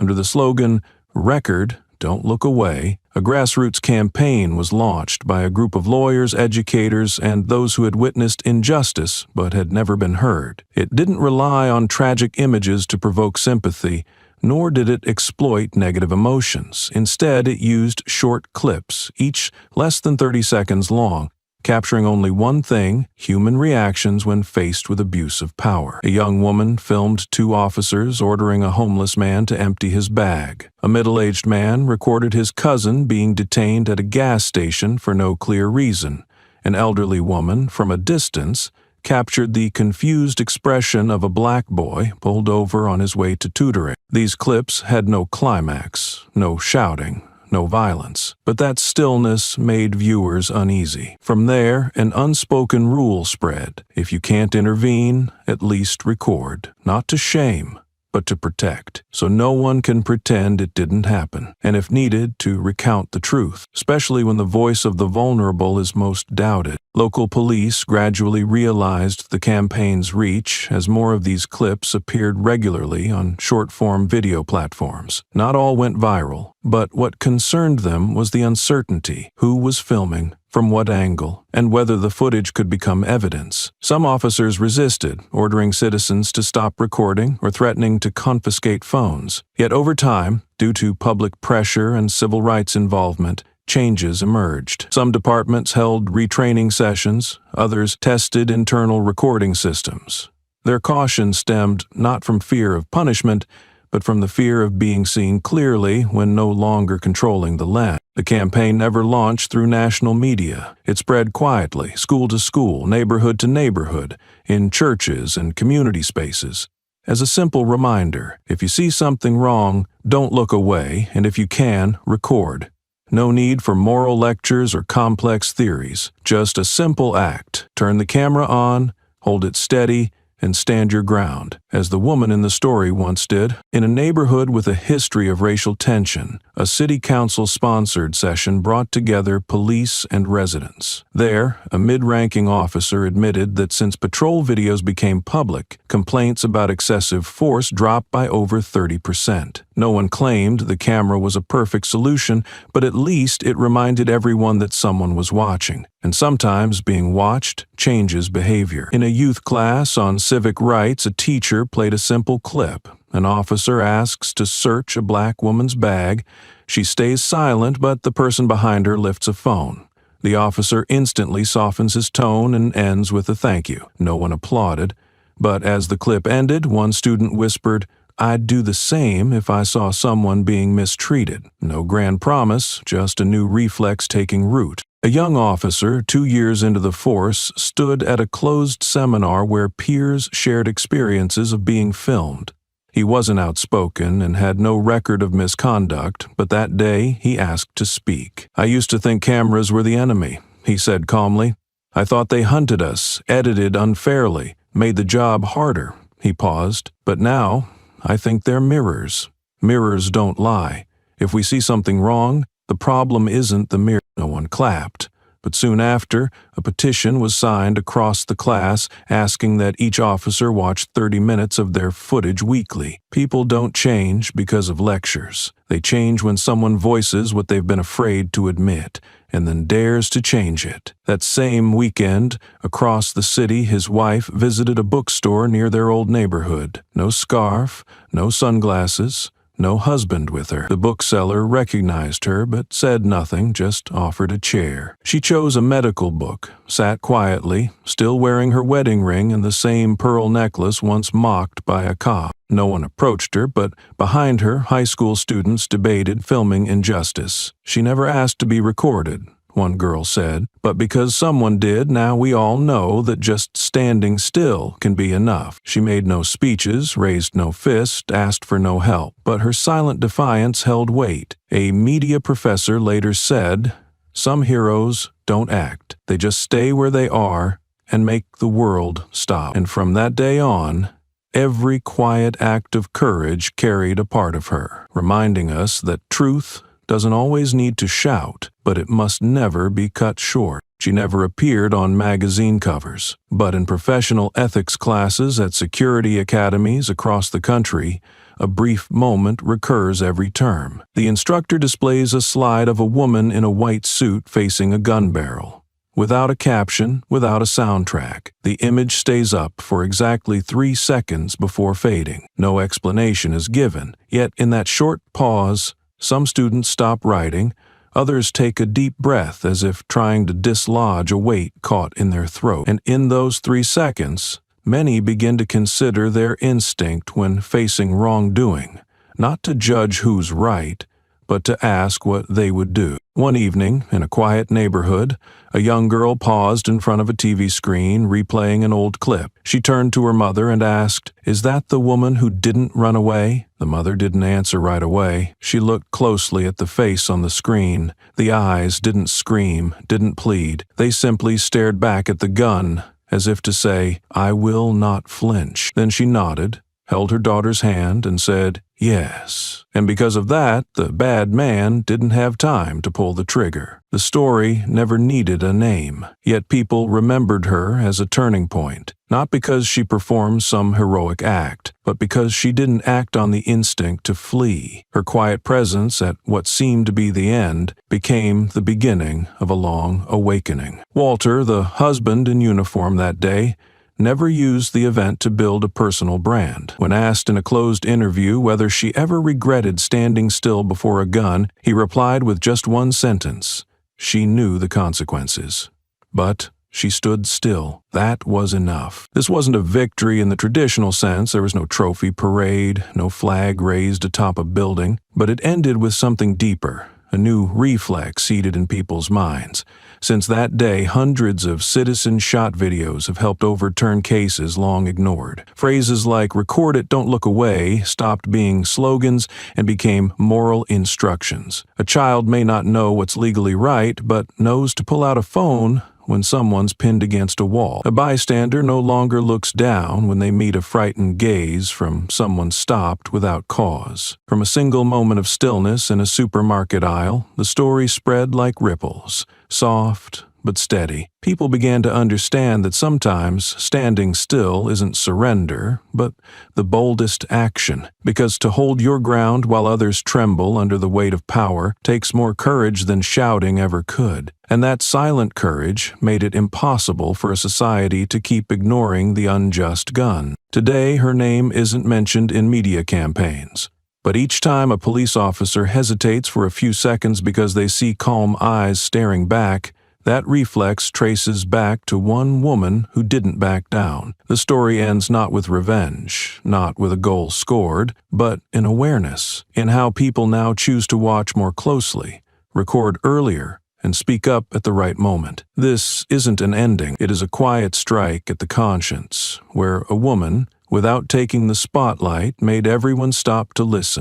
Under the slogan, "Record, Don't Look Away," a grassroots campaign was launched by a group of lawyers, educators, and those who had witnessed injustice but had never been heard. It didn't rely on tragic images to provoke sympathy, nor did it exploit negative emotions. Instead, it used short clips, each less than 30 seconds long, capturing only one thing: human reactions when faced with abuse of power. A young woman filmed two officers ordering a homeless man to empty his bag. A middle-aged man recorded his cousin being detained at a gas station for no clear reason. An elderly woman, from a distance, captured the confused expression of a black boy pulled over on his way to tutoring. These clips had no climax, no shouting, no violence, but that stillness made viewers uneasy. From there, an unspoken rule spread: if you can't intervene, at least record, not to shame, but to protect, so no one can pretend it didn't happen, and if needed, to recount the truth, especially when the voice of the vulnerable is most doubted. Local police gradually realized the campaign's reach as more of these clips appeared regularly on short-form video platforms. Not all went viral, but what concerned them was the uncertainty: who was filming, from what angle, and whether the footage could become evidence. Some officers resisted, ordering citizens to stop recording or threatening to confiscate phones. Yet over time, due to public pressure and civil rights involvement, changes emerged. Some departments held retraining sessions, others tested internal recording systems. Their caution stemmed not from fear of punishment, but from the fear of being seen clearly when no longer controlling the lens. The campaign never launched through national media. It spread quietly, school to school, neighborhood to neighborhood, in churches and community spaces. As a simple reminder, if you see something wrong, don't look away, and if you can, record. No need for moral lectures or complex theories, just a simple act. Turn the camera on, hold it steady, and stand your ground, as the woman in the story once did. In a neighborhood with a history of racial tension, a city council-sponsored session brought together police and residents. There, a mid-ranking officer admitted that since patrol videos became public, complaints about excessive force dropped by over 30%. No one claimed the camera was a perfect solution, but at least it reminded everyone that someone was watching. And sometimes being watched changes behavior. In a youth class on civic rights, a teacher played a simple clip. An officer asks to search a black woman's bag. She stays silent, but the person behind her lifts a phone. The officer instantly softens his tone and ends with a thank you. No one applauded, but as the clip ended, one student whispered, "I'd do the same if I saw someone being mistreated." No grand promise, just a new reflex taking root. A young officer, 2 years into the force, stood at a closed seminar where peers shared experiences of being filmed. He wasn't outspoken and had no record of misconduct, but that day he asked to speak. "I used to think cameras were the enemy," he said calmly. "I thought they hunted us, edited unfairly, made the job harder." He paused. "But now, I think they're mirrors. Mirrors don't lie. If we see something wrong, the problem isn't the mirror." No one clapped. But soon after, a petition was signed across the class asking that each officer watch 30 minutes of their footage weekly. People don't change because of lectures. They change when someone voices what they've been afraid to admit, and then dares to change it. That same weekend, across the city, his wife visited a bookstore near their old neighborhood. No scarf, no sunglasses, no husband with her. The bookseller recognized her but said nothing, just offered a chair. She chose a medical book, sat quietly, still wearing her wedding ring and the same pearl necklace once mocked by a cop. No one approached her, but behind her, high school students debated filming injustice. She never asked to be recorded, one girl said, but because someone did, now we all know that just standing still can be enough. She made no speeches, raised no fist, asked for no help, but her silent defiance held weight. A media professor later said, "Some heroes don't act. They just stay where they are and make the world stop." And from that day on, every quiet act of courage carried a part of her, reminding us that truth doesn't always need to shout, but it must never be cut short. She never appeared on magazine covers, but in professional ethics classes at security academies across the country, a brief moment recurs every term. The instructor displays a slide of a woman in a white suit facing a gun barrel. Without a caption, without a soundtrack, the image stays up for exactly 3 seconds before fading. No explanation is given, yet in that short pause, some students stop writing, others take a deep breath as if trying to dislodge a weight caught in their throat. And in those 3 seconds, many begin to consider their instinct when facing wrongdoing, not to judge who's right, but to ask what they would do. One evening, in a quiet neighborhood, a young girl paused in front of a TV screen, replaying an old clip. She turned to her mother and asked, "Is that the woman who didn't run away?" The mother didn't answer right away. She looked closely at the face on the screen. The eyes didn't scream, didn't plead. They simply stared back at the gun, as if to say, "I will not flinch." Then she nodded, held her daughter's hand, and said, "Yes." And because of that, the bad man didn't have time to pull the trigger. The story never needed a name, yet people remembered her as a turning point, not because she performed some heroic act, but because she didn't act on the instinct to flee. Her quiet presence at what seemed to be the end became the beginning of a long awakening. Walter, the husband in uniform that day, never used the event to build a personal brand. When asked in a closed interview whether she ever regretted standing still before a gun, he replied with just one sentence: "She knew the consequences. But she stood still. That was enough." This wasn't a victory in the traditional sense. There was no trophy parade, no flag raised atop a building, but it ended with something deeper, a new reflex seated in people's minds. Since that day, hundreds of citizen-shot videos have helped overturn cases long ignored. Phrases like "record it, don't look away" stopped being slogans and became moral instructions. A child may not know what's legally right, but knows to pull out a phone when someone's pinned against a wall. A bystander no longer looks down when they meet a frightened gaze from someone stopped without cause. From a single moment of stillness in a supermarket aisle, the story spread like ripples, soft but steady. People began to understand that sometimes standing still isn't surrender, but the boldest action, because to hold your ground while others tremble under the weight of power takes more courage than shouting ever could. And that silent courage made it impossible for a society to keep ignoring the unjust gun. Today, her name isn't mentioned in media campaigns. But each time a police officer hesitates for a few seconds because they see calm eyes staring back, that reflex traces back to one woman who didn't back down. The story ends not with revenge, not with a goal scored, but in awareness, in how people now choose to watch more closely, record earlier, and speak up at the right moment. This isn't an ending. It is a quiet strike at the conscience, where a woman, without taking the spotlight, made everyone stop to listen.